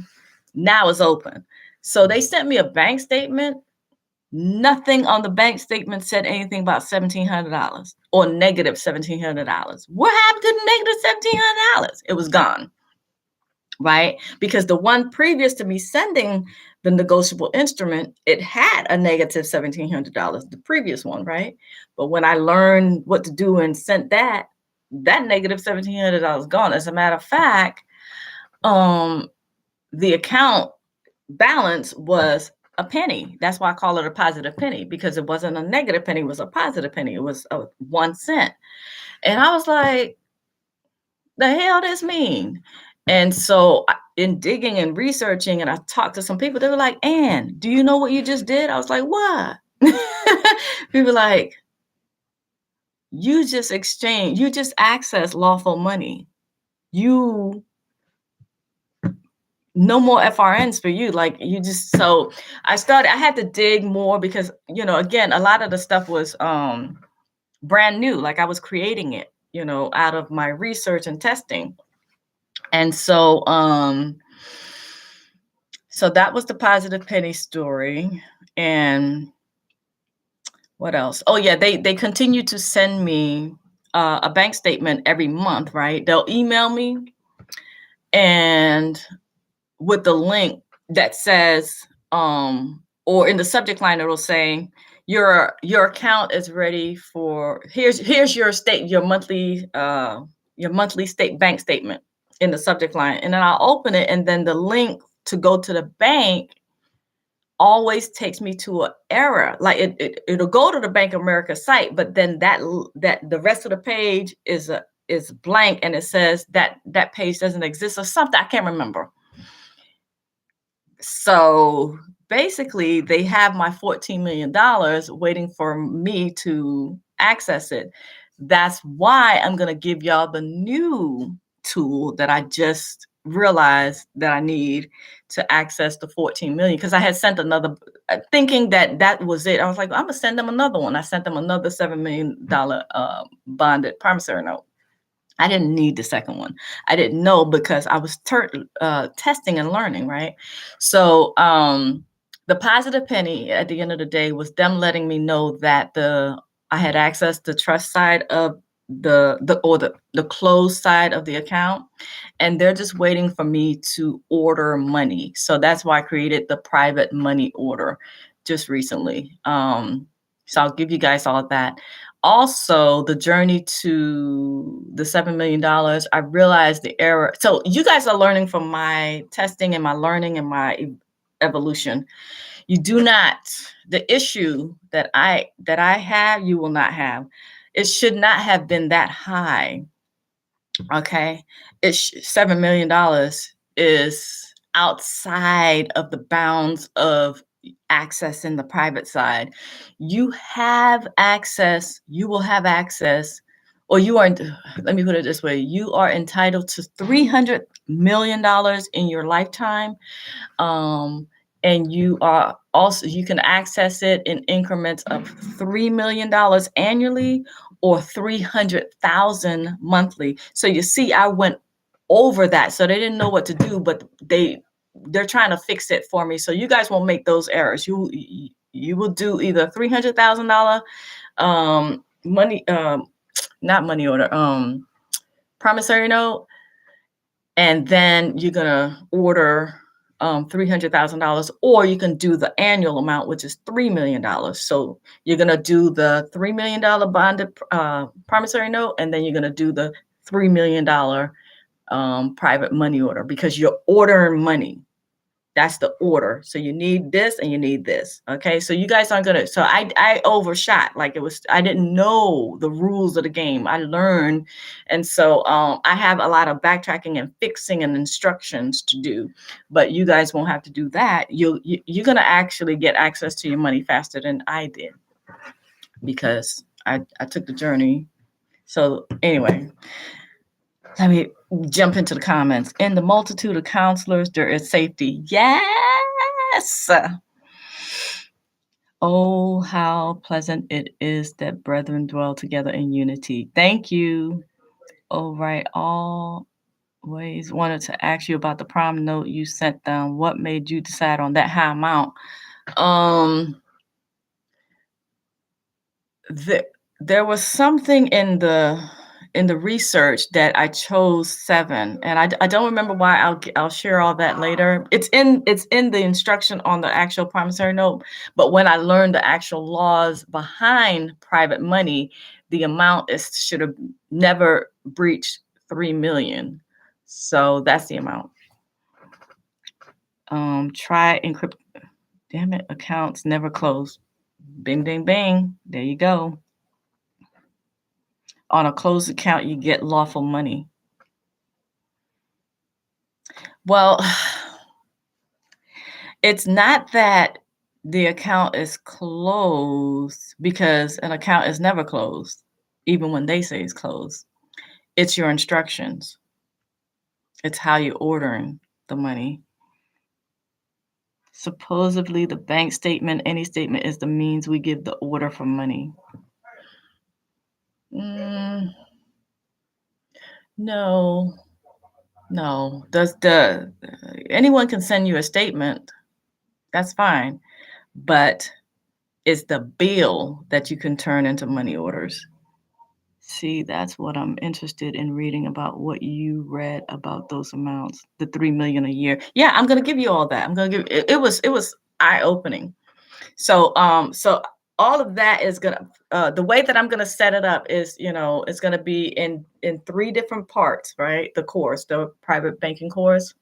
now it's open. So they sent me a bank statement. Nothing on the bank statement said anything about $1,700 or negative $1,700. What happened to the negative $1,700? It was gone, right? Because the one previous to me sending the negotiable instrument, it had a negative $1,700, the previous one, right? But when I learned what to do and sent that negative $1,700 gone. As a matter of fact, the account balance was a penny. That's why I call it a positive penny, because it wasn't a negative penny, it was a positive penny. It was 1 cent. And I was like, the hell this mean? And so in digging and researching, and I talked to some people, they were like, Ann, do you know what you just did? I was like, what? People like, you just access lawful money. No more FRNs for you. So I had to dig more because, again, a lot of the stuff was brand new. Like I was creating it, out of my research and testing. And so, so that was the positive penny story. And What else? Oh yeah, they continue to send me a bank statement every month, right? They'll email me and with the link that says, or in the subject line, it'll say, your account is ready for, here's your monthly state bank statement in the subject line. And then I'll open it, and then the link to go to the bank always takes me to an error. Like it'll go to the Bank of America site, but then that the rest of the page is blank, and it says that page doesn't exist or something. I can't remember. So basically, they have my $14 million waiting for me to access it. That's why I'm going to give y'all the new tool that I just realized that I need to access the 14 million, because I had sent another, thinking that was it. I was like, I'm gonna send them another one. I sent them another $7 million bonded promissory note. I didn't need the second one. I didn't know, because I was testing and learning, right? So the positive penny at the end of the day was them letting me know that I had access to trust side of the closed side of the account, and they're just waiting for me to order money. So that's why I created the private money order just recently. So I'll give you guys all of that. Also, the journey to the $7 million, I realized the error. So you guys are learning from my testing and my learning and my evolution. You do not, the issue that I have, you will not have. It should not have been that high. Okay. It's $7 million is outside of the bounds of access in the private side. You have access, you will have access, or you are, let me put it this way, you are entitled to $300 million in your lifetime. And you are also, you can access it in increments of $3 million annually or 300,000 monthly. So you see, I went over that. So they didn't know what to do, but they're trying to fix it for me. So you guys won't make those errors. You will do either $300,000 money, not money order, promissory note, and then you're gonna order $300,000, or you can do the annual amount, which is $3 million. So you're gonna do the $3 million bonded promissory note, and then you're gonna do the $3 million private money order, because you're ordering money. That's the order. So you need this and you need this. Okay. So you guys aren't gonna, so I overshot. Like I didn't know the rules of the game. I learned. And so I have a lot of backtracking and fixing and instructions to do, but you guys won't have to do that. You're gonna actually get access to your money faster than I did, because I took the journey. So anyway, let me jump into the comments. In the multitude of counselors, there is safety. Yes. Oh, how pleasant it is that brethren dwell together in unity. Thank you. All right. Always wanted to ask you about the prom note you sent them. What made you decide on that high amount? There was something in the research that I chose 7, and I don't remember why. I'll share all that later. It's in the instruction on the actual promissory note, but when I learned the actual laws behind private money, the amount should have never breached 3 million. So that's the amount. Try encrypt. Damn it, accounts never close. Bing, bing, bing. There you go. On a closed account, you get lawful money. Well, it's not that the account is closed, because an account is never closed, even when they say it's closed. It's your instructions. It's how you're ordering the money. Supposedly, the bank statement, any statement, is the means we give the order for money. No. Anyone can send you a statement. That's fine. But is the bill that you can turn into money orders. See, that's what I'm interested in reading about, what you read about those amounts, the 3 million a year. Yeah, I'm gonna give you all that. I'm gonna give it. It was eye-opening. So so all of that is gonna the way that I'm gonna set it up is, it's gonna be in 3 different parts, right? The course, the private banking course.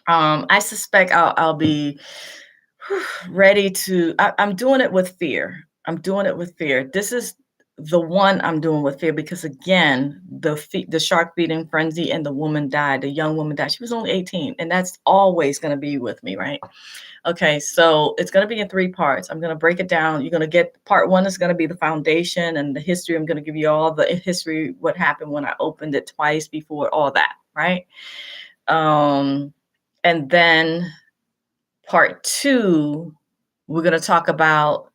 I suspect I'll be ready to. I'm doing it with fear. I'm doing it with fear. This is the one I'm doing with fear because again, the shark feeding frenzy and the woman died. The young woman died. She was only 18, and that's always going to be with me, right? Okay, so it's going to be in 3 parts. I'm going to break it down. You're going to get part 1 is going to be the foundation and the history. I'm going to give you all the history, what happened when I opened it twice before, all that, right? And then part 2, we're going to talk about.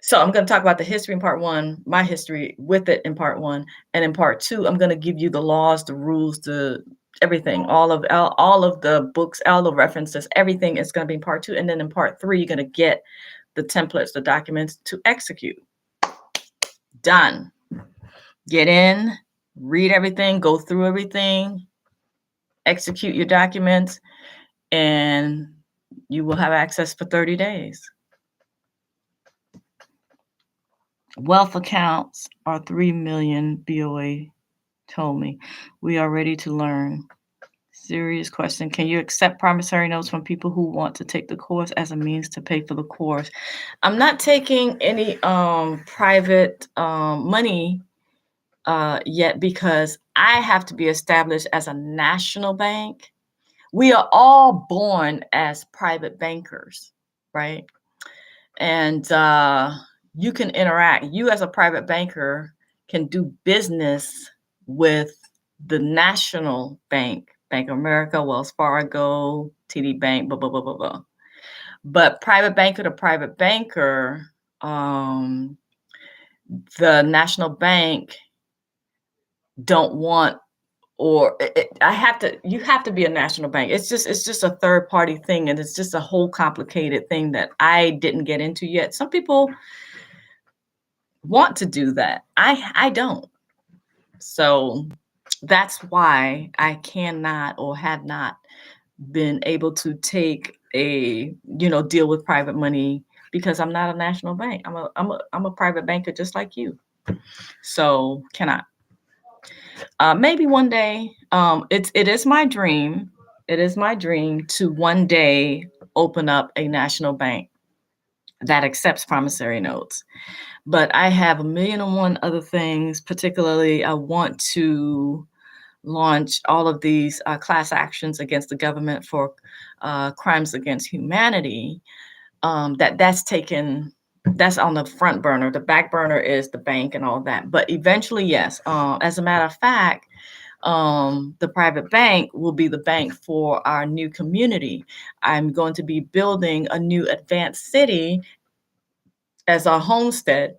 So I'm going to talk about the history in part 1, my history with it in part 1, and in part 2, I'm going to give you the laws, the rules, the everything, all of the books, all the references, everything is going to be in part 2, and then in part 3, you're going to get the templates, the documents to execute. Done. Get in, read everything, go through everything, execute your documents, and you will have access for 30 days. Wealth accounts are 3 million, BOA told me. We are ready to learn. Serious question. Can you accept promissory notes from people who want to take the course as a means to pay for the course? I'm not taking any private money yet because I have to be established as a national bank. We are all born as private bankers, right? And you can interact. You as a private banker can do business with the national bank, Bank of America, Wells Fargo, TD Bank, blah, blah, blah, blah, blah. But private banker to private banker, the national bank don't want, or you have to be a national bank. It's just a third party thing. And it's just a whole complicated thing that I didn't get into yet. Some people want to do that. I don't. So that's why I cannot or have not been able to take a, deal with private money because I'm not a national bank. I'm a private banker just like you. So cannot. Maybe one day. It is my dream. It is my dream to one day open up a national bank that accepts promissory notes. But I have 1,000,001 other things. Particularly, I want to launch all of these class actions against the government for crimes against humanity. That's on the front burner. The back burner is the bank and all that. But eventually, yes. As a matter of fact, the private bank will be the bank for our new community. I'm going to be building a new advanced city as our homestead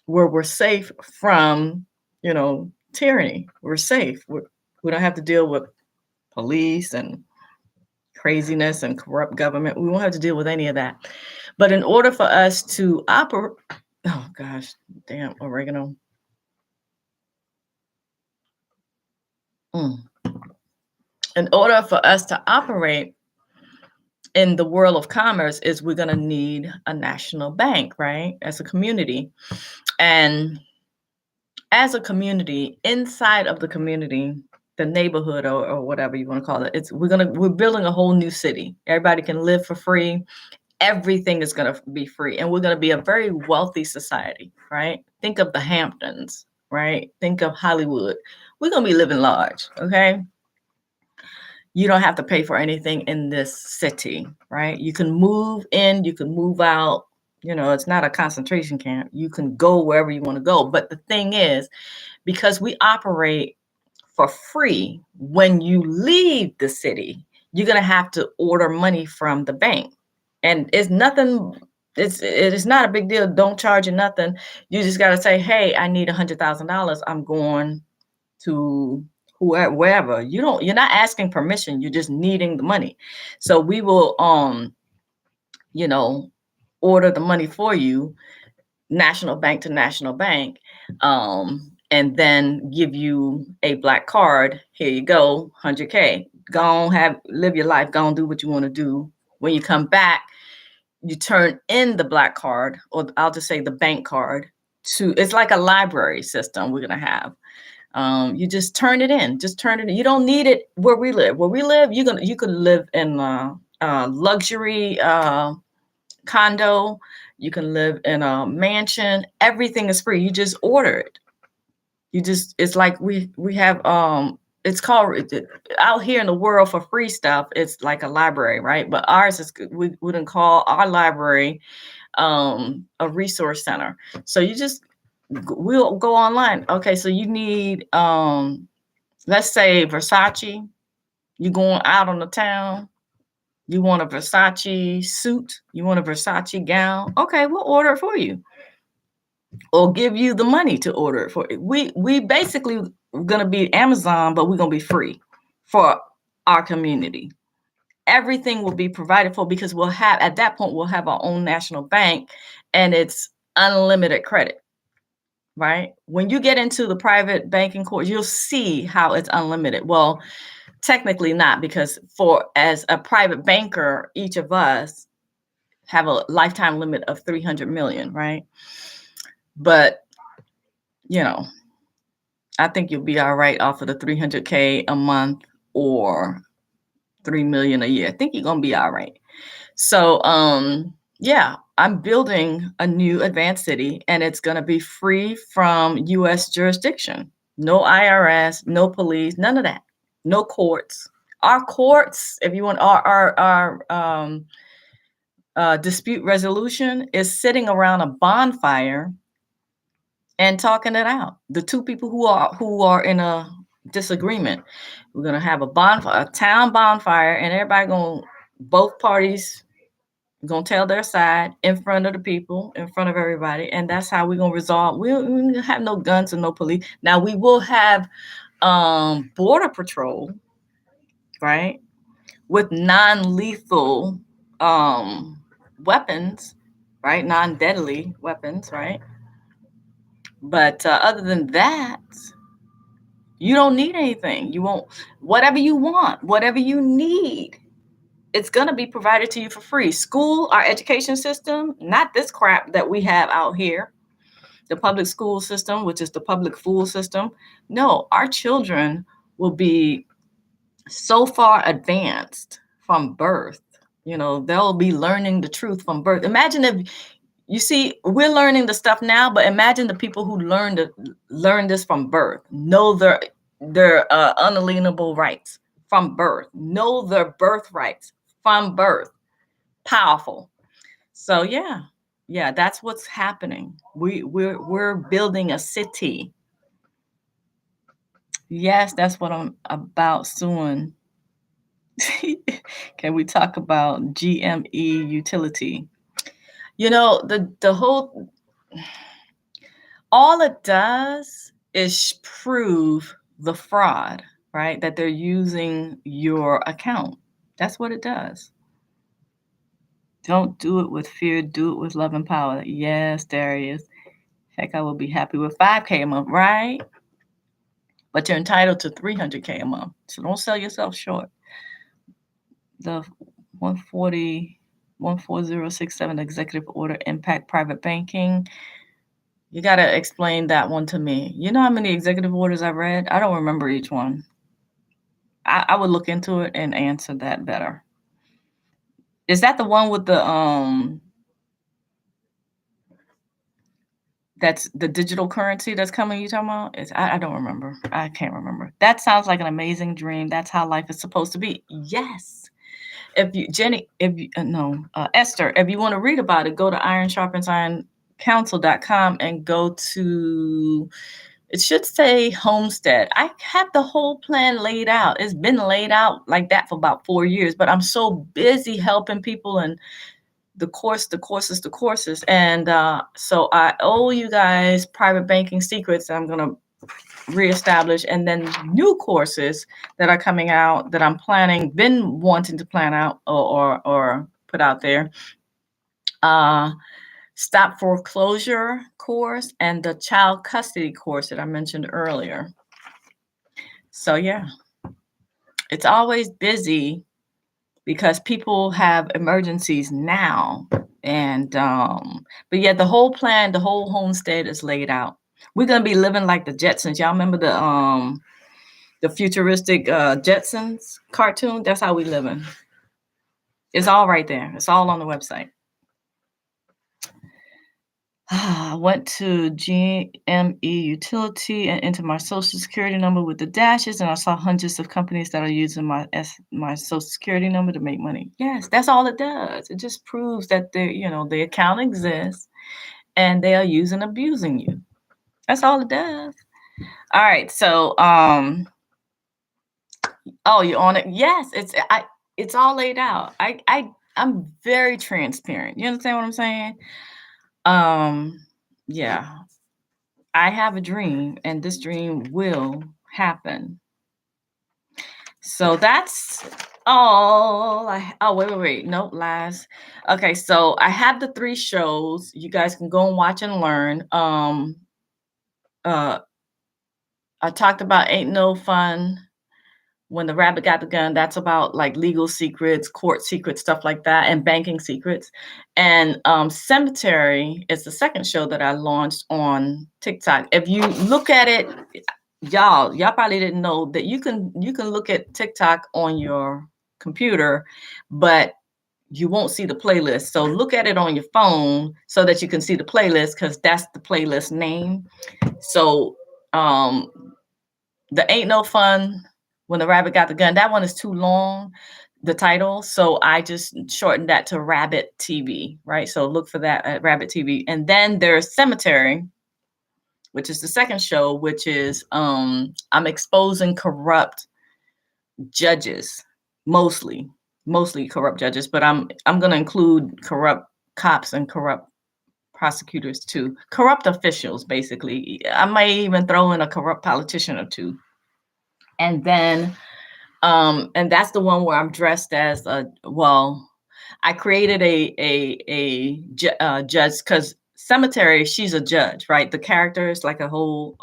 where we're safe from, tyranny. We're safe. We don't have to deal with police and craziness and corrupt government. We won't have to deal with any of that. But in order for us to operate, oh gosh, damn, oregano. In order for us to operate in the world of commerce is we're going to need a national bank, right? As a community. And as a community, inside of the community, the neighborhood or whatever you want to call it, we're building a whole new city. Everybody can live for free. Everything is going to be free. And we're going to be a very wealthy society, right? Think of the Hamptons, right? Think of Hollywood. We're going to be living large, okay? You don't have to pay for anything in this city, right? You can move in, you can move out. It's not a concentration camp. You can go wherever you want to go. But the thing is, because we operate for free, when you leave the city, you're going to have to order money from the bank. And it's nothing, it is not a big deal. Don't charge you nothing. You just got to say, hey, I need $100,000. I'm going to wherever. You're not asking permission. You're just needing the money. So we will, order the money for you, national bank to national bank, and then give you a black card. Here you go, 100K. Go on, live your life. Go on, do what you want to do. When you come back, you turn in the black card, or I'll just say the bank card. It's like a library system we're gonna have. You just turn it in. Just turn it in. You don't need it where we live. Where we live, you could live in a luxury condo. You can live in a mansion. Everything is free. You just order it. It's like we have it's called out here in the world for free stuff. It's like a library, right? But ours is, we wouldn't call our library a resource center. So we'll go online. Okay, so you need let's say Versace. You going out on the town. You want a Versace suit. You want a Versace gown. Okay, we'll order it for you, or give you the money to order it for you. We basically gonna be Amazon, but we're gonna be free for our community. Everything will be provided for, because at that point we'll have our own national bank, and it's unlimited credit. Right? When you get into the private banking course, you'll see how it's unlimited. Well, technically not, because as a private banker, each of us have a lifetime limit of 300 million, right? But, I think you'll be all right off of the 300K a month or 3 million a year. I think you're going to be all right. So, yeah, I'm building a new advanced city, and it's going to be free from U.S. jurisdiction. No IRS, no police, none of that. No courts. Our courts, if you want, our dispute resolution is sitting around a bonfire and talking it out. The two people who are in a disagreement, we're gonna have a town bonfire, and both parties gonna tell their side in front of the people, in front of everybody, and that's how we're gonna resolve. We don't have no guns and no police. Now we will have border patrol, right, with non-lethal weapons, right, non-deadly weapons, right? But other than that, you don't need anything. You won't, whatever you want, whatever you need, it's going to be provided to you for free. School, our education system, not this crap that we have out here, the public school system, which is the public fool system. No, our children will be so far advanced from birth. They'll be learning the truth from birth. Imagine if, you see, we're learning the stuff now, but imagine the people who learn this from birth, know their unalienable rights from birth, know their birthrights from birth. Powerful. So yeah, that's what's happening. We're building a city. Yes, that's what I'm about soon. Can we talk about GME utility? The whole, all it does is prove the fraud, right? That they're using your account. That's what it does. Don't do it with fear, do it with love and power. Yes, Darius. Heck, I will be happy with 5K a month, right? But you're entitled to 300K a month. So don't sell yourself short. The 14067 executive order impact private banking. You got to explain that one to me. You know how many executive orders I've read? I don't remember each one. I would look into it and answer that better. Is that the one with the that's the digital currency that's coming, you talking about? I don't remember. I can't remember. That sounds like an amazing dream. That's how life is supposed to be. Yes. Esther, if you want to read about it, go to ironsharpensironcouncil.com and go to, it should say homestead. I have the whole plan laid out. It's been laid out like that for about 4 years, but I'm so busy helping people and the courses. And so I owe you guys private banking secrets that I'm going to reestablish, and then new courses that are coming out that I'm been wanting to plan out or put out there. stop foreclosure course, and the child custody course that I mentioned earlier. So yeah, it's always busy because people have emergencies now. And but yeah, the whole plan, the whole homestead is laid out. We're gonna be living like the Jetsons. Y'all remember the futuristic Jetsons cartoon? That's how we living. It's all right there. It's all on the website. I went to GME Utility and entered my social security number with the dashes, and I saw hundreds of companies that are using my social security number to make money. Yes, that's all it does. It just proves that the account exists and they are using and abusing you. That's all it does. All right, so oh, you're on it. Yes, it's all laid out. I'm very transparent. You understand what I'm saying? Yeah. I have a dream, and this dream will happen. So that's all. Wait. Nope, last. Okay, so I have the 3 shows. You guys can go and watch and learn. I talked about Ain't No Fun When the Rabbit Got the Gun. That's about like legal secrets, court secrets, stuff like that, and banking secrets. And Cemetery is the second show that I launched on TikTok. If you look at it, y'all probably didn't know that you can look at TikTok on your computer, but you won't see the playlist. So look at it on your phone so that you can see the playlist, because that's the playlist name. So the Ain't No Fun When the Rabbit Got the Gun, that one is too long, the title. So I just shortened that to Rabbit TV, right? So look for that at Rabbit TV. And then there's Cemetery, which is the second show, which is I'm exposing corrupt judges, mostly corrupt judges, but I'm going to include corrupt cops and corrupt prosecutors too, corrupt officials, basically. I might even throw in a corrupt politician or two. And then and that's the one where I'm dressed as I created a judge, because Cemetery, she's a judge, right? The character is like a whole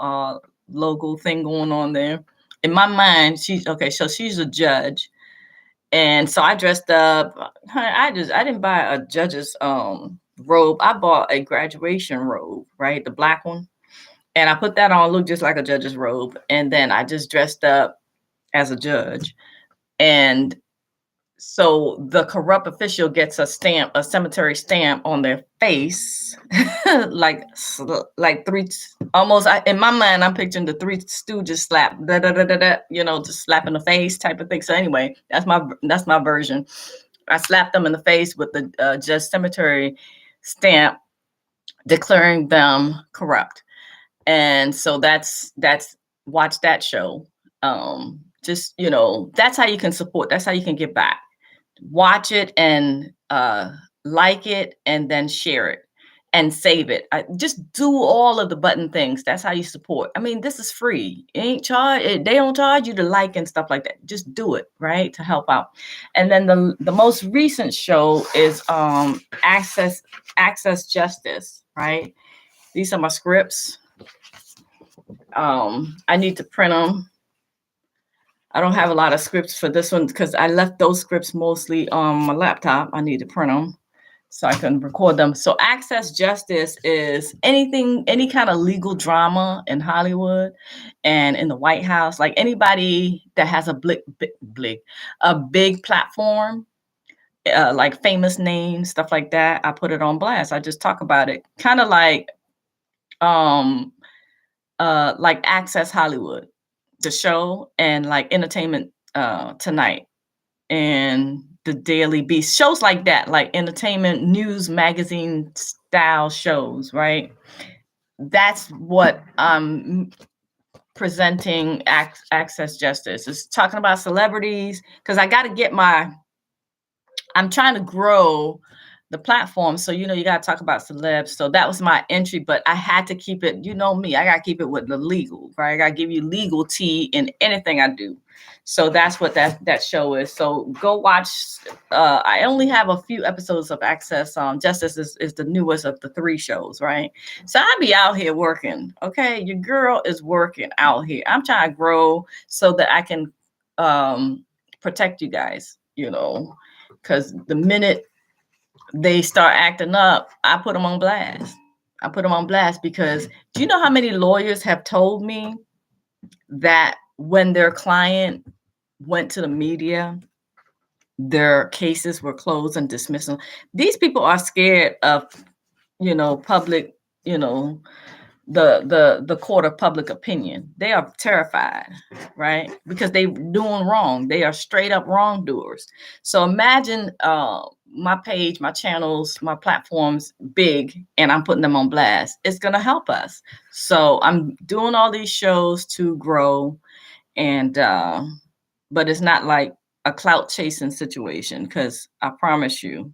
logo thing going on there. In my mind, so she's a judge. And so I dressed up. I didn't buy a judge's robe. I bought a graduation robe, right? The black one. And I put that on, looked just like a judge's robe. And then I just dressed up as a judge. And so the corrupt official gets a cemetery stamp on their face, like 3, almost. In my mind, I'm picturing the 3 Stooges slap, just slap in the face type of thing. So anyway, that's my version. I slapped them in the face with the just cemetery stamp, declaring them corrupt. And so that's watch that show. Just, that's how you can support. That's how you can give back. Watch it and like it, and then share it and save it. Just do all of the button things. That's how you support. I mean, this is free. It ain't charge. They don't charge you to like and stuff like that. Just do it, right, to help out. And then the most recent show is Access Justice, right? These are my scripts. I need to print them. I don't have a lot of scripts for this one because I left those scripts mostly on my laptop. I need to print them so I can record them. So Access Justice is any kind of legal drama in Hollywood and in the White House, like anybody that has a big platform, like famous names, stuff like that. I put it on blast. I just talk about it, kind of like Access Hollywood, the show, and like Entertainment Tonight and the Daily Beast, shows like that, like entertainment news magazine style shows, right? That's what I'm presenting. Access Justice is talking about celebrities, because I got to get I'm trying to grow the platform. So, you know, you got to talk about celebs. So that was my entry, but I had to keep it, you know me, I got to keep it with the legal, right? I got to give you legal tea in anything I do. So that's what that show is. So go watch. I only have a few episodes of Access. Justice is the newest of the 3 shows, right? So I be out here working. Okay, your girl is working out here. I'm trying to grow so that I can protect you guys, you know, because the minute they start acting up, I put them on blast. I put them on blast because do you know how many lawyers have told me that when their client went to the media, their cases were closed and dismissed? These people are scared of, you know, public, you know, the court of public opinion. They are terrified, right? Because they doing wrong. They are straight up wrongdoers. So imagine my page, my channels, my platforms big, and I'm putting them on blast. It's gonna help us. So I'm doing all these shows to grow, and but it's not like a clout chasing situation, because I promise you,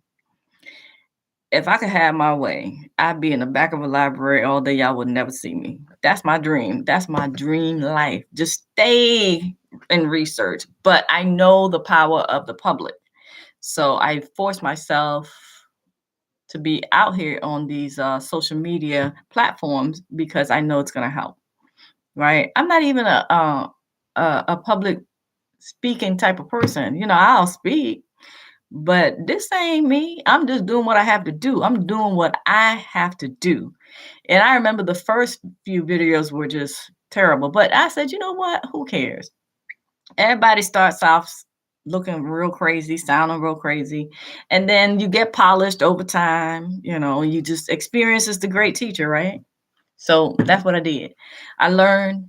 if I could have my way, I'd be in the back of a library all day. Y'all would never see me. That's my dream. That's my dream life. Just stay in research. But I know the power of the public. So I force myself to be out here on these social media platforms because I know it's going to help. Right? I'm not even a public speaking type of person. You know, I'll speak, but this ain't me. I'm just doing what I have to do. I'm doing what I have to do. And I remember the first few videos were just terrible, but I said, you know what? Who cares? Everybody starts off looking real crazy, sounding real crazy. And then you get polished over time, you know, you just experience is the great teacher, right? So that's what I did. I learned,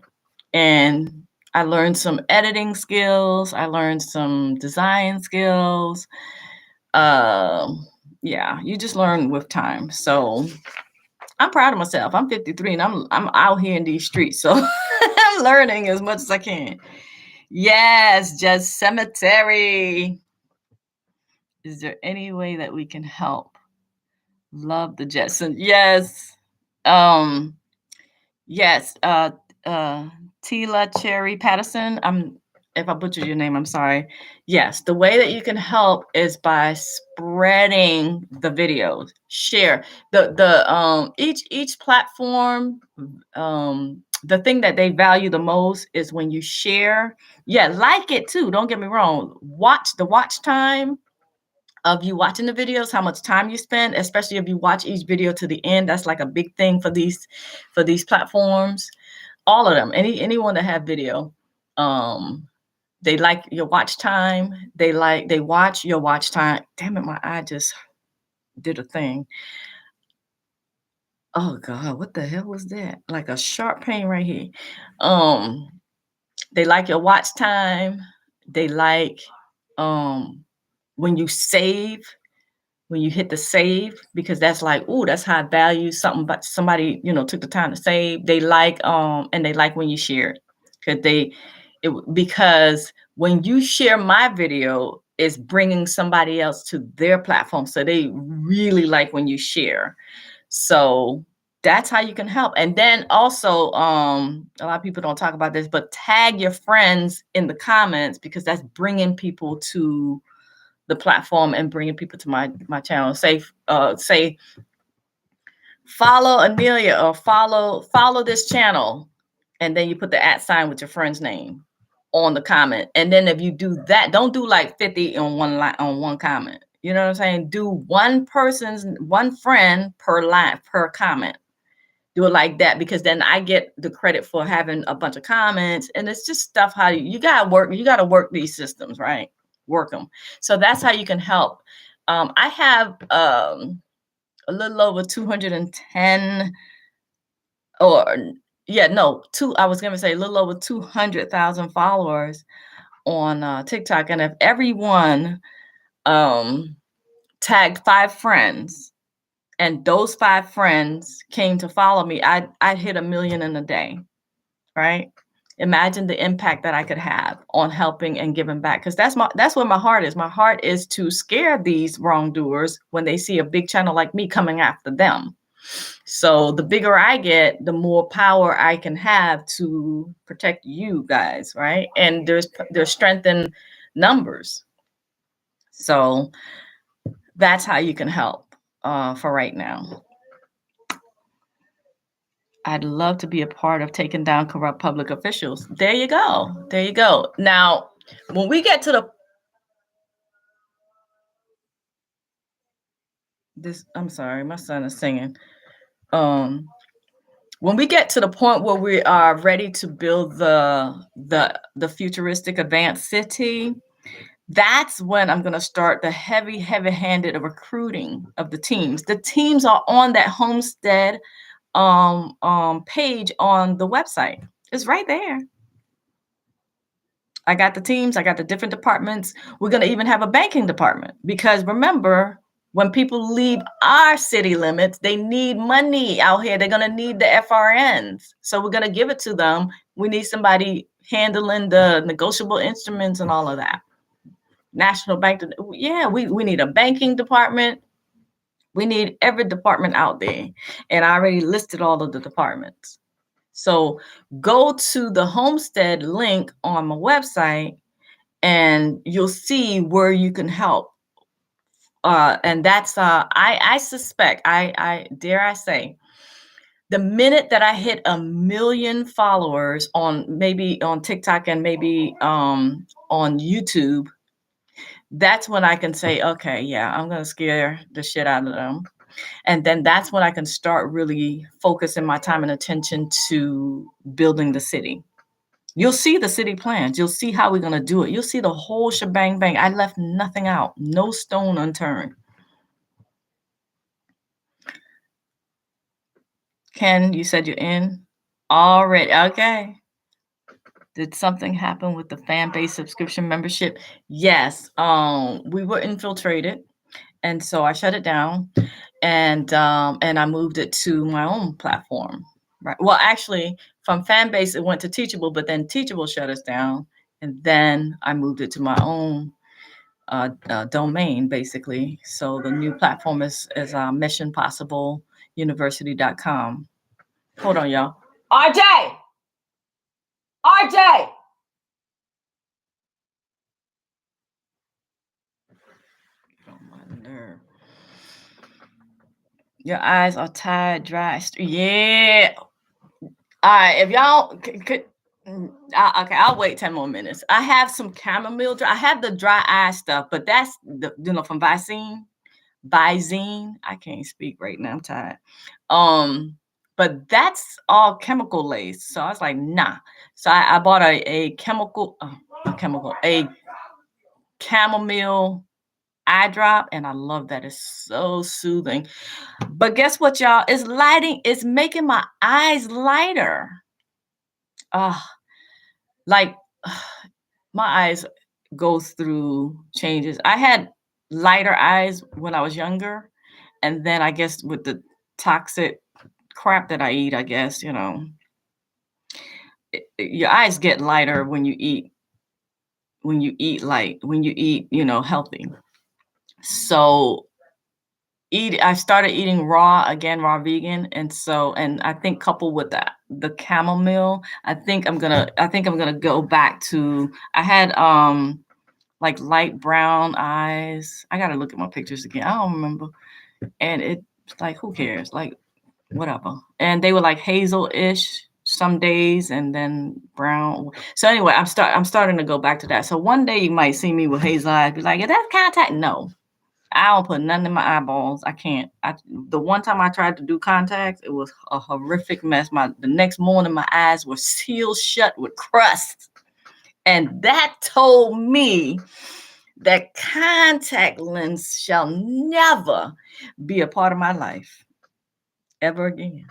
and I learned some editing skills. I learned some design skills. Yeah, you just learn with time. So I'm proud of myself. I'm 53 and I'm out here in these streets. So I'm learning as much as I can. Yes, just cemetery. Is there any way that we can help? Love the Jetsons. Yes. Um, yes. 𝗖ន់𝗍𝗆𝘆𝗿𝗵𝗵𝗵. If I butchered your name, I'm sorry. Yes, the way that you can help is by spreading the videos. Share each platform. The thing that they value the most is when you share. Yeah, like it too. Don't get me wrong. Watch the watch time of you watching the videos, how much time you spend, especially if you watch each video to the end. That's like a big thing for these platforms. All of them, anyone that have video, they like your watch time. They watch your watch time. Damn it, my eye just did a thing. Oh God, what the hell was that? Like a sharp pain right here. They like your watch time. They like when you save, when you hit the save, because that's like, oh, that's high value, something, but somebody, you know, took the time to save. They like and they like when you share it, because when you share my video, it's bringing somebody else to their platform. So they really like when you share. So that's how you can help. And then also, a lot of people don't talk about this, but tag your friends in the comments, because that's bringing people to the platform and bringing people to my channel. Say follow Anelia, or follow this channel, and then you put the @ with your friend's name on the comment. And then if you do that, don't do like 50 on one comment. You know what I'm saying? Do one friend per line, per comment. Do it like that, because then I get the credit for having a bunch of comments. And it's just stuff how you gotta work these systems, right? Work them. So that's how you can help. I have a little over 210, or yeah, no, I was gonna say a little over 200,000 followers on TikTok. And if everyone tagged 5 friends, and those 5 friends came to follow me, I'd hit 1 million in a day, right? Imagine the impact that I could have on helping and giving back. Because that's where my heart is. My heart is to scare these wrongdoers when they see a big channel like me coming after them. So the bigger I get, the more power I can have to protect you guys, right? And there's strength in numbers. So that's how you can help for right now. I'd love to be a part of taking down corrupt public officials. There you go. There you go. Now, when we get to I'm sorry, my son is singing. When we get to the point where we are ready to build the futuristic advanced city, that's when I'm going to start the heavy-handed recruiting of the teams. The teams are on that homestead page on the website. It's right there. I got the teams. I got the different departments. We're going to even have a banking department because remember, when people leave our city limits, they need money out here. They're going to need the FRNs. So we're going to give it to them. We need somebody handling the negotiable instruments and all of that. National Bank. Yeah, we need a banking department. We need every department out there. And I already listed all of the departments. So go to the Homestead link on my website and you'll see where you can help. And that's, I suspect, I dare I say, the minute that I hit 1 million followers maybe on TikTok and maybe on YouTube, that's when I can say, okay, yeah, I'm going to scare the shit out of them. And then that's when I can start really focusing my time and attention to building the city. You'll see the city plans. You'll see how we're going to do it. You'll see the whole shebang bang. I left nothing out, no stone unturned. Ken, you said you're in already. Okay. Did something happen with the fan base subscription membership? Yes. We were infiltrated. And so I shut it down and I moved it to my own platform. Right. Well, actually, from Fanbase, it went to Teachable, but then Teachable shut us down. And then I moved it to my own domain, basically. So the new platform is missionpossibleuniversity.com. Hold on, y'all. RJ! Oh, my nerve. Your eyes are tired, dry. Yeah. All right. If y'all could. Okay, I'll wait 10 more minutes. I have some chamomile. I have the dry eye stuff, but that's from 𝗖cie𝗽𝗆𝗆𝗵𝘁. I can't speak right now. I'm tired. But that's all chemical laced. So I was like, nah. So I bought a chamomile eye drop, and I love that. It's so soothing. But guess what, y'all? It's making my eyes lighter. Like my eyes go through changes. I had lighter eyes when I was younger. And then I guess with the toxic crap that I eat, I guess, your eyes get lighter when you eat light, when you eat, healthy. So I started eating raw vegan. And I think coupled with that, the chamomile, I think I'm gonna go back to, I had like light brown eyes. I gotta look at my pictures again. I don't remember. And it's like, who cares? Like, whatever. And they were like hazel-ish some days and then brown. So anyway, I'm starting to go back to that. So one day you might see me with hazel eyes, be like, yeah, that's contact. No. I don't put nothing in my eyeballs. I can't. The one time I tried to do contacts, it was a horrific mess. The next morning, my eyes were sealed shut with crust. And that told me that contact lens shall never be a part of my life ever again.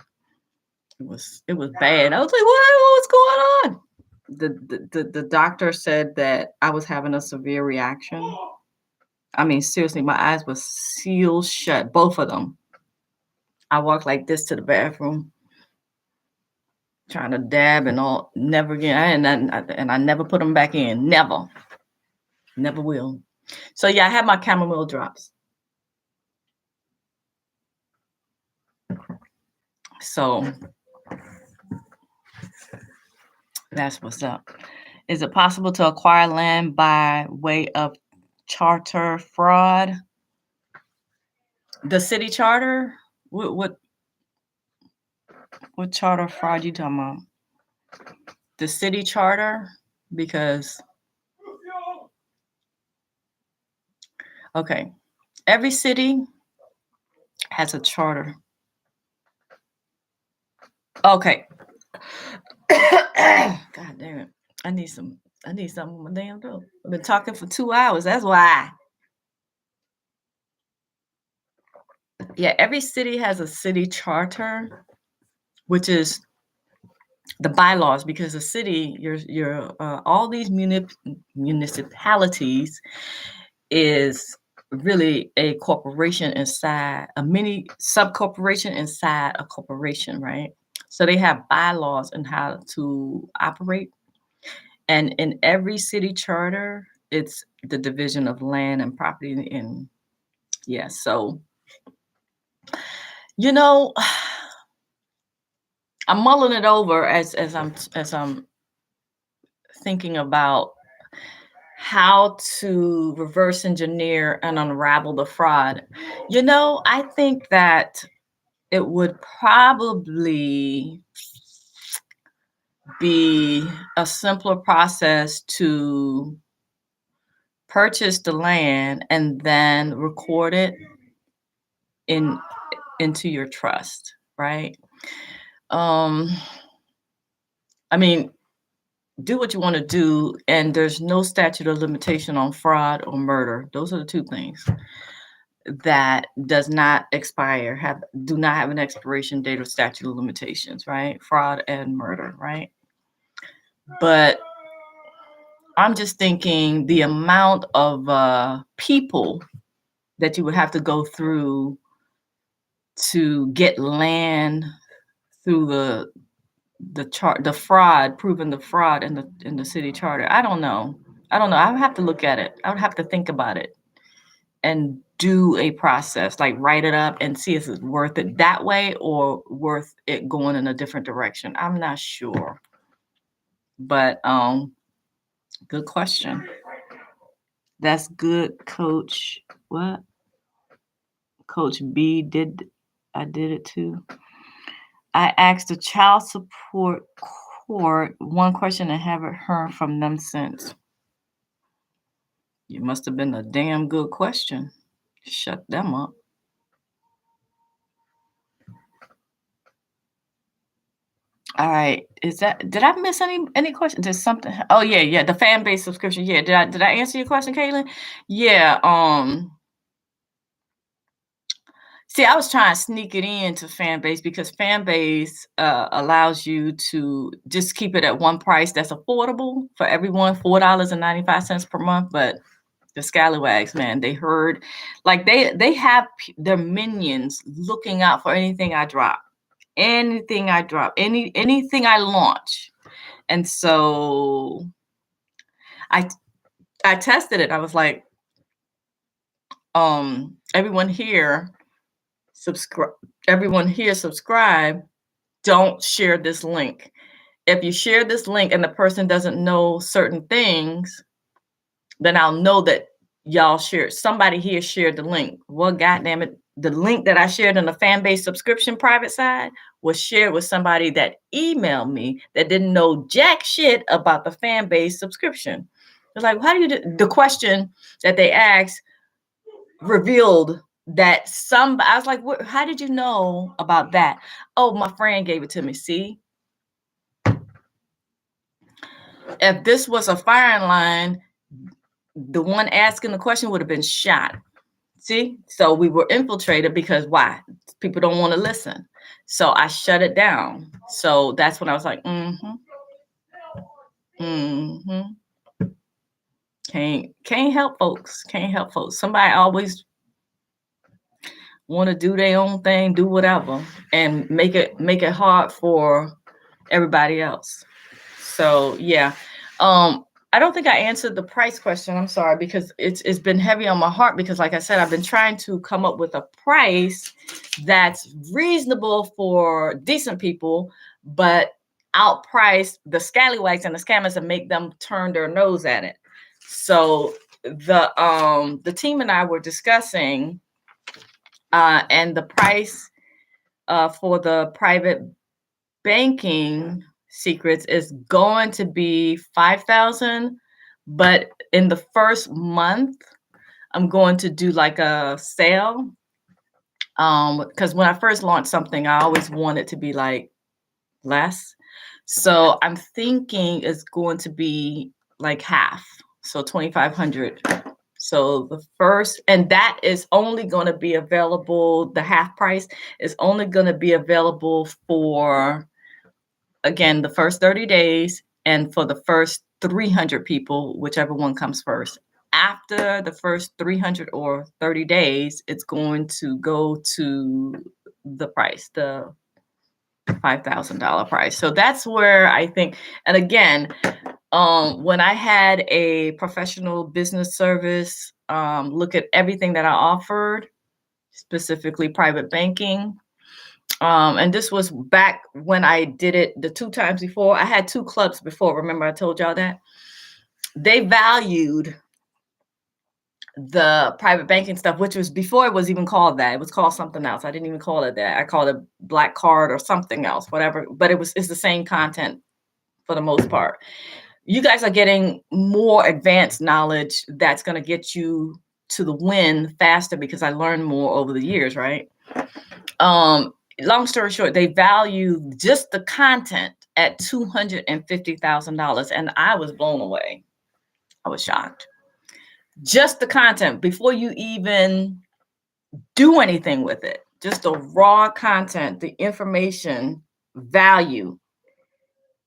It was bad. I was like, what's going on? The doctor said that I was having a severe reaction. I mean, seriously, my eyes were sealed shut, both of them. I walked like this to the bathroom. Trying to dab and all, never again. And I never put them back in. Never will. So yeah, I have my chamomile drops. So that's what's up. Is it possible to acquire land by way of charter fraud? The city charter? What charter fraud you talking about? The city charter? Because okay, every city has a charter. Okay. God damn it. I need something on my damn throat. I've been talking for 2 hours. That's why. Yeah, every city has a city charter, which is the bylaws, because a city, all these municipalities is really a corporation inside, a mini sub-corporation inside a corporation, right? So they have bylaws on how to operate. And in every city charter, it's the division of land and property. And yeah, so, you know, I'm mulling it over as I'm thinking about how to reverse engineer and unravel the fraud. You know, I think that it would probably be a simpler process to purchase the land and then record it into your trust, right? I mean, do what you want to do, and there's no statute of limitation on fraud or murder. Those are the two things that does not expire, do not have an expiration date or statute of limitations, right? Fraud and murder, right? But I'm just thinking the amount of people that you would have to go through to get land through the fraud, proving the fraud in the city charter. I don't know. I would have to look at it. I would have to think about it and do a process, like write it up and see if it's worth it that way or worth it going in a different direction. I'm not sure. But good question. That's good, Coach. What? Coach B I did it too. I asked the child support court one question and haven't heard from them since. You must have been a damn good question. Shut them up. All right. Did I miss any questions? There's something. Oh yeah. The fan base subscription. Yeah. Did I answer your question, Caitlin? Yeah. See, I was trying to sneak it into fan base because fan base allows you to just keep it at one price that's affordable for everyone, $4.95 per month. But the scallywags, man, they heard, like they have their minions looking out for anything I drop, anything I launch. And so I tested it. I was like, everyone here subscribe, don't share this link. If you share this link and the person doesn't know certain things, then I'll know that y'all shared, somebody here shared the link. Well, goddamn it, the link that I shared in the fan base subscription private side was shared with somebody that emailed me that didn't know jack shit about the fan base subscription. It's like, how do you do? The question that they asked revealed that I was like, how did you know about that? Oh, my friend gave it to me. See, if this was a firing line, the one asking the question would have been shot. See, so we were infiltrated because why? People don't want to listen. So I shut it down. So that's when I was like, Can't help folks. Can't help folks. Somebody always want to do their own thing, do whatever, and make it hard for everybody else. So yeah. I don't think I answered the price question. I'm sorry, because it's been heavy on my heart because, like I said, I've been trying to come up with a price that's reasonable for decent people, but outprice the scallywags and the scammers and make them turn their nose at it. So the team and I were discussing, and the price for the private banking secrets is going to be $5,000, but in the first month, I'm going to do like a sale. Because when I first launched something, I always want it to be like less. So I'm thinking it's going to be like half, so 2,500. So the first, and that is only going to be available, the half price is only going to be available for, again, the first 30 days and for the first 300 people, whichever one comes first. After the first 300 or 30 days, it's going to go to the price, the $5,000 price. So that's where I think, and again, when I had a professional business service look at everything that I offered, specifically private banking, and this was back when I did it the 2 times before. I had 2 clubs before. Remember I told y'all that? They valued the private banking stuff, which was before it was even called that. It was called something else. I didn't even call it that. I called it Black Card or something else, whatever. But it's the same content for the most part. You guys are getting more advanced knowledge that's going to get you to the win faster because I learned more over the years, right? Long story short, they value just the content at $250,000, and I was blown away. I was shocked. Just the content before you even do anything with it, just the raw content, the information value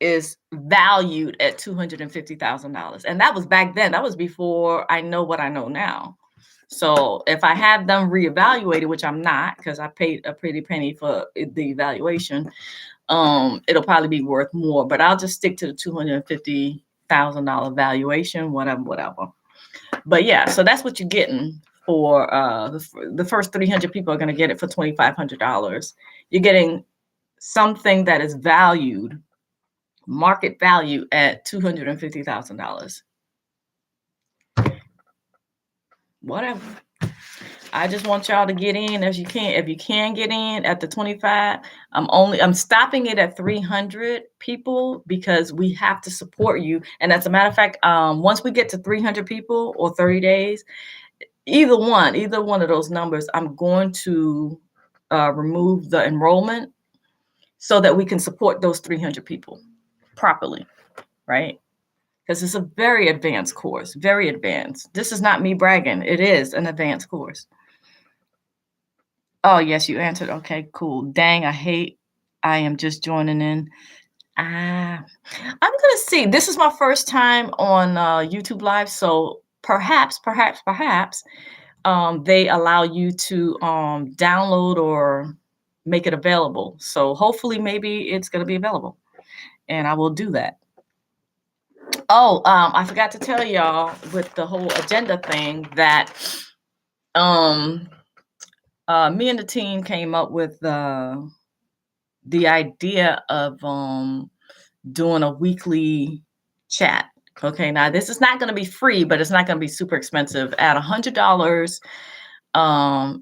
is valued at $250,000, and that was back then. That was before I know what I know now. So if I have them reevaluated, which I'm not, because I paid a pretty penny for the evaluation, it'll probably be worth more. But I'll just stick to the $250,000 valuation, whatever. But yeah, so that's what you're getting for the first 300 people are going to get it for $2,500. You're getting something that is valued, market value at $250,000. Whatever. I just want y'all to get in as you can. If you can get in at the 25, I'm stopping it at 300 people because we have to support you. And as a matter of fact, once we get to 300 people or 30 days, either one of those numbers, I'm going to remove the enrollment so that we can support those 300 people properly, right? Because it's a very advanced course, very advanced. This is not me bragging. It is an advanced course. Oh, yes, you answered. Okay, cool. Dang, I am just joining in. I'm going to see. This is my first time on YouTube Live, so perhaps they allow you to download or make it available. So hopefully maybe it's going to be available, and I will do that. Oh, I forgot to tell y'all with the whole agenda thing that me and the team came up with the idea of doing a weekly chat. Okay, now this is not going to be free, but it's not going to be super expensive. At $100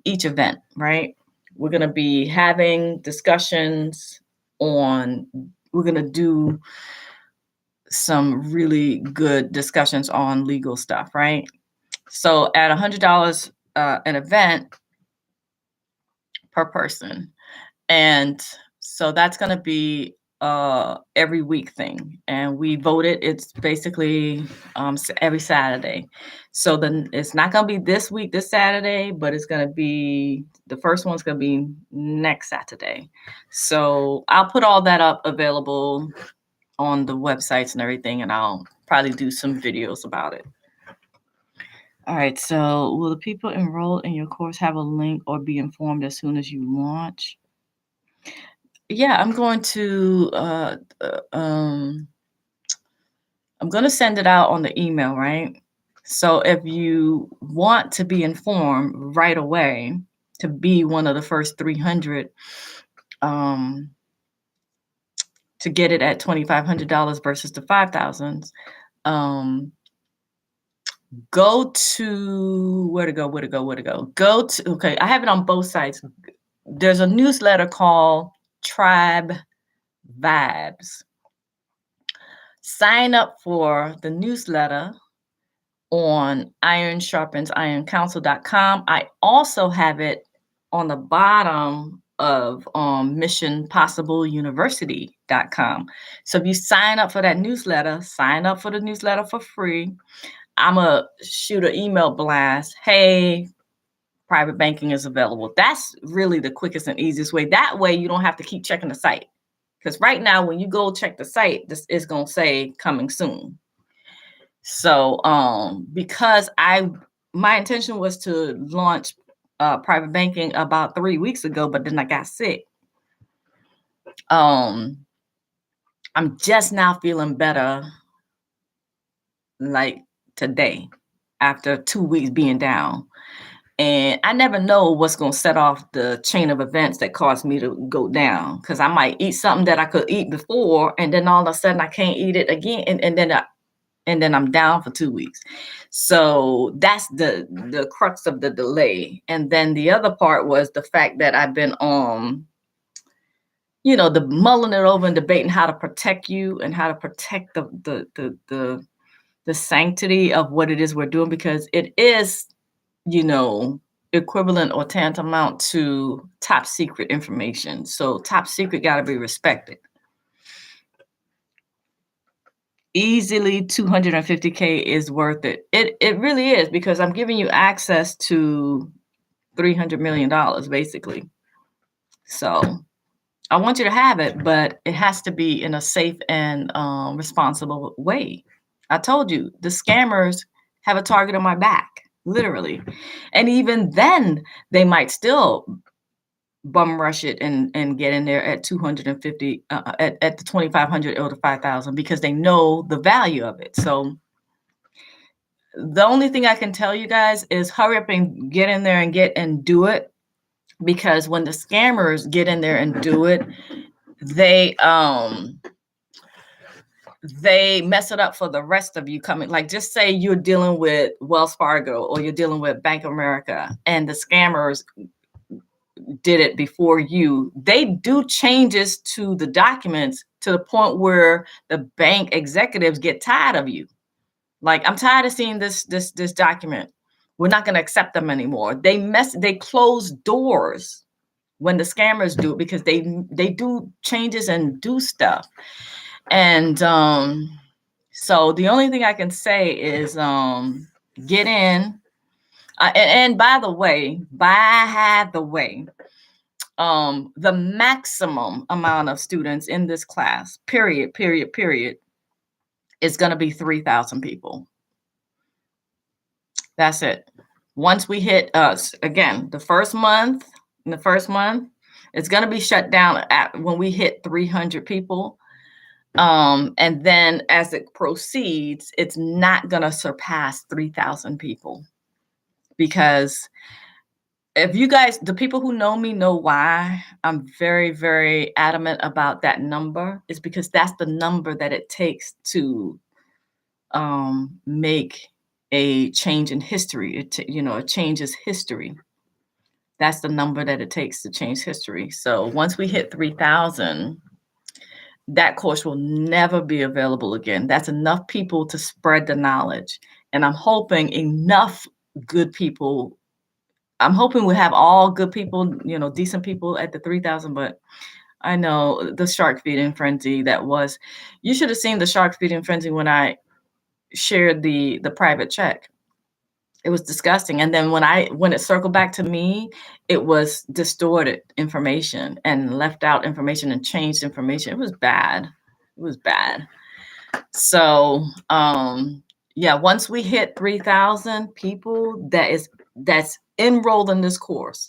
each event, right? We're going to be having discussions on, we're going to do some really good discussions on legal stuff, right? So at $100 an event per person. And so that's going to be every week thing. And we voted, it's basically every Saturday. So then it's not going to be this week, this Saturday, but it's going to be, the first one's going to be next Saturday. So I'll put all that up available on the websites and everything, and I'll probably do some videos about it. All right, so will the people enrolled in your course have a link or be informed as soon as you launch? yeah, I'm going to send it out on the email, right? So if you want to be informed right away to be one of the first 300, to get it at $2,500 versus the 5,000, go to where to go. Go to, okay, I have it on both sites. There's a newsletter called Tribe Vibes. Sign up for the newsletter on ironsharpensironcouncil.com. I also have it on the bottom of missionpossibleuniversity.com. So if you sign up for that newsletter, sign up for the newsletter for free. I'm going to shoot an email blast. Hey, private banking is available. That's really the quickest and easiest way. That way you don't have to keep checking the site. Because right now, when you go check the site, this is going to say coming soon. So because my intention was to launch private banking about 3 weeks ago, but then I got sick. I'm just now feeling better, like today, after 2 weeks being down. And I never know what's going to set off the chain of events that cause me to go down, because I might eat something that I could eat before, and then all of a sudden I can't eat it again, and then I'm down for 2 weeks. So that's the crux of the delay. And then the other part was the fact that I've been the mulling it over and debating how to protect you and how to protect the sanctity of what it is we're doing, because it is, equivalent or tantamount to top secret information. So top secret got to be respected. Easily $250K is worth it. It really is, because I'm giving you access to $300 million, basically. So I want you to have it, but it has to be in a safe and responsible way. I told you, the scammers have a target on my back, literally. And even then, they might still bum rush it and get in there at 250 at the 2,500 or the 5,000, because they know the value of it. So the only thing I can tell you guys is hurry up and get in there and do it, because when the scammers get in there and do it, they mess it up for the rest of you coming. Like, just say you're dealing with Wells Fargo or you're dealing with Bank of America, and the scammers did it before you. They do changes to the documents to the point where the bank executives get tired of you. Like, I'm tired of seeing this document. We're not going to accept them anymore. They close doors when the scammers do it, because they do changes and do stuff. And so the only thing I can say is get in. And by the way, the maximum amount of students in this class, period, is going to be 3,000 people. That's it. Once we hit again, the first month, it's going to be shut down when we hit 300 people. And then as it proceeds, it's not going to surpass 3,000 people, because if you guys, the people who know me, know why I'm very, very adamant about that number, is because that's the number that it takes to make a change in history. It changes history. That's the number that it takes to change history. So once we hit 3,000, that course will never be available again. That's enough people to spread the knowledge. And I'm hoping enough good people, I'm hoping we have all good people, decent people at the 3,000, but I know the shark feeding frenzy you should have seen the shark feeding frenzy when I shared the private check. It was disgusting. And then when it circled back to me, it was distorted information and left out information and changed information. It was bad. So, once we hit 3,000 people that's enrolled in this course,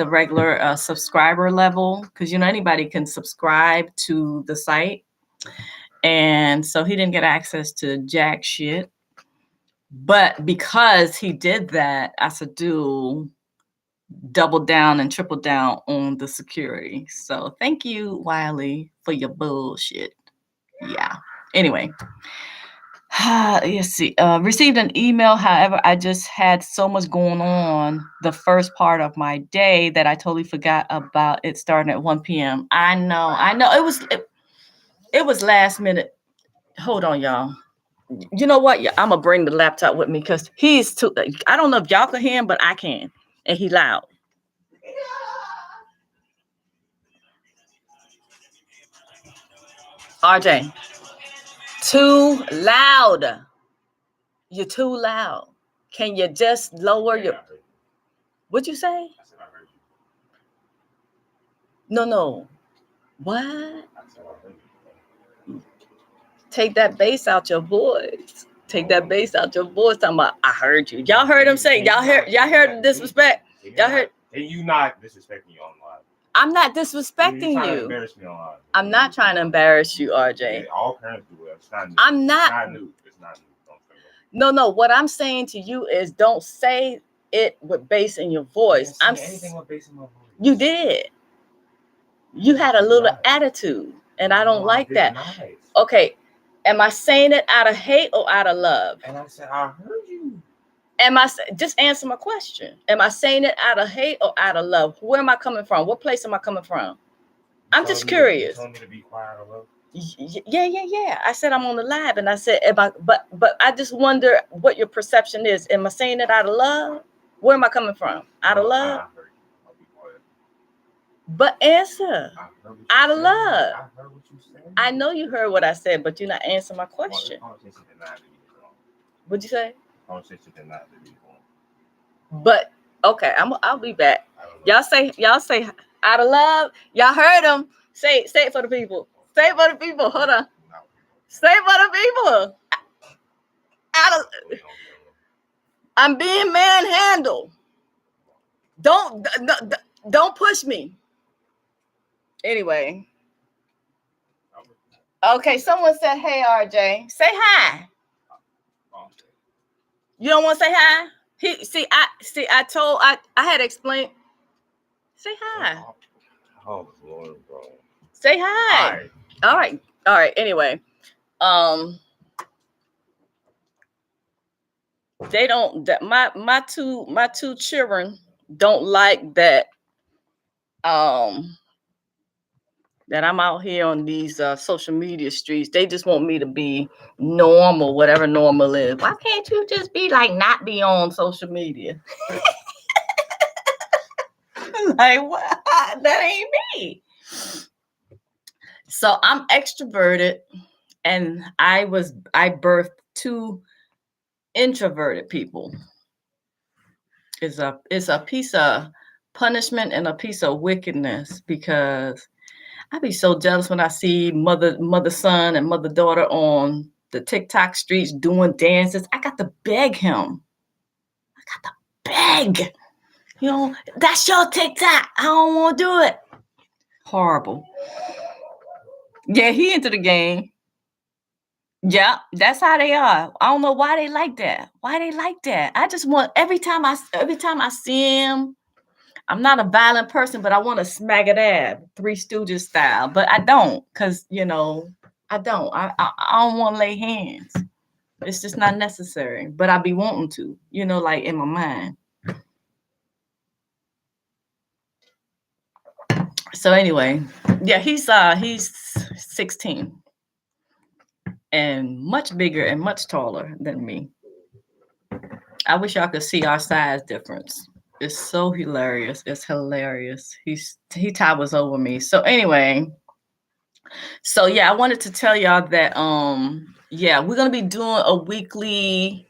the regular subscriber level, because, you know, anybody can subscribe to the site. And so he didn't get access to jack shit. But because he did that, I said, do double down and triple down on the security. So thank you, 𝗖cie, for your bullshit. Yeah. Anyway. Let's see. Received an email. However, I just had so much going on the first part of my day that I totally forgot about it starting at 1 p.m. I know. It was last minute. Hold on, y'all. You know what? I'm gonna bring the laptop with me because he's too. I don't know if y'all can hear him, but I can, and he loud. RJ, too loud. You're too loud. Can you just lower your... What'd you say? No. What? Take that bass out your voice. Take that bass out your voice. Talking about, I heard you. Y'all heard him say, y'all heard the disrespect. Y'all heard. And you not disrespecting you online. I'm not disrespecting you. Embarrass me online. I'm not trying to embarrass you, RJ. Yeah, all parents do it. It's not new. I'm not. It's not new. It's not new. No. What I'm saying to you is, don't say it with bass in your voice. I'm anything with bass in my voice. You did. You had a little attitude, and I don't like that. Nice. Okay, Am I saying it out of hate or out of love? And I said, I heard you. Just answer my question. Am I saying it out of hate or out of love? Where am I coming from? What place am I coming from? I'm just curious. You told me to be quiet or what? Yeah. I said I'm on the live, and I said, but I just wonder what your perception is. Am I saying it out of love? Where am I coming from? Out of love? But answer. Out of love. I heard what you said. I know you heard what I said, but you're not answering my question. What'd you say? But okay, I'll be back. Y'all say out of love. Y'all heard them. Say it for the people. Say it for the people. Hold on. Say it for the people. I'm being manhandled. Don't push me. Anyway. Okay, someone said, "Hey, RJ, say hi." You don't want to say hi? I had explained. Say hi. Oh Lord, bro. Say hi. All right. Anyway, they don't. My two children don't like that. That I'm out here on these social media streets. They just want me to be normal, whatever normal is. Why can't you just be like not be on social media? Like, what? That ain't me. So I'm extroverted, and I birthed two introverted people. It's a piece of punishment and a piece of wickedness, because I be so jealous when I see mother son and mother daughter on the TikTok streets doing dances. I got to beg him. You know, that's your TikTok. I don't want to do it. Horrible. Yeah, he into the game. Yeah, that's how they are. I don't know why they like that. I just want every time I see him. I'm not a violent person, but I want to smack a dab, Three Stooges style. But I don't, because I don't. I don't want to lay hands. It's just not necessary. But I be wanting to, like in my mind. So anyway, yeah, he's 16 and much bigger and much taller than me. I wish y'all could see our size difference. It's so hilarious. It's hilarious. He towers over me. So anyway, I wanted to tell y'all that we're gonna be doing a weekly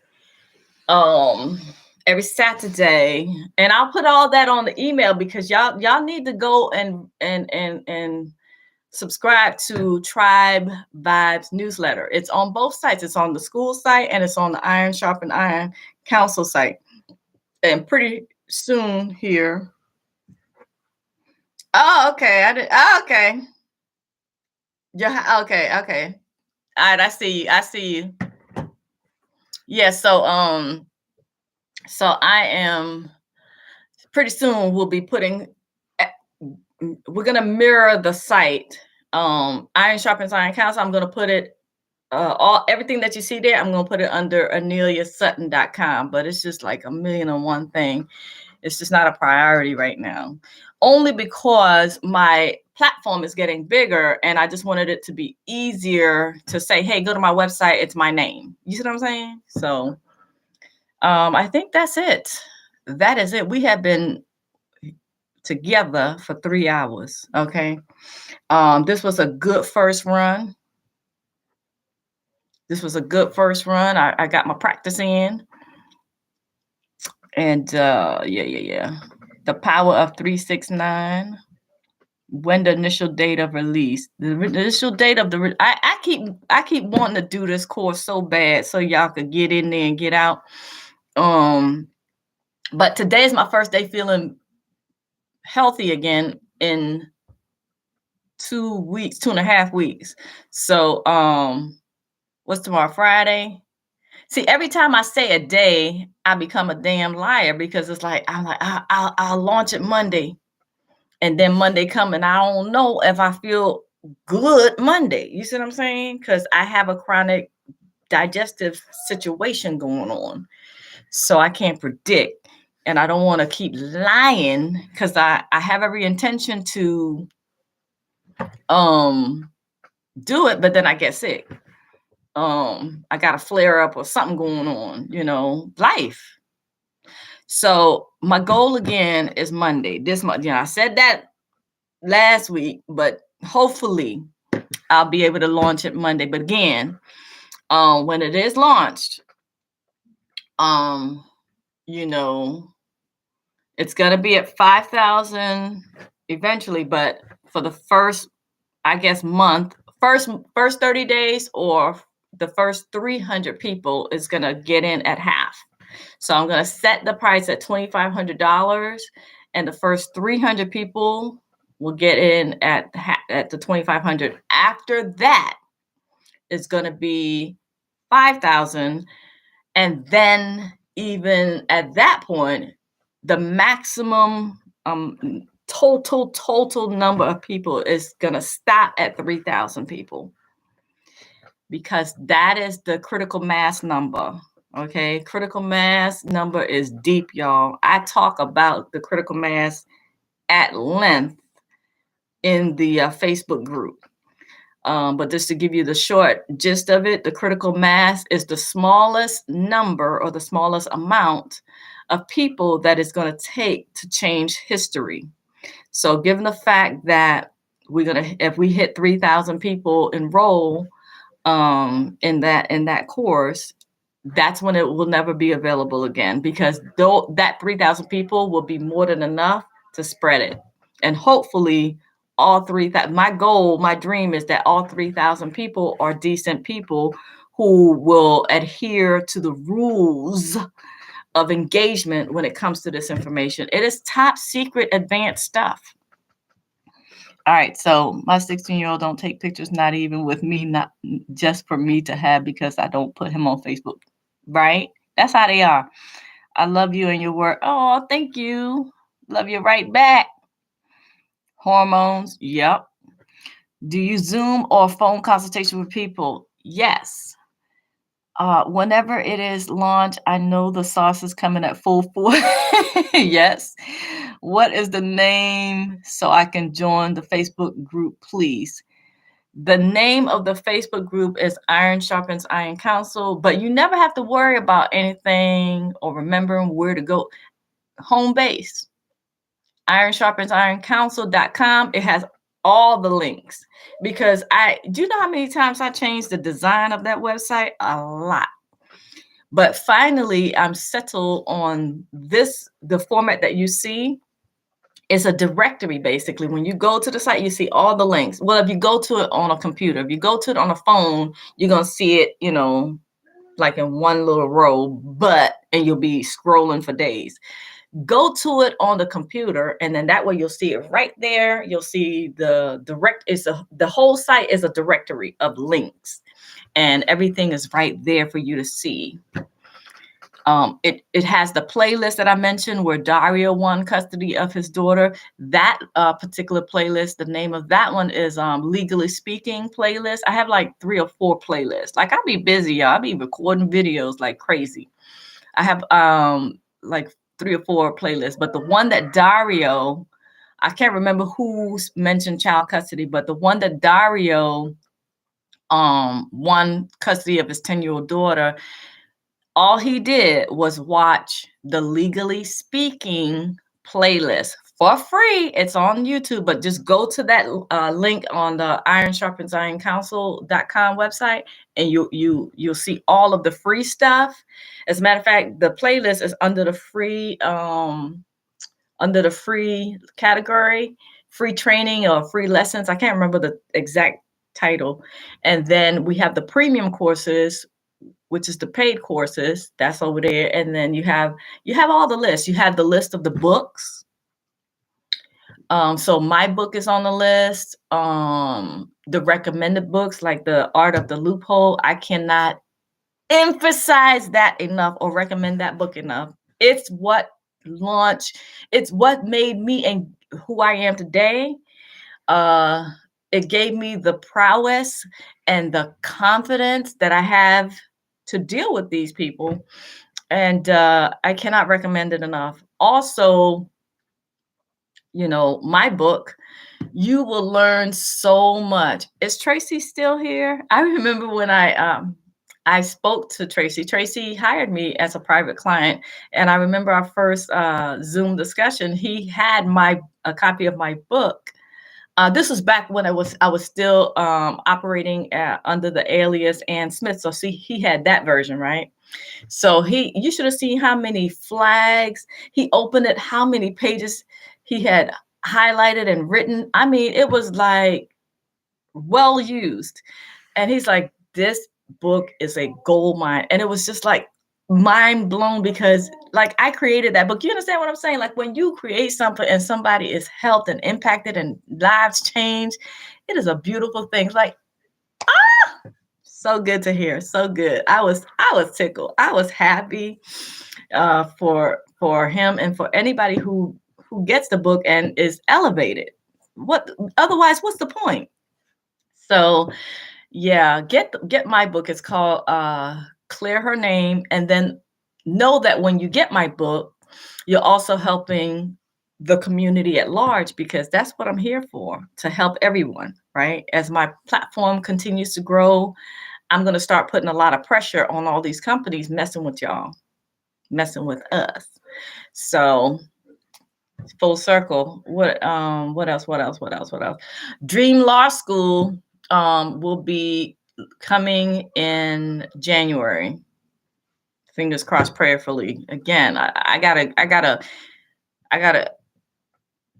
every Saturday, and I'll put all that on the email, because y'all need to go and subscribe to Tribe Vibes newsletter. It's on both sites. It's on the school site and it's on the Iron Sharpen Iron Council site. And pretty soon here. Oh, okay. Okay. Yeah. Okay. All right. I see you. Yeah. So I am pretty soon. We'll be putting. We're gonna mirror the site. Iron Sharpens Iron Council. I'm gonna put it. Everything that you see there, I'm gonna put it under aneliasutton.com. But it's just like 1,000,001 thing. It's just not a priority right now, only because my platform is getting bigger, and I just wanted it to be easier to say, hey, go to my website. It's my name. You see what I'm saying? So I think that's it. That is it. We have been together for 3 hours. Okay. This was a good first run. I got my practice in. And yeah. The power of 369. When the initial date of release. The initial date of the I keep wanting to do this course so bad, so y'all could get in there and get out. But today is my first day feeling healthy again in 2.5 weeks. So what's tomorrow? Friday. See, every time I say a day, I become a damn liar, because it's like I'll launch it Monday, and then Monday come, and I don't know if I feel good Monday. You see what I'm saying? Because I have a chronic digestive situation going on. So I can't predict. And I don't want to keep lying because I have every intention to do it, but then I get sick. I got a flare up or something going on, life. So my goal again is Monday. This month, I said that last week, but hopefully I'll be able to launch it Monday. But again, when it is launched, it's gonna be at 5,000 eventually, but for the first, I guess, month, first 30 days or the first 300 people is gonna get in at half. So I'm gonna set the price at $2,500, and the first 300 people will get in at the $2,500. After that, it's gonna be 5,000, and then even at that point, the maximum total number of people is gonna stop at 3,000 people, because that is the critical mass number. Okay, critical mass number is deep, y'all. I talk about the critical mass at length in the Facebook group. But just to give you the short gist of it, the critical mass is the smallest number or the smallest amount of people that it's going to take to change history. So given the fact that if we hit 3,000 people enroll in that course, that's when it will never be available again, because that 3,000 people will be more than enough to spread it. And hopefully all 3,000, my dream is that all 3,000 people are decent people who will adhere to the rules of engagement when it comes to this information. It is top secret advanced stuff. All right, so my 16-year-old don't take pictures, not even with me, not just for me to have, because I don't put him on Facebook, right? That's how they are. I love you and your work. Oh, thank you. Love you right back. Hormones, yep. Do you Zoom or phone consultation with people? Yes. Whenever it is launched, I know the sauce is coming at full force. Yes. What is the name so I can join the Facebook group, please? The name of the Facebook group is Iron Sharpens Iron Council, but you never have to worry about anything or remembering where to go. Home base, ironsharpensironcouncil.com. It has all the links, because do you know how many times I changed the design of that website? A lot. But finally, I'm settled on the format that you see. It's a directory, basically. When you go to the site, you see all the links. Well, if you go to it on a computer, if you go to it on a phone, you're going to see it, like in one little row, and you'll be scrolling for days. Go to it on the computer, and then that way you'll see it right there. You'll see the whole site is a directory of links, and everything is right there for you to see. It has the playlist that I mentioned where Dario won custody of his daughter. That particular playlist, the name of that one is Legally Speaking playlist. I have like 3 or 4 playlists. Like, I'll be busy, y'all. I'll be recording videos like crazy. I have like 3 or 4 playlists, but the one that Dario, I can't remember who mentioned child custody, but the one that Dario won custody of his 10-year-old daughter, all he did was watch the Legally Speaking playlist for free. It's on YouTube, but just go to that link on the ironsharpensironcouncil.com website, and you'll see all of the free stuff. As a matter of fact, the playlist is under the free category, free training or free lessons. I can't remember the exact title. And then we have the premium courses, which is the paid courses. That's over there. And then you have all the lists. You have the list of the books. So my book is on the list. The recommended books, like The Art of the Loophole. I cannot emphasize that enough or recommend that book enough. It's what made me and who I am today. it gave me the prowess and the confidence that I have to deal with these people. And I cannot recommend it enough. Also, you know, my book, you will learn so much. Is Tracy still here? I remember when I spoke to Tracy. Tracy hired me as a private client, and I remember our first Zoom discussion. He had a copy of my book. This was back when I was still operating under the alias Ann Smith. So see, he had that version, right? So you should have seen how many flags he opened it, how many pages he had highlighted and written. I mean, it was like well used. And he's like, this book is a gold mine. And it was just like mind blown because like I created that book. You understand what I'm saying? Like when you create something and somebody is helped and impacted and lives change, it is a beautiful thing. It's like, so good to hear. So good. I was tickled. I was happy for him and for anybody who gets the book and is elevated. Otherwise, what's the point? So yeah, get my book. It's called Clear Her Name. And then know that when you get my book, you're also helping the community at large, because that's what I'm here for, to help everyone, right? As my platform continues to grow, I'm going to start putting a lot of pressure on all these companies messing with y'all, messing with us. So full circle. What else? Dream Law School will be coming in January. Fingers crossed, prayerfully. Again, I gotta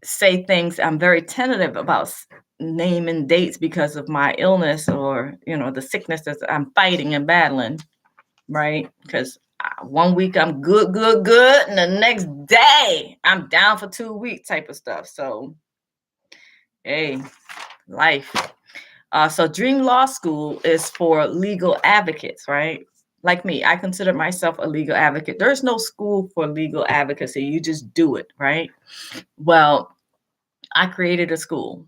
say things. I'm very tentative about naming dates because of my illness, or the sickness that I'm fighting and battling, right? Because 1 week I'm good, and the next day I'm down for 2 weeks type of stuff. So hey, life. So Dream Law School is for legal advocates, right? Like me, I consider myself a legal advocate. There's no school for legal advocacy. You just do it, right? Well, I created a school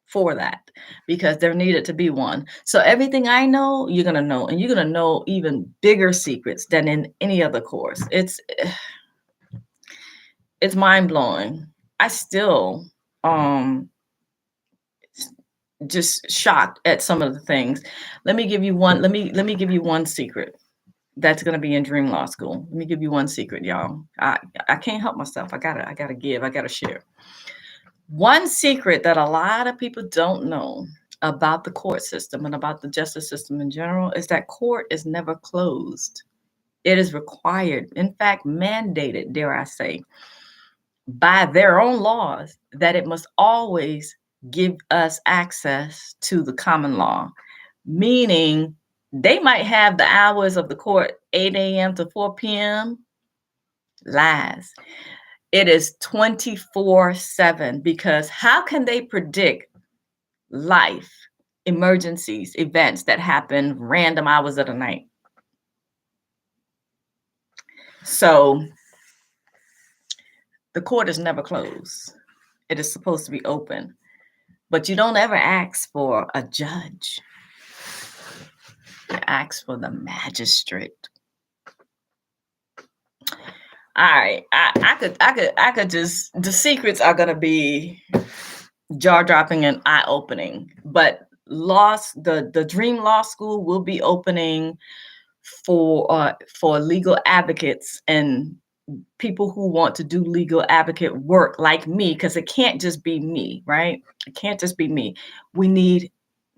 for that because there needed to be one. So everything I know, you're going to know, and you're going to know even bigger secrets than in any other course. It's mind blowing. I still just shocked at some of the things. Let me give you one. Let me give you one secret that's going to be in Dream Law School. Let me give you one secret, y'all. I can't help myself. I gotta give. I gotta share. One secret that a lot of people don't know about the court system and about the justice system in general is that court is never closed. It is required, in fact, mandated, dare I say, by their own laws, that it must always give us access to the common law, meaning they might have the hours of the court 8 a.m. to 4 p.m. Lies. It is 24/7, because how can they predict life, emergencies, events that happen random hours of the night? So the court is never closed. It is supposed to be open, but you don't ever ask for a judge. You ask for the magistrate. All right, I could just, the secrets are gonna be jaw-dropping and eye-opening, but the Dream Law School will be opening for legal advocates and people who want to do legal advocate work like me, because it can't just be me, right? It can't just be me. We need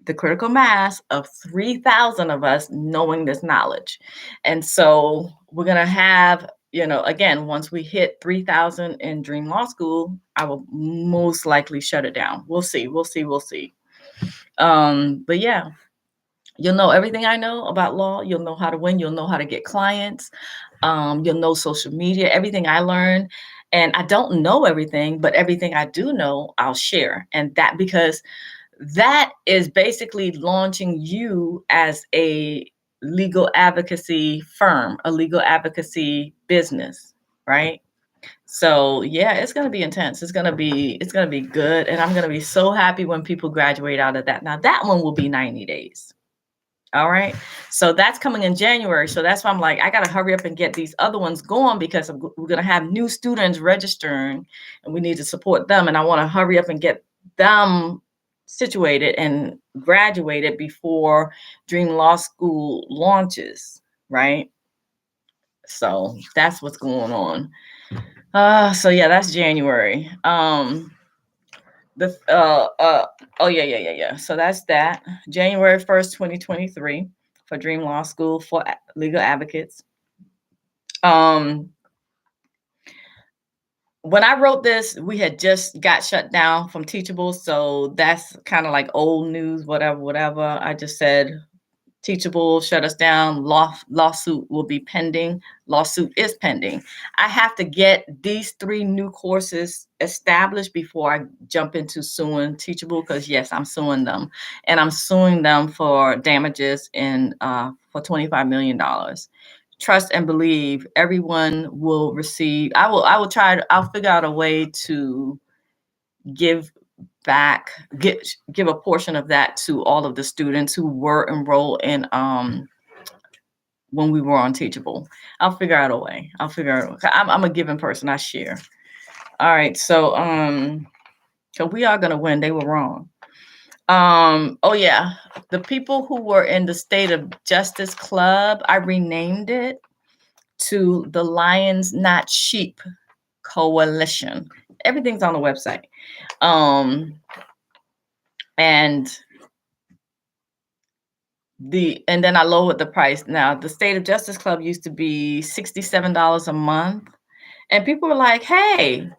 the critical mass of 3,000 of us knowing this knowledge. And so we're going to have, again, once we hit 3,000 in Dream Law School, I will most likely shut it down. We'll see. But yeah, you'll know everything I know about law. You'll know how to win. You'll know how to get clients. You'll know social media, everything I learned. And I don't know everything, but everything I do know, I'll share. And that, because that is basically launching you as a legal advocacy firm, a legal advocacy business, right? So yeah, it's gonna be intense. It's gonna be good, and I'm gonna be so happy when people graduate out of that. Now that one will be 90 days. All right, so that's coming in January. So that's why I'm like, I gotta hurry up and get these other ones going because we're gonna have new students registering, and we need to support them. And I want to hurry up and get them situated and graduated before Dream Law School launches. Right. So that's what's going on. So yeah, that's January. Oh yeah. So that's that. January 1st, 2023 for Dream Law School for legal advocates. When I wrote this, we had just got shut down from Teachable, so that's kind of like old news, whatever. I just said Teachable shut us down. Lawsuit will be pending. Lawsuit is pending. I have to get these 3 new courses established before I jump into suing Teachable, because yes, I'm suing them, and I'm suing them for damages in for $25 million. Trust and believe everyone will receive. I'll figure out a way to give back, give a portion of that to all of the students who were enrolled in when we were on Teachable. I'll figure out a way. I'm a giving person. I share. All right. So we are gonna win. They were wrong. Oh yeah. The people who were in the State of Justice Club, I renamed it to the Lions Not Sheep Coalition. Everything's on the website. And then I lowered the price. Now, the State of Justice Club used to be $67 a month. And people were like, hey,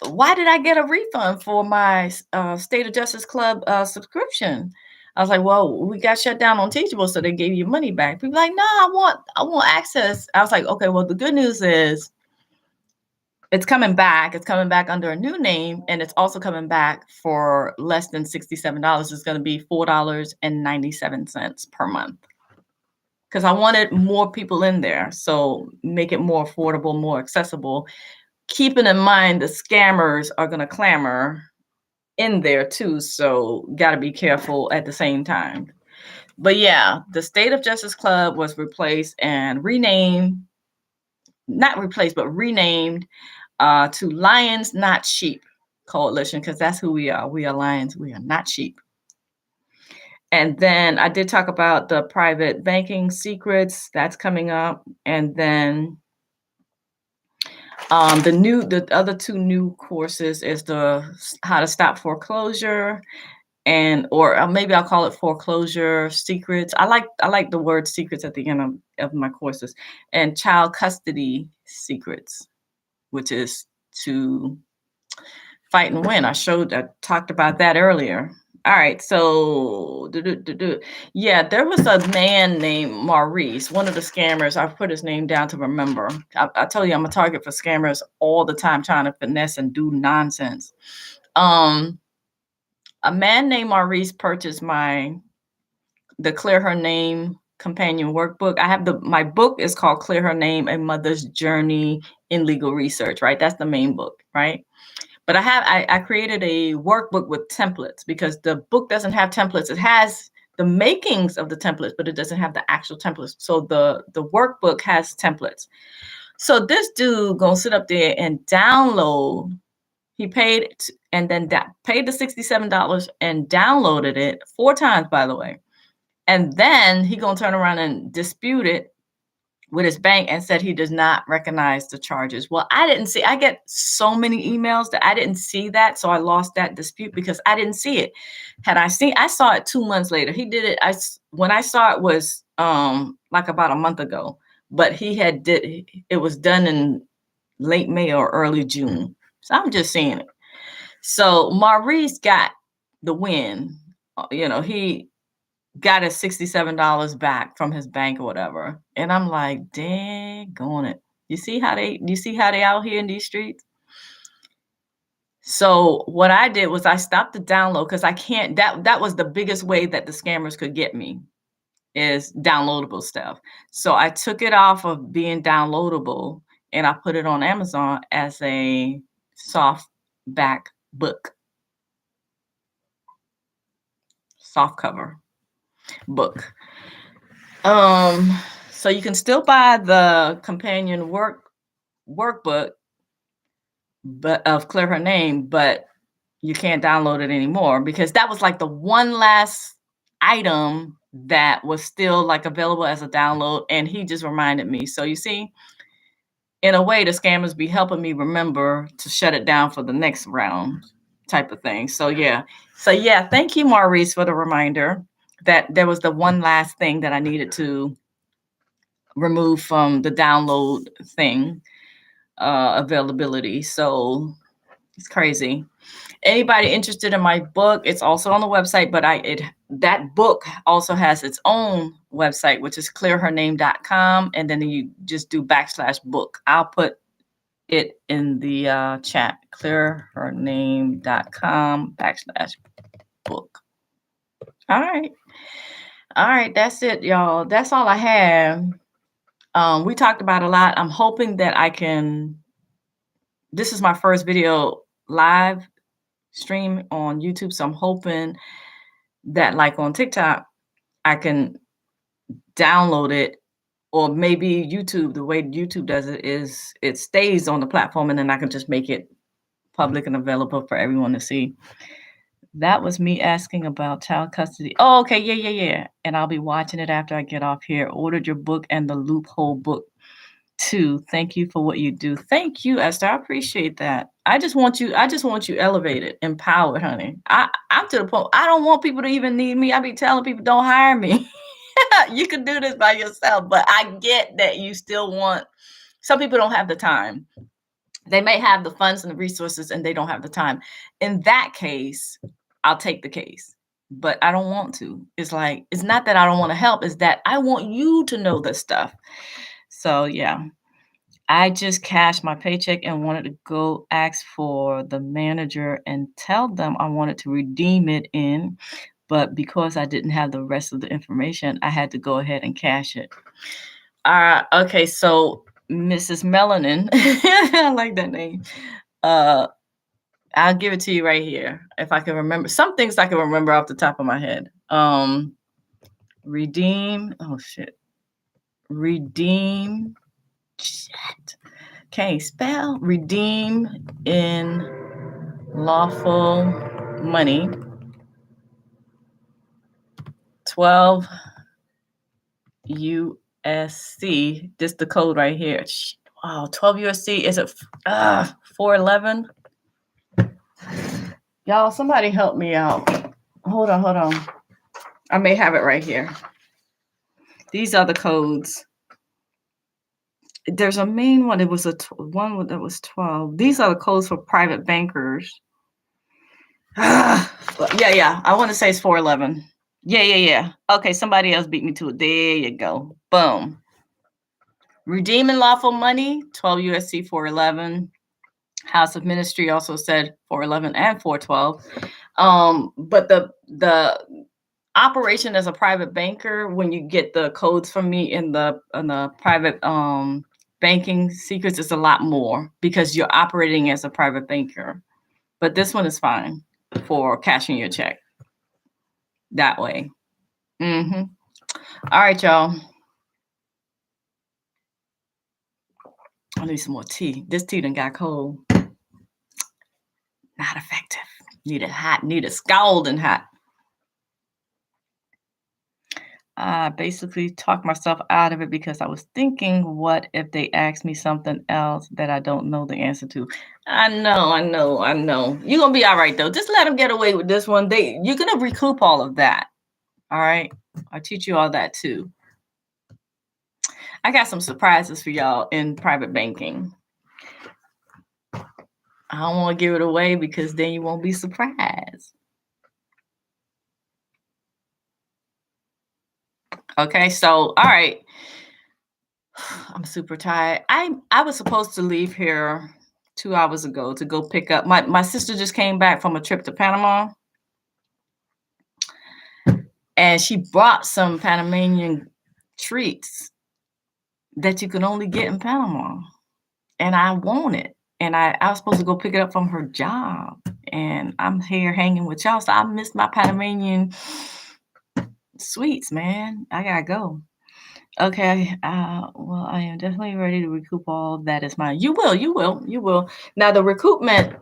why did I get a refund for my State of Justice Club subscription? I was like, well, we got shut down on Teachable, so they gave you money back. People were like, no, I want access. I was like, okay, well, the good news is it's coming back. It's coming back under a new name, and it's also coming back for less than $67. It's going to be $4.97 per month. Because I wanted more people in there, so make it more affordable, more accessible. Keeping in mind the scammers are going to clamor in there too, so got to be careful at the same time. But yeah, the State of Justice Club was replaced and renamed, not replaced, but renamed to Lions Not Sheep Coalition, because that's who we are. We are lions. We are not sheep. And then I did talk about the private banking secrets. That's coming up. And then the other 2 new courses is the how to stop foreclosure, or maybe I'll call it foreclosure secrets. I like the word secrets at the end of my courses, and child custody secrets, which is to fight and win. I talked about that earlier. All right, so yeah, there was a man named Maurice, one of the scammers. I've put his name down to remember. I tell you, I'm a target for scammers all the time, trying to finesse and do nonsense. A man named Maurice purchased the Clear Her Name companion workbook. I have my book is called Clear Her Name: A Mother's Journey in Legal Research, right? That's the main book, right? But I created a workbook with templates, because the book doesn't have templates. It has the makings of the templates, but it doesn't have the actual templates. So the workbook has templates. So this dude gonna sit up there and download. He paid and then paid the $67 and downloaded it 4 times, by the way. And then he gonna turn around and dispute it with his bank and said he does not recognize the charges. Well, I get so many emails that I didn't see that. So I lost that dispute because I didn't see it. I saw it 2 months later. He did it. When I saw it was like about a month ago, but it was done in late May or early June. So I'm just seeing it. So Maurice got the win. He got his $67 back from his bank or whatever. And I'm like, daggone it. You see how they out here in these streets? So what I did was I stopped the download, because I can't, that was the biggest way that the scammers could get me, is downloadable stuff. So I took it off of being downloadable and I put it on Amazon as a softback book, soft cover book. So you can still buy the companion workbook, but of Clear Her Name, but you can't download it anymore because that was like the one last item that was still like available as a download, and he just reminded me. So you see, in a way, the scammers be helping me remember to shut it down for the next round type of thing. So yeah, thank you, Maurice, for the reminder that there was the one last thing that I needed to remove from the download thing availability. So it's crazy. Anybody interested in my book, it's also on the website, but that book also has its own website, which is clearhername.com, and then you just do /book. I'll put it in the chat, clearhername.com /book. All right, that's it, y'all. That's all I have. We talked about a lot. I'm hoping that this is my first video live stream on YouTube, so I'm hoping that, like on TikTok, I can download it, or maybe YouTube, the way YouTube does it is it stays on the platform, and then I can just make it public and available for everyone to see. That was me asking about child custody. Oh, okay, yeah. And I'll be watching it after I get off here. Ordered your book and the loophole book too. Thank you for what you do. Thank you, Esther. I appreciate that. I just want you elevated, empowered, honey. I'm to the point, I don't want people to even need me. I be telling people, don't hire me. You can do this by yourself. But I get that you still want, some people don't have the time. They may have the funds and the resources and they don't have the time. In that case, I'll take the case. But I don't want to. It's like, it's not that I don't want to help, it's that I want you to know this stuff. So yeah, I just cashed my paycheck and wanted to go ask for the manager and tell them I wanted to redeem it in, but because I didn't have the rest of the information, I had to go ahead and cash it. Okay, so Mrs. Melanin, I like that name. I'll give it to you right here. If I can remember, some things I can remember off the top of my head. Redeem, oh shit. Redeem, shit. Can't spell. Redeem in lawful money. 12 USC. This is the code right here. Wow, 12 USC. Is it 411? Y'all, somebody help me out. Hold on. I may have it right here. These are the codes. There's a main one. It was one that was 12. These are the codes for private bankers. Yeah. I want to say it's 411. Yeah. Okay, somebody else beat me to it. There you go. Boom. Redeeming lawful money, 12 USC 411. House of Ministry also said 411 and 412. But the operation as a private banker, when you get the codes from me in the private banking secrets, is a lot more because you're operating as a private banker. But this one is fine for cashing your check that way. All right, y'all. I need some more tea. This tea done got cold. Not effective. Need it hot. Need it scalding hot. I basically talked myself out of it because I was thinking, what if they ask me something else that I don't know the answer to? I know. You're going to be all right, though. Just let them get away with this one. You're going to recoup all of that. All right? I'll teach you all that, too. I got some surprises for y'all in private banking. I don't want to give it away because then you won't be surprised. Okay, so, all right. I'm super tired. I was supposed to leave here 2 hours ago to go pick up. My sister just came back from a trip to Panama. And she brought some Panamanian treats that you can only get in Panama. and I want it. And I was supposed to go pick it up from her job. And I'm here hanging with y'all. So I missed my Panamanian sweets, man. I gotta go. Okay. Well, I am definitely ready to recoup all that is mine. You will. Now the recoupment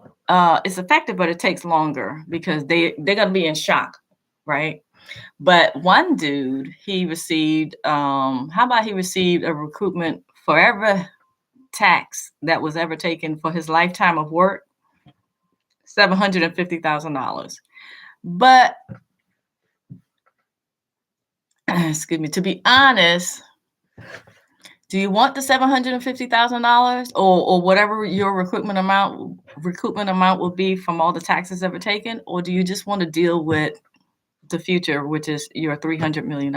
is effective, but it takes longer because they're gonna be in shock, right? But one dude, he received how about he received a recoupment for every tax that was ever taken for his lifetime of work, $750,000. But excuse me, to be honest, do you want the $750,000 or whatever your recoupment amount will be from all the taxes ever taken, or do you just want to deal with the future, which is your $300 million?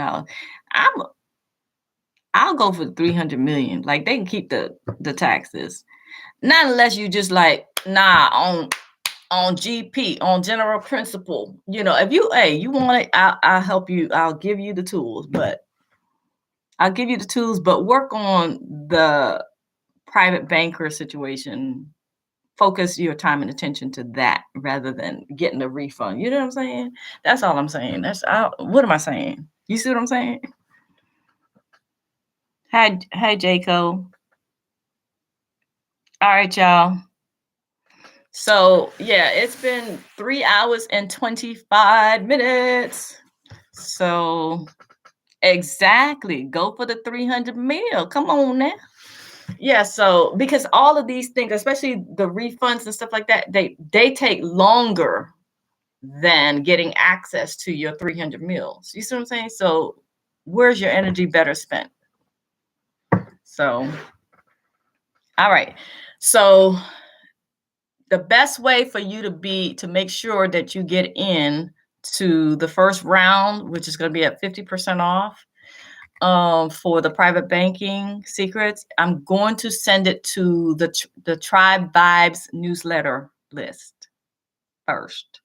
I'll go for 300 million. Like they can keep the taxes, not unless you just like on GP, on general principle. If you want it, I'll help you. I'll give you the tools, but work on the private banker situation. Focus your time and attention to that rather than getting a refund. You know what I'm saying? That's all I'm saying. What am I saying? You see what I'm saying? Hi, Jaco. All right, y'all. So yeah, it's been 3 hours and 25 minutes. So exactly, go for the 300 mil. Come on now. Yeah, so because all of these things, especially the refunds and stuff like that, they take longer than getting access to your 300 mils. You see what I'm saying? So where's your energy better spent? So, all right. So the best way for you to make sure that you get in to the first round, which is going to be at 50% off, for the private banking secrets, I'm going to send it to the Tribe Vibes newsletter list first.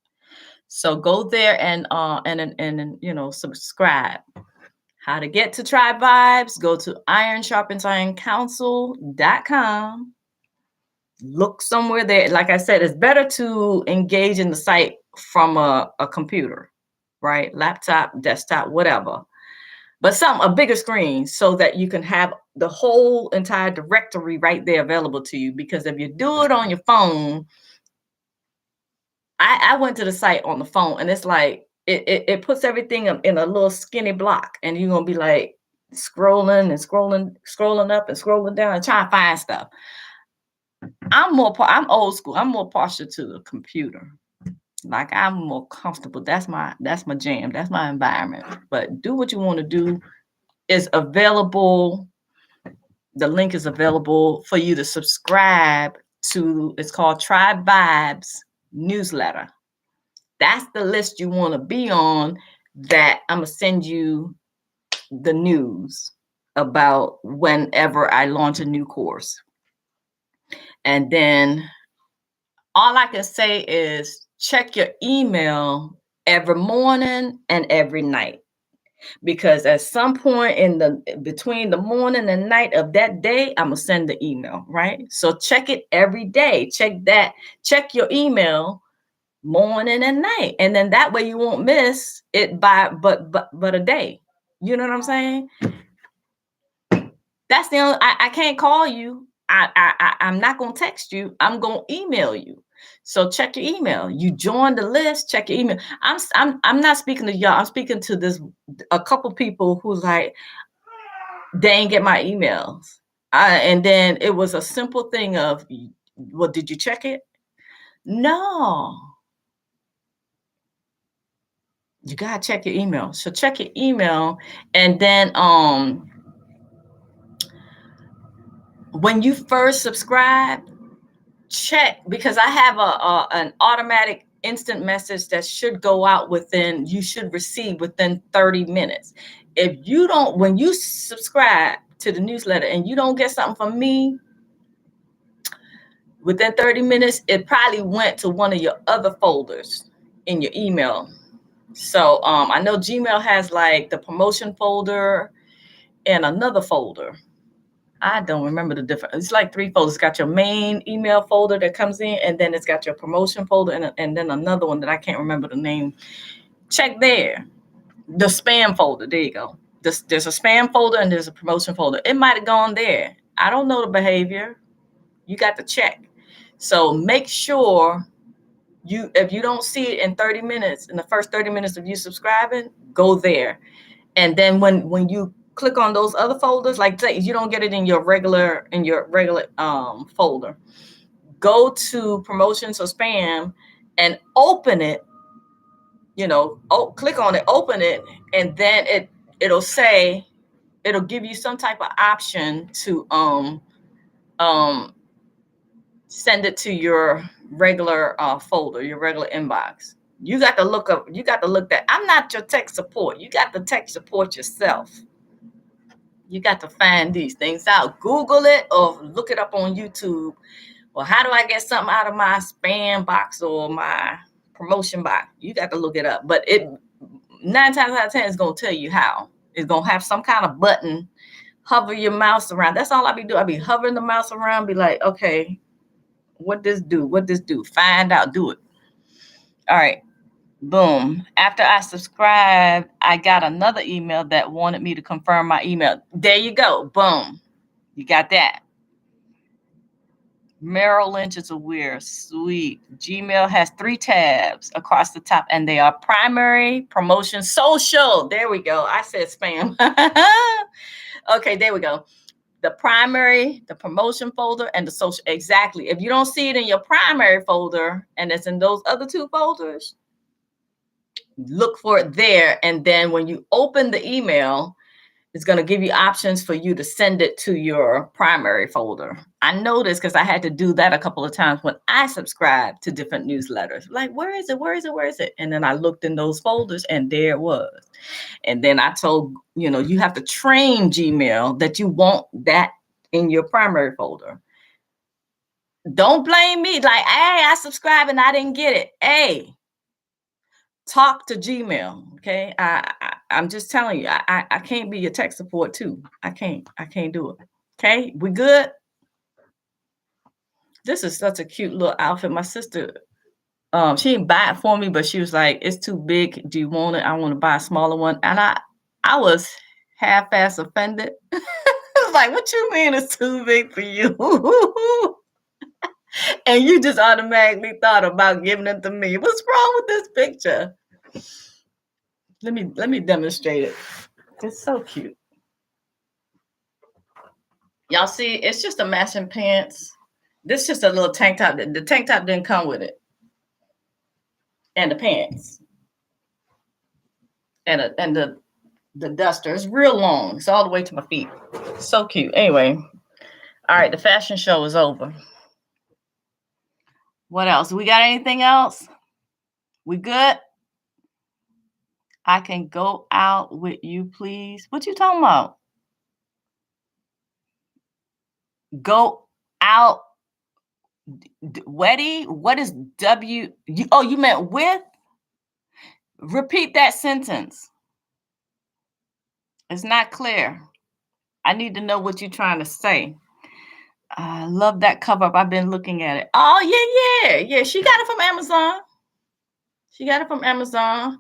So go there and subscribe. How to get to Tribe Vibes? Go to ironsharpensironcouncil.com. Look somewhere there. Like I said, it's better to engage in the site from a computer, right? Laptop, desktop, whatever. But a bigger screen so that you can have the whole entire directory right there available to you. Because if you do it on your phone, I went to the site on the phone and it's like, it puts everything in a little skinny block and you're going to be like scrolling up and scrolling down and trying to find stuff. I'm old school. I'm more partial to the computer. Like I'm more comfortable. That's my jam. That's my environment. But do what you want to do. Is available. The link is available for you to subscribe to. It's called Tribe Vibes newsletter. That's the list you want to be on. That I'm gonna send you the news about whenever I launch a new course. And then all I can say is check your email every morning and every night. Because at some point between the morning and night of that day, I'm gonna send the email, right? So check it every day. Check your email morning and night, and then that way you won't miss it by but a day. You know what I'm saying? That's the only. I can't call you. I'm not gonna text you. I'm gonna email you. So check your email. You join the list. Check your email. I'm not speaking to y'all. I'm speaking to a couple people who's like, they ain't get my emails. And then it was a simple thing of, well, did you check it? No. You gotta check your email. So check your email, and then when you first subscribe, check, because I have an automatic instant message that should go out you should receive within 30 minutes. If you don't, when you subscribe to the newsletter and you don't get something from me within 30 minutes, it probably went to one of your other folders in your email. So I know Gmail has like the promotion folder and another folder. I don't remember the difference. It's like 3 folders. It's got your main email folder that comes in, and then it's got your promotion folder, and then another one that I can't remember the name. Check there. The spam folder. There you go. There's a spam folder and there's a promotion folder. It might have gone there. I don't know the behavior. You got to check. So make sure if you don't see it in 30 minutes, in the first 30 minutes of you subscribing, go there. And then when you click on those other folders, like say you don't get it in your regular folder, go to promotions or spam and open it. Click on it, open it, and then it'll give you some type of option to send it to your regular folder, your regular inbox. You got to look that. I'm not your tech support. You got to tech support yourself. You got to find these things out. Google it or look it up on YouTube. Well, how do I get something out of my spam box or my promotion box? You got to look it up. But 9 times out of 10 is going to tell you how. It's going to have some kind of button. Hover your mouse around. That's all I be doing. I be hovering the mouse around, be like, okay, what this do? Find out, do it. All right. Boom. After I subscribed, I got another email that wanted me to confirm my email. There you go. Boom. You got that. Merrill Lynch is aware. Sweet. Gmail has 3 tabs across the top, and they are primary, promotion, social. There we go. I said spam. Okay, there we go. The primary, the promotion folder, and the social. Exactly. If you don't see it in your primary folder and it's in those other 2 folders, look for it there. And then when you open the email, it's going to give you options for you to send it to your primary folder. I know this because I had to do that a couple of times when I subscribed to different newsletters. Like, where is it? And then I looked in those folders and there it was. And then I told, you have to train Gmail that you want that in your primary folder. Don't blame me. Like, hey, I subscribed and I didn't get it. Hey, talk to Gmail. Okay. I'm just telling you, I can't be your tech support too. I can't do it. Okay. We good? This is such a cute little outfit. My sister, she didn't buy it for me, but she was like, it's too big. Do you want it? I want to buy a smaller one. And I was half-ass offended. I was like, what you mean it's too big for you? And you just automatically thought about giving it to me. What's wrong with this picture? Let me demonstrate it. It's so cute. Y'all see, it's just a matching pants. This is just a little tank top. The tank top didn't come with it. And the pants. And the duster. It's real long. It's all the way to my feet. So cute. Anyway. All right, the fashion show is over. What else? We got anything else? We good? I can go out with you, please. What you talking about? Go out. Weddy? What is W? You meant with? Repeat that sentence. It's not clear. I need to know what you're trying to say. I love that cover up. I've been looking at it. Oh, yeah. She got it from Amazon.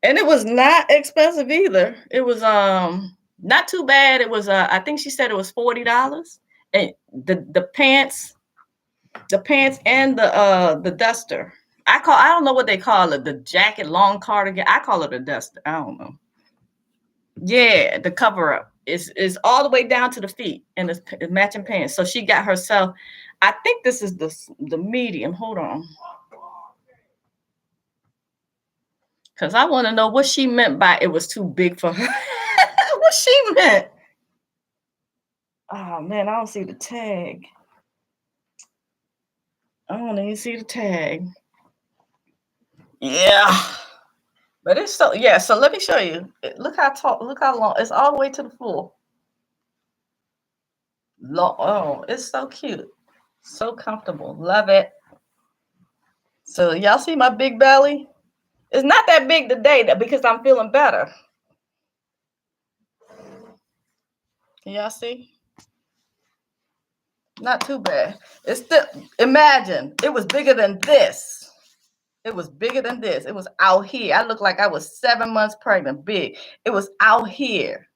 And it was not expensive either. It was not too bad. It was I think she said it was $40. And the pants and the duster. I don't know what they call it, the jacket, long cardigan. I call it a duster. I don't know. Yeah, the cover up is all the way down to the feet, and it's matching pants. So she got herself. I think this is the medium. Hold on, because I want to know what she meant by it was too big for her. What she meant? Oh man, I don't see the tag. I don't even see the tag. Yeah. But it's so, yeah. So let me show you. Look how tall, look how long. It's all the way to the floor. Oh, it's so cute. So comfortable. Love it. So y'all see my big belly? It's not that big today because I'm feeling better. Can y'all see? Not too bad. It's still, imagine, it was bigger than this. It was bigger than this. It was out here. I looked like I was 7 months pregnant, big. It was out here.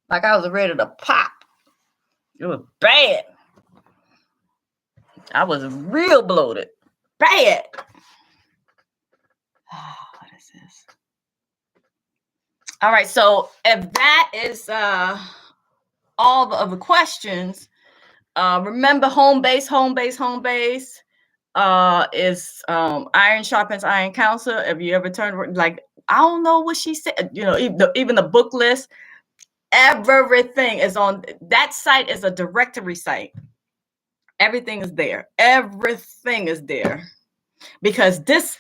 Like I was ready to pop. It was bad. I was real bloated. Bad. What is this? All right, so if that is all of the questions, remember home base is iron sharpens iron counsel. If you ever turn, like, I don't know what she said, you know, even the book list, everything is on that site. Is a directory site. Everything is there. Everything is there, because this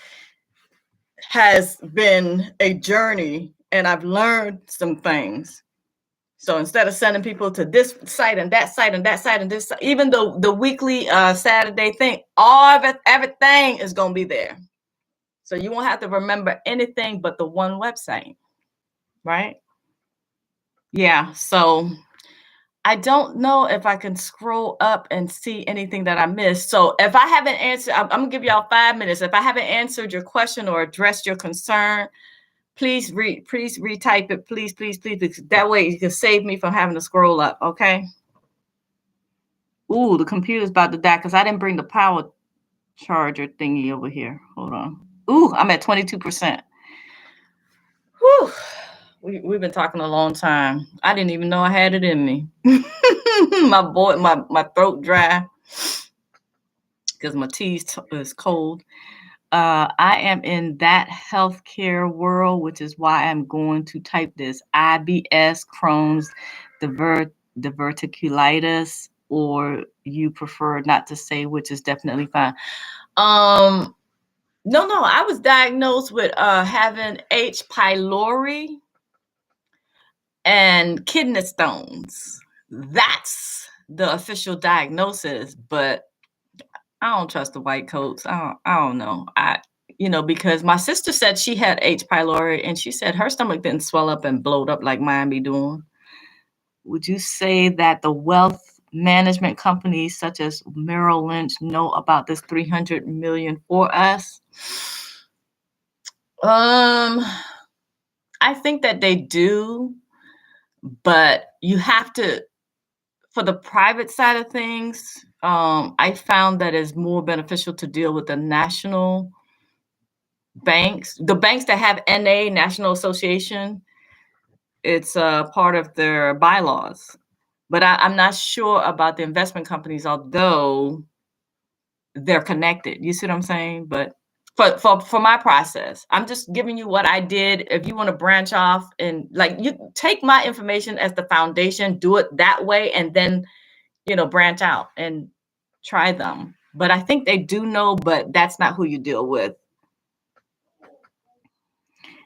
has been a journey and I've learned some things. So instead of sending people to this site and that site and that site and this, even though the weekly Saturday thing, all of it, everything is going to be there. So you won't have to remember anything but the one website, right? Yeah. So I don't know if I can scroll up and see anything that I missed. So if I haven't answered, I'm going to give y'all 5 minutes. If I haven't answered your question or addressed your concern, please retype it, please. That way you can save me from having to scroll up, okay? Ooh, the computer's about to die because I didn't bring the power charger thingy over here. Hold on. Ooh, I'm at 22%. Whew. We've been talking a long time. I didn't even know I had it in me. my throat dry because my tea is cold. I am in that healthcare world, which is why I'm going to type this IBS, Crohn's, diverticulitis, or you prefer not to say, which is definitely fine. No, I was diagnosed with having H. pylori and kidney stones. That's the official diagnosis, but I don't trust the white coats. I don't know. Because my sister said she had H. pylori and she said her stomach didn't swell up and bloat up like mine be doing. Would you say that the wealth management companies such as Merrill Lynch know about this $300 million for us? I think that they do, but you have to, for the private side of things, I found that it's more beneficial to deal with the national banks, the banks that have NA, National Association. It's part of their bylaws. But I'm not sure about the investment companies, although they're connected. You see what I'm saying? But for my process, I'm just giving you what I did. If you want to branch off and you take my information as the foundation, do it that way, and then branch out and try them. But I think they do know, but that's not who you deal with.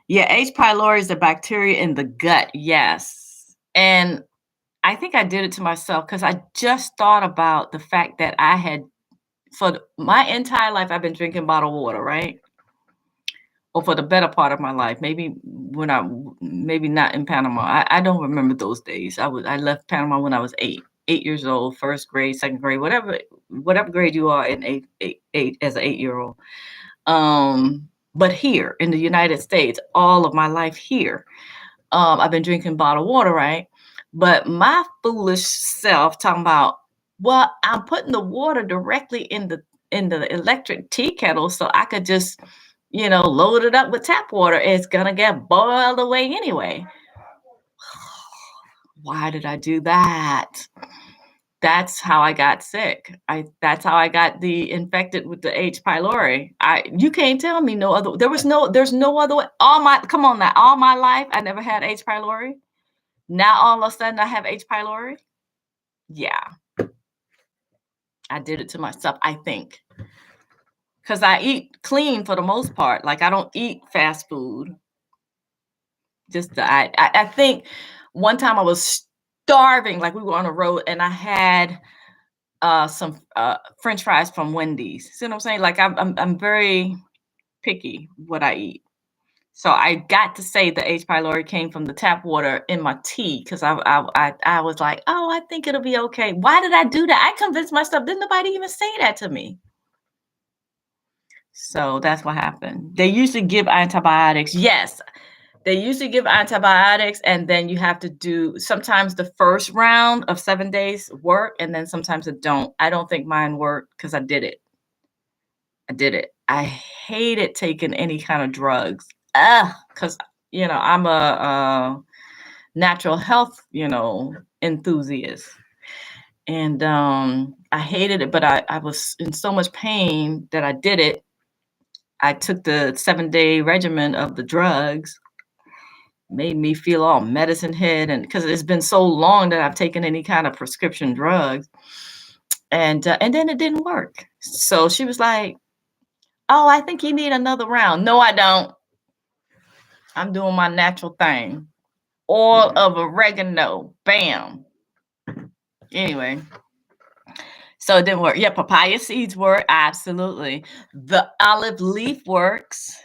Yeah, H. pylori is a bacteria in the gut. Yes. And I think I did it to myself because I just thought about the fact that I had, for my entire life, I've been drinking bottled water, right? Or for the better part of my life. Maybe not in Panama. I don't remember those days. I left Panama when I was 8 years old, first grade, second grade, whatever grade you are in eight as an 8-year-old. But here in the United States, all of my life here, I've been drinking bottled water, right? But my foolish self talking about, well, I'm putting the water directly in the electric tea kettle so I could just, load it up with tap water. It's gonna get boiled away anyway. Why did I do that? That's how I got sick. That's how I got infected with the H. pylori. You can't tell me no other. There's no other way. All my life I never had H. pylori. Now all of a sudden I have H. pylori. Yeah, I did it to myself, I think, because I eat clean for the most part. Like I don't eat fast food. I think one time I was starving, like we were on a road, and I had some French fries from Wendy's. See what I'm saying? Like I'm very picky what I eat. So I got to say the H. pylori came from the tap water in my tea because I was like, oh, I think it'll be okay. Why did I do that? I convinced myself. Didn't nobody even say that to me? So that's what happened. They usually give antibiotics. Yes, they usually give antibiotics, and then you have to do sometimes the first round of 7 days work, and then sometimes it don't. I don't think mine worked because I did it. I hated taking any kind of drugs. Because I'm a natural health, enthusiast. And I hated it, but I was in so much pain that I did it. I took the 7-day regimen of the drugs, made me feel all medicine head, and because it's been so long that I've taken any kind of prescription drugs, and then it didn't work. So she was like, "Oh, I think you need another round." No, I don't. I'm doing my natural thing. Oil of oregano, bam. Anyway. So it didn't work. Yeah, papaya seeds work. Absolutely. The olive leaf works,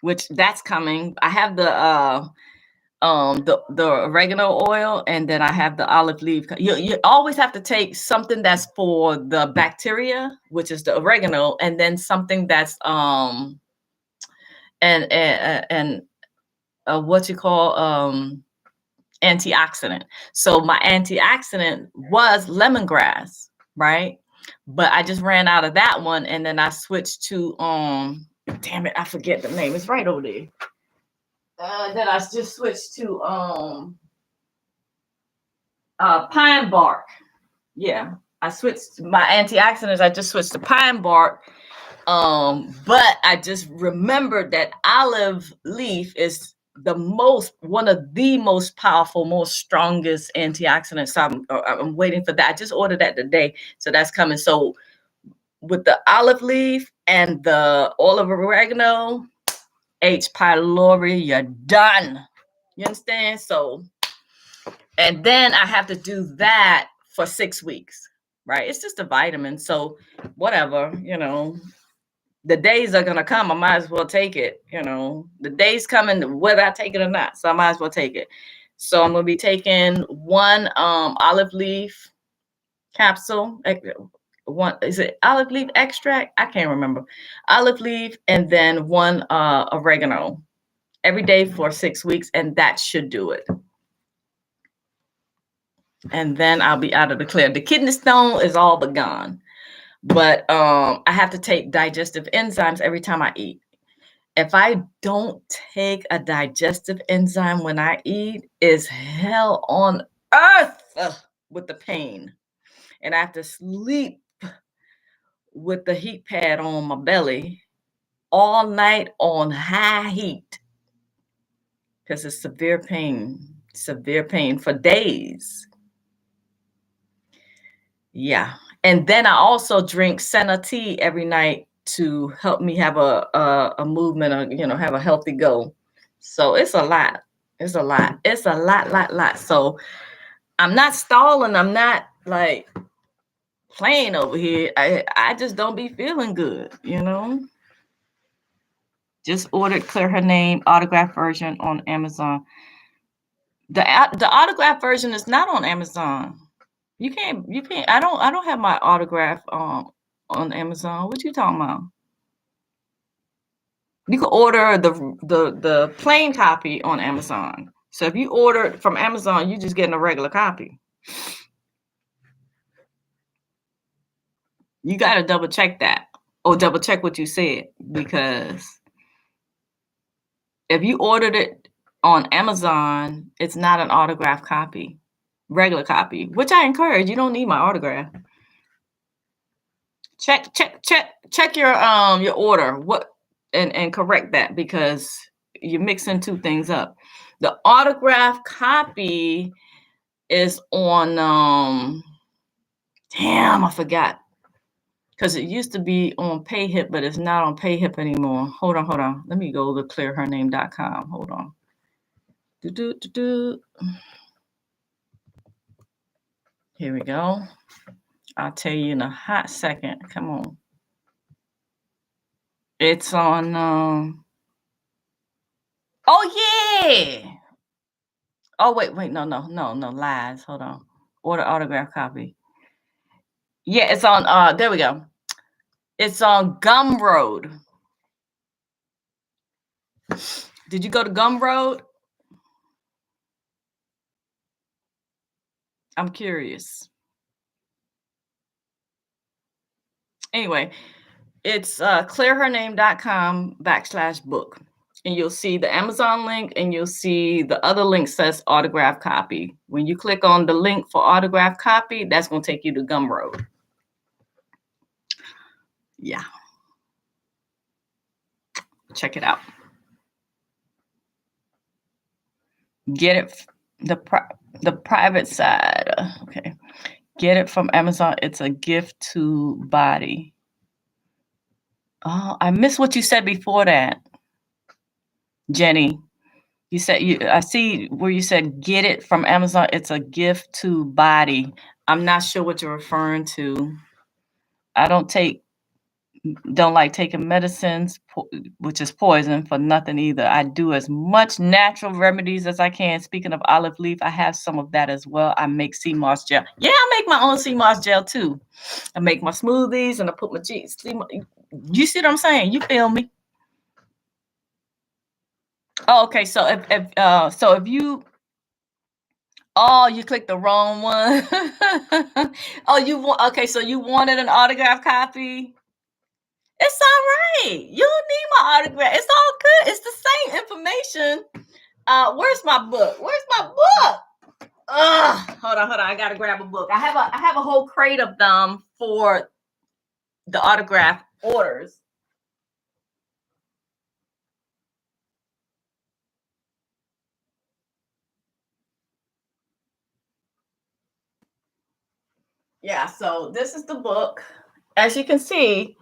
which that's coming. I have the oregano oil, and then I have the olive leaf. You always have to take something that's for the bacteria, which is the oregano, and then something that's what you call antioxidant. So my antioxidant was lemongrass, right? But I just ran out of that one, and then I switched to damn it, I forget the name. It's right over there. Then I just switched to pine bark. Yeah, I switched my antioxidants. I just switched to pine bark. But I just remembered that olive leaf is one of the most powerful, most strongest antioxidants. So I'm waiting for that. I just ordered that today, so that's coming. So with the olive leaf and the oil of oregano, H. pylori, you're done. You understand? So, and then I have to do that for 6 weeks, right? It's just a vitamin. So whatever, the days are going to come. I might as well take it. The days coming, whether I take it or not. So I might as well take it. So I'm going to be taking one olive leaf capsule. One, is it olive leaf extract? I can't remember. Olive leaf, and then one oregano every day for 6 weeks. And that should do it. And then I'll be out of the clear. The kidney stone is all but gone. But I have to take digestive enzymes every time I eat. If I don't take a digestive enzyme when I eat, it's hell on earth with the pain. And I have to sleep with the heat pad on my belly all night on high heat because it's severe pain for days. Yeah. And then I also drink senna tea every night to help me have a movement, have a healthy go. So it's a lot. It's a lot. It's a lot. So I'm not stalling. I'm not like playing over here. I just don't be feeling good, Just ordered Clear Her Name autograph version on Amazon. The autograph version is not on Amazon. You can't. I don't have my autograph on Amazon. What you talking about? You can order the plain copy on Amazon. So if you order from Amazon, you just getting a regular copy. You got to double check that, or double check what you said, because if you ordered it on Amazon, it's not an autograph copy, regular copy, which I encourage. You don't need my autograph. Check your order. And correct that, because you're mixing two things up. The autograph copy is on damn, I forgot, because it used to be on PayHip, but it's not on PayHip anymore. Hold on. Let me go to clearhername.com. Hold on. Here we go. I'll tell you in a hot second. Come on. It's on Oh yeah. Oh wait, no, lies. Hold on. Order autograph copy. Yeah, it's on there we go. It's on Gumroad. Did you go to Gumroad? I'm curious. Anyway, it's clearhername.com/book. And you'll see the Amazon link and you'll see the other link says autograph copy. When you click on the link for autograph copy, that's going to take you to Gumroad. Yeah. Check it out. Get it the private side. Okay. Get it from Amazon. It's a gift to body. Oh, I missed what you said before that. Jenny, you said I see where you said get it from Amazon. It's a gift to body. I'm not sure what you're referring to. I don't like taking medicines, which is poison, for nothing either. I do as much natural remedies as I can. Speaking of olive leaf, I have some of that as well. I make sea moss gel. Yeah, I make my own sea moss gel too. I make my smoothies and I put my you see what I'm saying? You feel me? Oh, okay. So if you clicked the wrong one. Okay, so you wanted an autograph copy? It's all right. You don't need my autograph. It's all good. It's the same information. Where's my book? Hold on. I gotta grab a book. I have a whole crate of them for the autograph orders. Yeah, so this is the book. As you can see,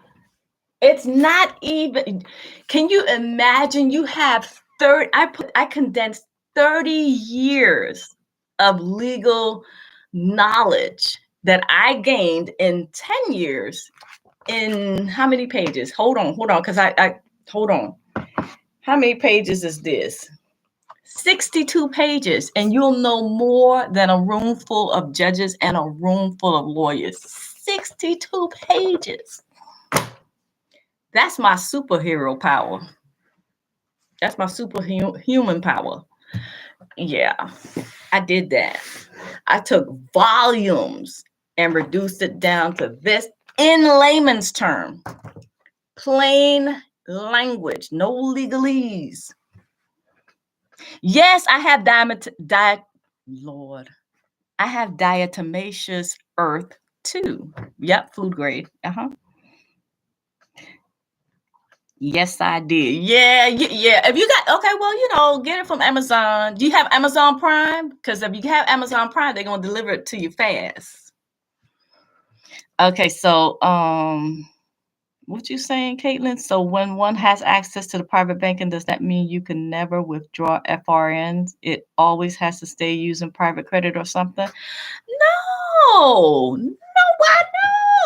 it's not even, can you imagine you have I condensed 30 years of legal knowledge that I gained in 10 years in how many pages? Hold on, because hold on. How many pages is this? 62 pages, and you'll know more than a room full of judges and a room full of lawyers. 62 pages. That's my superhero power. That's my superhuman power. Yeah, I did that. I took volumes and reduced it down to this in layman's term. Plain language, no legalese. Yes, I have I have diatomaceous earth too. Yep, food grade. Yes, I did. Yeah. If you got, okay, well, get it from Amazon. Do you have Amazon Prime? Because if you have Amazon Prime, they're going to deliver it to you fast. Okay, so what you saying, Caitlin? So when one has access to the private banking, does that mean you can never withdraw FRNs? It always has to stay using private credit or something? No, why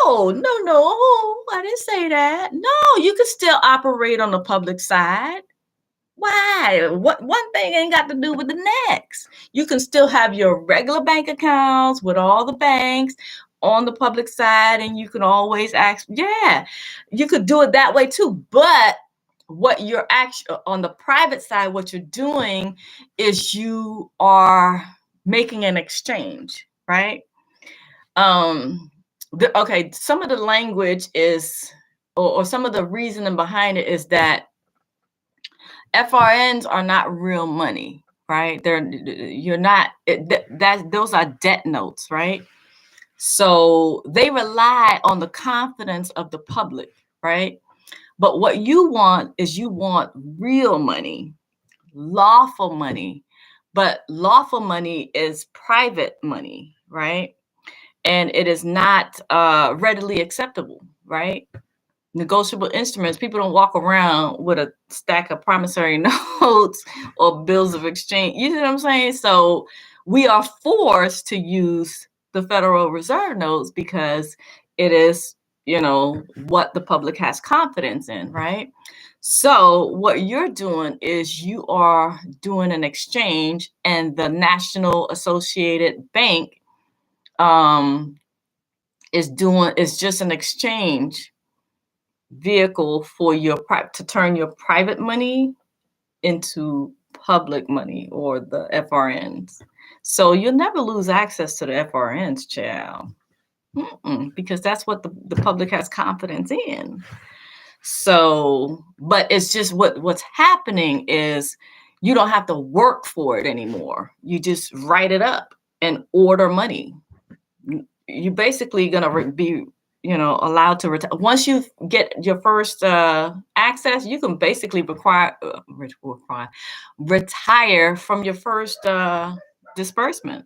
no, I didn't say that. No, you can still operate on the public side. Why? What one thing ain't got to do with the next. You can still have your regular bank accounts with all the banks on the public side, and you can always ask, yeah, you could do it that way too. But what you're actually on the private side, what you're doing is you are making an exchange, right? Okay, some of the language is, or some of the reasoning behind it is that FRNs are not real money, right? Those are debt notes, right? So they rely on the confidence of the public, right? But what you want is real money, lawful money, but lawful money is private money, right? And it is not readily acceptable, right? Negotiable instruments, people don't walk around with a stack of promissory notes or bills of exchange. You know what I'm saying? So we are forced to use the Federal Reserve notes because it is, what the public has confidence in, right? So what you're doing is you are doing an exchange, and the National Associated Bank is just an exchange vehicle for to turn your private money into public money, or the FRNs. So you'll never lose access to the FRNs, child. Because that's what the public has confidence in. So, but it's just what's happening is you don't have to work for it anymore. You just write it up and order money. You're basically gonna be, allowed to retire. Once you get your first access, you can basically retire from your first disbursement.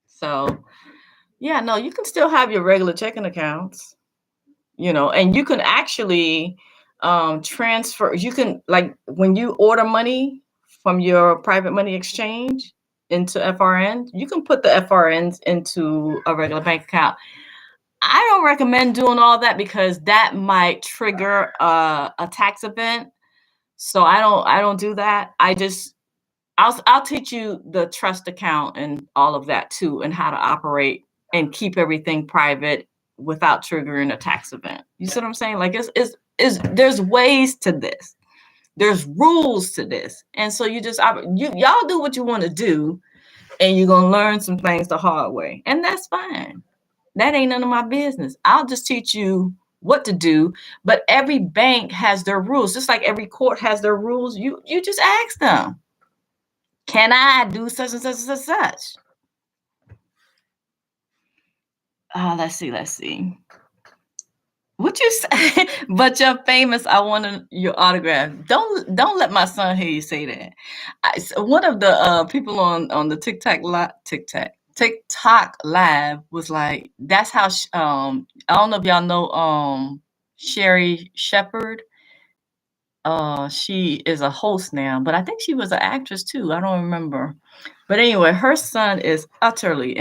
So, yeah, no, you can still have your regular checking accounts, and you can actually transfer. You can, like, when you order money from your private money exchange into FRN, you can put the FRNs into a regular bank account. I don't recommend doing all that because that might trigger a tax event. So I don't do that. I'll teach you the trust account and all of that too, and how to operate and keep everything private without triggering a tax event. You see what I'm saying? Like, there's ways to this. There's rules to this. And so y'all do what you want to do, and you're going to learn some things the hard way. And that's fine. That ain't none of my business. I'll just teach you what to do. But every bank has their rules, just like every court has their rules. You just ask them, can I do such and such and such? Let's see. What you say? But you're famous. I want your autograph. Don't let my son hear you say that. One of the people on the TikTok live was like, that's how. I don't know if y'all know 𝗖𝗽𝗆𝗆𝗆. She is a host now, but I think she was an actress too. I don't remember. But anyway, her son is utterly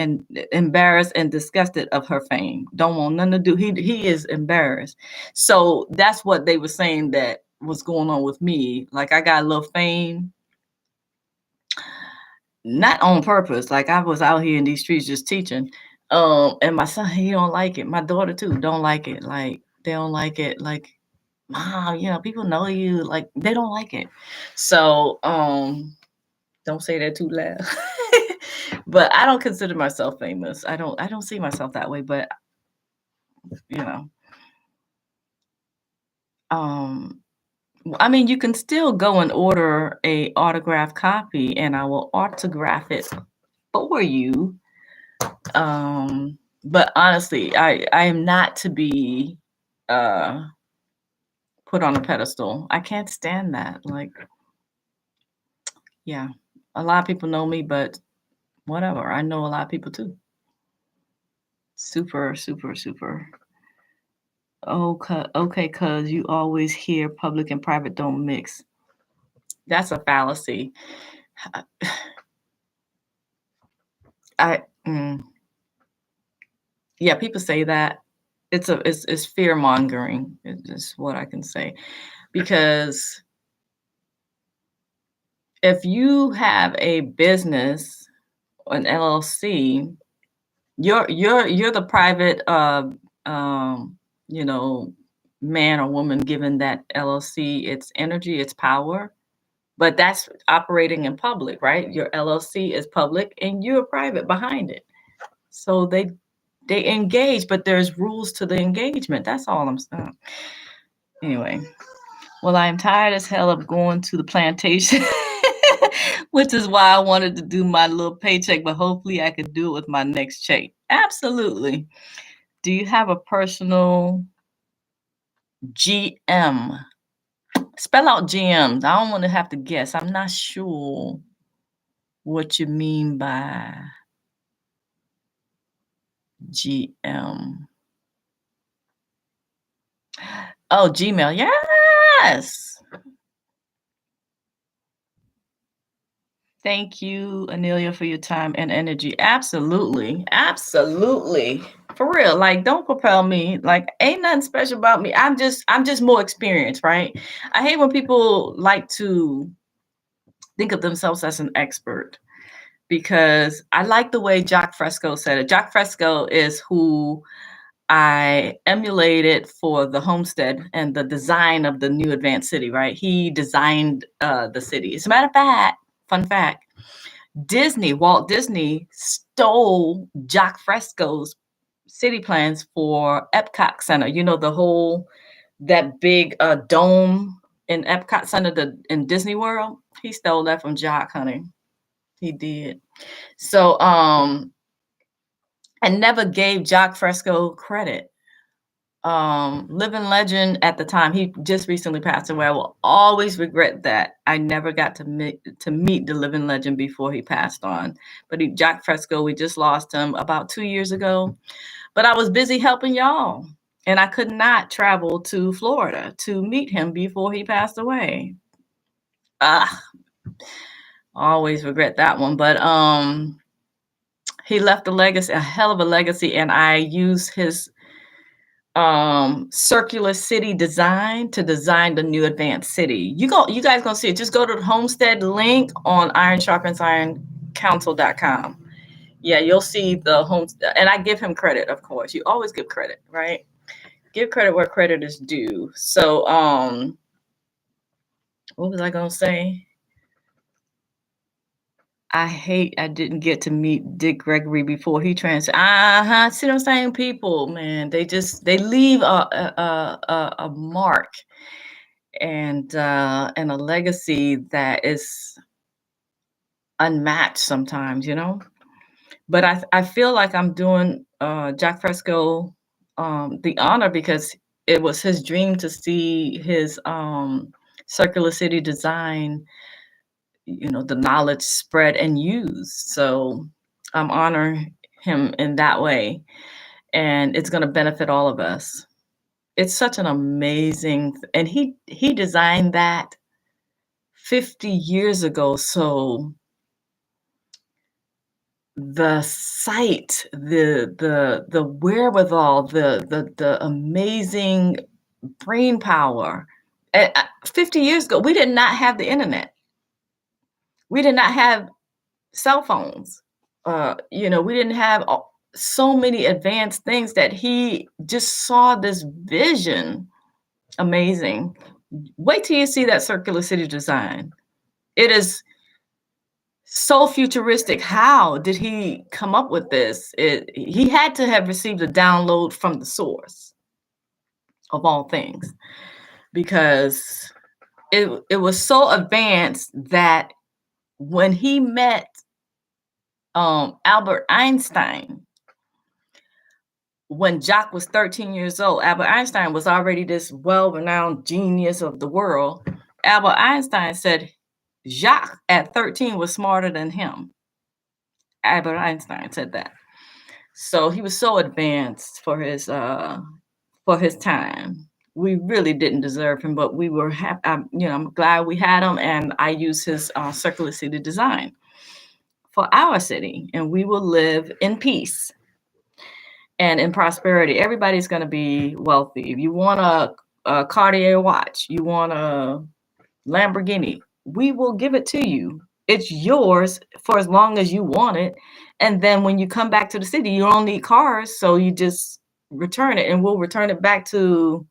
embarrassed and disgusted of her fame. Don't want nothing to do. He is embarrassed. So that's what they were saying that was going on with me. Like, I got a little fame, not on purpose. Like, I was out here in these streets just teaching. And my son, he don't like it. My daughter too don't like it. Like, they don't like it. Like, Mom, people know you. Like, they don't like it. So don't say that too loud. But I don't consider myself famous. I don't see myself that way. But I mean, you can still go and order a autographed copy, and I will autograph it for you. But honestly, I am not to be put on a pedestal. I can't stand that. Like, yeah, a lot of people know me, but whatever. I know a lot of people too. Super, super, super. Okay, cuz you always hear public and private don't mix. That's a fallacy. Yeah, people say that. It's fear mongering. Is what I can say, because if you have a business, an LLC, you're the private man or woman given that LLC its energy, its power, but that's operating in public, right? Your LLC is public and you're private behind it. So they engage, but there's rules to the engagement. That's all I'm saying. Anyway, well, I'm tired as hell of going to the plantation, which is why I wanted to do my little paycheck, but hopefully I could do it with my next check. Absolutely. Do you have a personal GM? Spell out GMs. I don't want to have to guess. I'm not sure what you mean by GM. Oh, Gmail. Yes. Thank you, Anelia, for your time and energy. Absolutely. Absolutely. For real. Like, don't propel me. Like, ain't nothing special about me. I'm just more experienced, right? I hate when people like to think of themselves as an expert, because I like the way Jacques Fresco said it. Jacques Fresco is who I emulated for the homestead and the design of the new advanced city, right? He designed the city. As a matter of fact, fun fact, Walt Disney stole Jacques Fresco's city plans for Epcot Center. You know, that big dome in Epcot Center in Disney World. He stole that from Jacques, honey. He did. So, I never gave Jacques Fresco credit. Living legend at the time, he just recently passed away. I will always regret that I never got to meet the living legend before he passed on. But Jacques Fresco, we just lost him about 2 years ago. But I was busy helping y'all, and I could not travel to Florida to meet him before he passed away. Always regret that one. But he left a hell of a legacy, and I use his circular city design to design the new advanced city. You guys gonna see it. Just go to the homestead link on ironsharpensironcouncil.com. Yeah, you'll see the homestead, and I give him credit, of course. You always give credit, right? Give credit where credit is due. So what was I gonna say? I didn't get to meet Dick Gregory before he transferred. See what I'm saying? People, man, they leave a mark and a legacy that is unmatched sometimes, you know. But I feel like I'm doing Jacques Fresco the honor, because it was his dream to see his circular city design, you know, the knowledge spread and used. So I'm honoring him in that way, and it's going to benefit all of us. It's such an amazing, and he designed that 50 years ago. So the sight, the wherewithal, the amazing brain power. 50 years ago, we did not have the internet. We did not have cell phones. You know, we didn't have so many advanced things that he just saw this vision. Amazing. Wait till you see that circular city design. It is so futuristic. How did he come up with this? He had to have received a download from the source of all things, because it was so advanced that when he met Albert Einstein, when Jacques was 13 years old, Albert Einstein was already this well-renowned genius of the world. Albert Einstein said Jacques at 13 was smarter than him. Albert Einstein said that. So he was so advanced for his time. We really didn't deserve him, but we were happy. I'm glad we had him, and I use his circular city design for our city, and we will live in peace and in prosperity. Everybody's going to be wealthy. If you want a Cartier watch, you want a Lamborghini, we will give it to you. It's yours for as long as you want it. And then when you come back to the city, you don't need cars, so you just return it, and we'll return it back to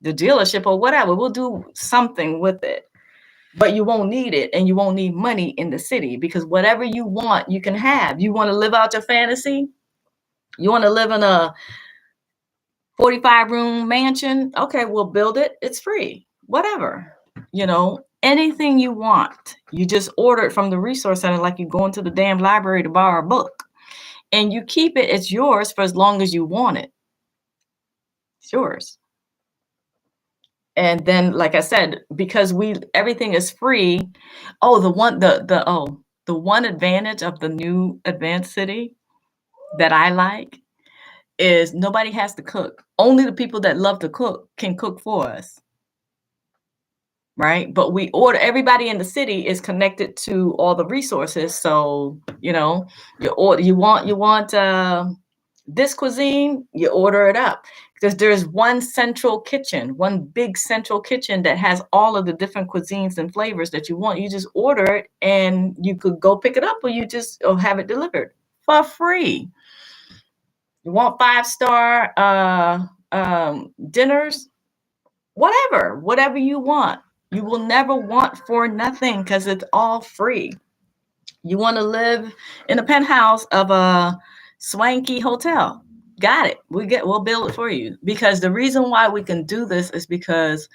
the dealership or whatever. We'll do something with it. But you won't need it, and you won't need money in the city, because whatever you want, you can have. You want to live out your fantasy? You want to live in a 45-room mansion? Okay, we'll build it. It's free. Whatever. You know, anything you want. You just order it from the resource center, like you go into the damn library to borrow a book. And you keep it. It's yours for as long as you want it. It's yours. And then, like I said, because everything is free. Oh, the one advantage of the new advanced city that I like is nobody has to cook. Only the people that love to cook can cook for us. right? But we order, everybody in the city is connected to all the resources. So, you know, you order, you want this cuisine, you order it up, because there's one central kitchen, one big central kitchen that has all of the different cuisines and flavors that you want. You just order it and you could go pick it up, or you just have it delivered for free. You want 5-star dinners, whatever you want. You will never want for nothing, because it's all free. You want to live in a penthouse of a swanky hotel, got it. We'll build it for you. Because the reason why we can do this is because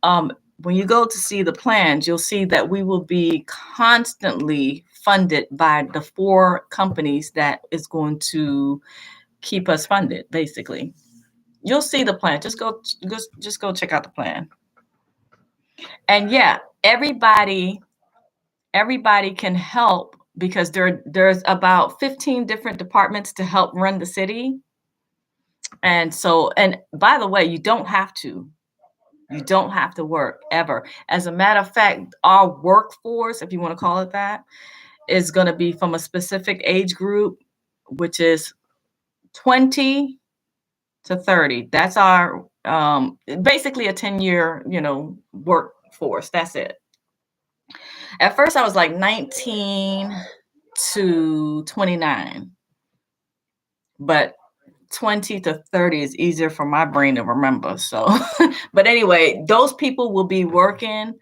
when you go to see the plans, you'll see that we will be constantly funded by the 4 companies that is going to keep us funded, basically. You'll see the plan. Just go check out the plan. And yeah, everybody can help, because there's about 15 different departments to help run the city. And so, and by the way, you don't have to work ever. As a matter of fact, our workforce, if you want to call it that, is going to be from a specific age group, which is 20 to 30. That's our basically a 10-year, workforce. That's it. At first, I was like 19 to 29, but 20 to 30 is easier for my brain to remember. So, but anyway, those people will be working,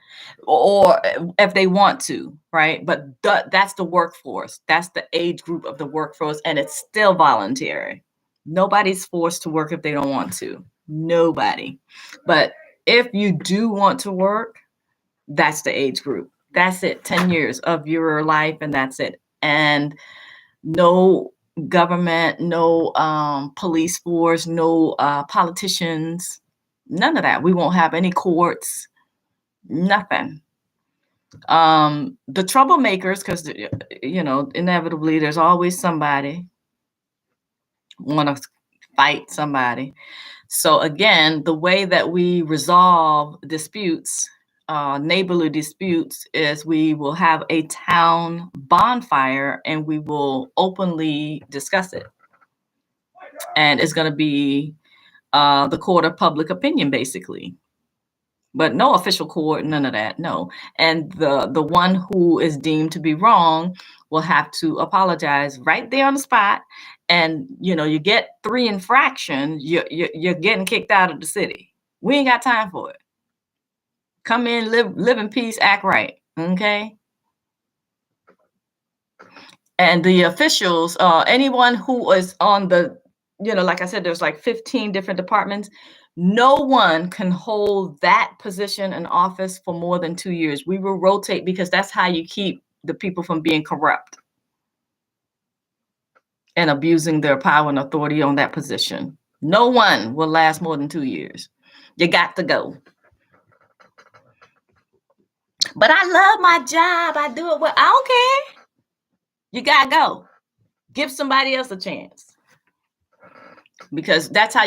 or if they want to, right? But that's the workforce. That's the age group of the workforce, and it's still voluntary. Nobody's forced to work if they don't want to. Nobody. But if you do want to work, that's the age group. That's it. 10 years of your life, and that's it. And no government, no police force, no politicians, none of that. We won't have any courts, nothing. The troublemakers, because inevitably there's always somebody want to fight somebody. So again, the way that we resolve disputes, neighborly disputes, is we will have a town bonfire and we will openly discuss it. And it's going to be the court of public opinion, basically. But no official court, none of that, no. And the one who is deemed to be wrong will have to apologize right there on the spot. And you get 3 infractions, you're getting kicked out of the city. We ain't got time for it. Come in, live in peace, act right, okay? And the officials, anyone who is on the, like I said, there's like 15 different departments. No one can hold that position in office for more than 2 years. We will rotate, because that's how you keep the people from being corrupt and abusing their power and authority on that position. No one will last more than 2 years. You got to go. But I love my job. I do it well. I don't care. You got to go. Give somebody else a chance. Because that's how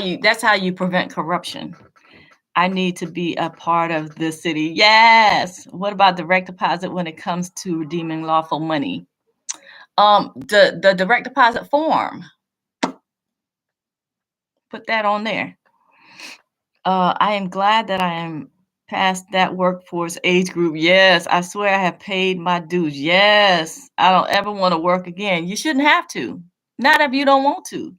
you prevent corruption. I need to be a part of the city. Yes. What about direct deposit when it comes to redeeming lawful money? The direct deposit form. Put that on there. I am glad that I am past that workforce age group. Yes, I swear I have paid my dues. Yes, I don't ever want to work again. You shouldn't have to. Not if you don't want to.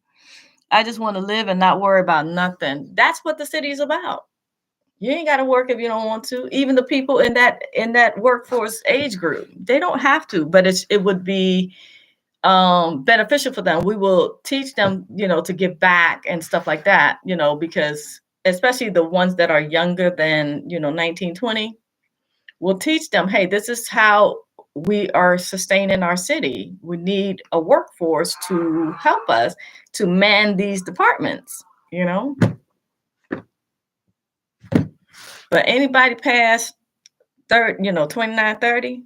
I just want to live and not worry about nothing. That's what the city is about. You ain't got to work if you don't want to. Even the people in that workforce age group, they don't have to, but it would be beneficial for them. We will teach them, to give back and stuff like that, because especially the ones that are younger than, 19, 20, we'll teach them, hey, this is how we are sustaining our city. We need a workforce to help us to man these departments, But anybody past 29, 30,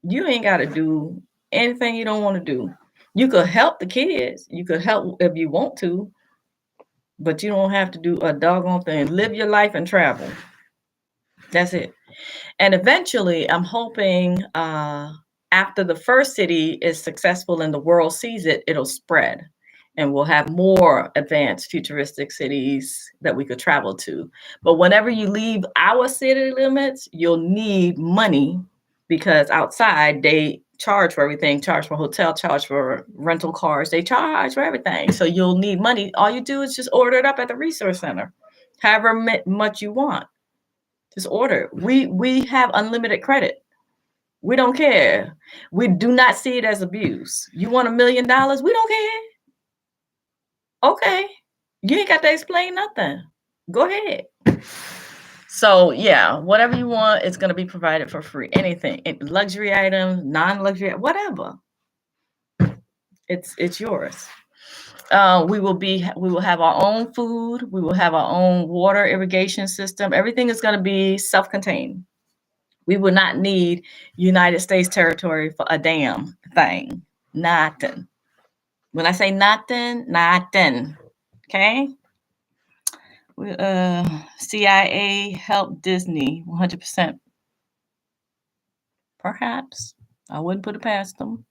you ain't got to do anything you don't want to do. You could help the kids. You could help if you want to, but you don't have to do a doggone thing. Live your life and travel. That's it. And eventually, I'm hoping after the first city is successful and the world sees it, it'll spread. And we'll have more advanced futuristic cities that we could travel to. But whenever you leave our city limits, you'll need money because outside they charge for everything, charge for hotel, charge for rental cars, they charge for everything. So you'll need money. All you do is just order it up at the resource center, however much you want. Just order. We have unlimited credit. We don't care. We do not see it as abuse. You want $1 million? We don't care. Okay, you ain't got to explain nothing. Go ahead. So yeah, whatever you want, it's going to be provided for free. Anything, luxury items, non-luxury, whatever. It's yours. We will have our own food. We will have our own water irrigation system. Everything is going to be self-contained. We will not need United States territory for a damn thing. Nothing. When I say nothing, nothing. Okay. CIA helped Disney 100%. Perhaps. I wouldn't put it past them.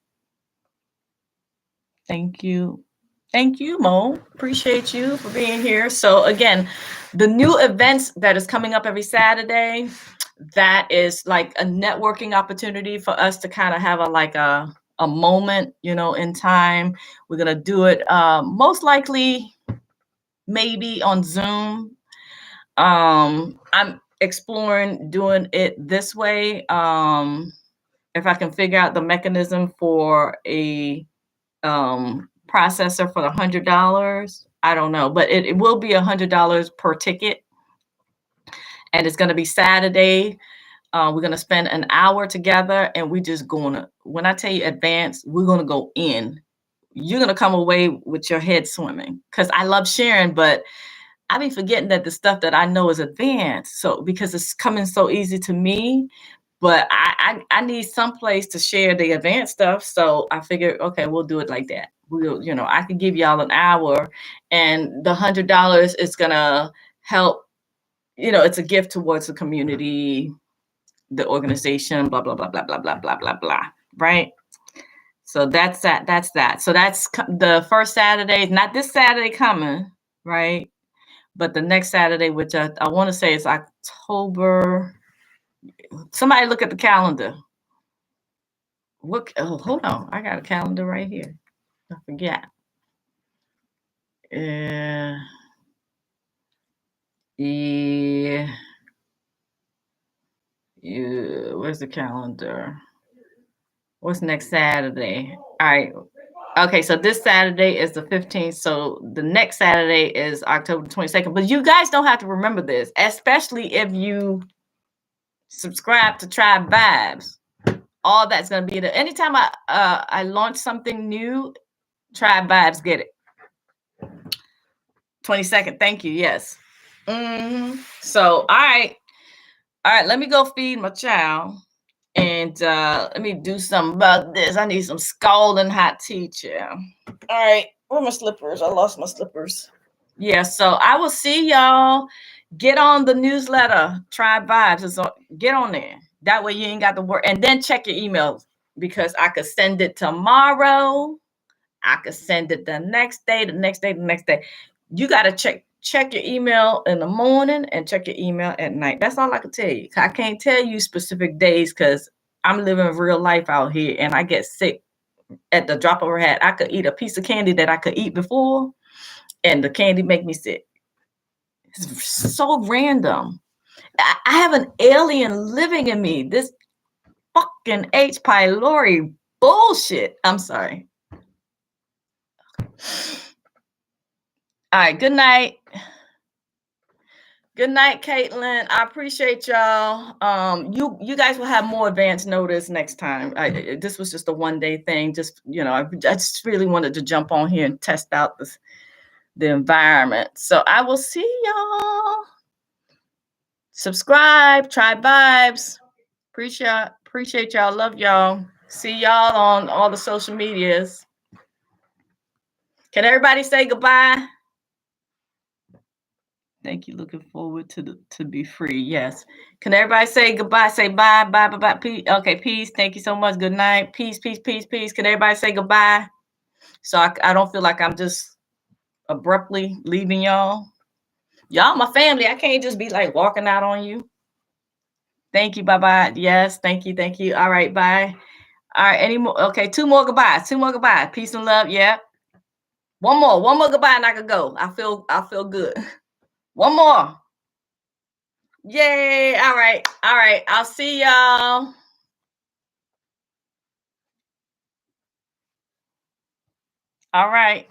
Thank you. Thank you, Mo. Appreciate you for being here. So again, the new events that is coming up every Saturday, that is like a networking opportunity for us to kind of have a moment, in time. We're going to do it most likely maybe on Zoom. I'm exploring doing it this way. If I can figure out the mechanism for a processor for the $100, I don't know, but it will be $100 per ticket, and it's going to be Saturday. We're going to spend an hour together, and we just when I tell you advance, we're going to go in. You're going to come away with your head swimming, because I love sharing, but I be forgetting that the stuff that I know is advanced. So because it's coming so easy to me, but I need some place to share the advanced stuff. So I figured, okay, we'll do it like that. We'll, I can give y'all an hour, and the $100 is gonna help. It's a gift towards the community, the organization, blah blah blah blah blah blah blah blah blah. Right. So that's that. That's that. So that's the first Saturday. Not this Saturday coming, right? But the next Saturday, which I want to say is October. Somebody look at the calendar. Hold on. I got a calendar right here. I forget. Yeah. Where's the calendar? What's next Saturday? All right. Okay, so this Saturday is the 15th. So the next Saturday is October 22nd. But you guys don't have to remember this, especially if you subscribe to Tribe Vibes. All that's going to be there. Anytime I launch something new, Tribe Vibes get it. 22nd. Thank you. Yes. So, all right. Let me go feed my child. And let me do something about this. I need some scalding hot tea, child. All right. Where are my slippers? I lost my slippers. Yeah. So I will see y'all. Get on the newsletter, Tribe Vibes. Get on there. That way you ain't got to work. And then check your emails, because I could send it tomorrow. I could send it the next day, the next day, the next day. You got to check your email in the morning and check your email at night. That's all I can tell you. I can't tell you specific days because I'm living real life out here, and I get sick at the drop of a hat. I could eat a piece of candy that I could eat before, and the candy make me sick. It's so random. I have an alien living in me. This fucking 𝗖ście𝗽𝗆𝗆𝗿 bullshit. I'm sorry. All right. Good night. Good night, Caitlin. I appreciate y'all. You guys will have more advance notice next time. This was just a one-day thing. Just, I just really wanted to jump on here and test out the environment. So I will see y'all. Subscribe, Tribe Vibes. Appreciate y'all. Love y'all. See y'all on all the social medias. Can everybody say goodbye? Thank you. Looking forward to be free. Yes. Can everybody say goodbye? Say bye, bye, bye, bye. Peace. Okay, peace. Thank you so much. Good night. Peace, peace, peace, peace. Can everybody say goodbye? So I don't feel like I'm just abruptly leaving y'all. Y'all my family. I can't just be like walking out on you. Thank you. Bye-bye. Yes. Thank you. Thank you. All right. Bye. All right. Any more? Okay. 2 more goodbyes. 2 more goodbyes. Peace and love. Yeah. One more goodbye and I could go. I feel good. One more. Yay. All right. All right. I'll see y'all. All right.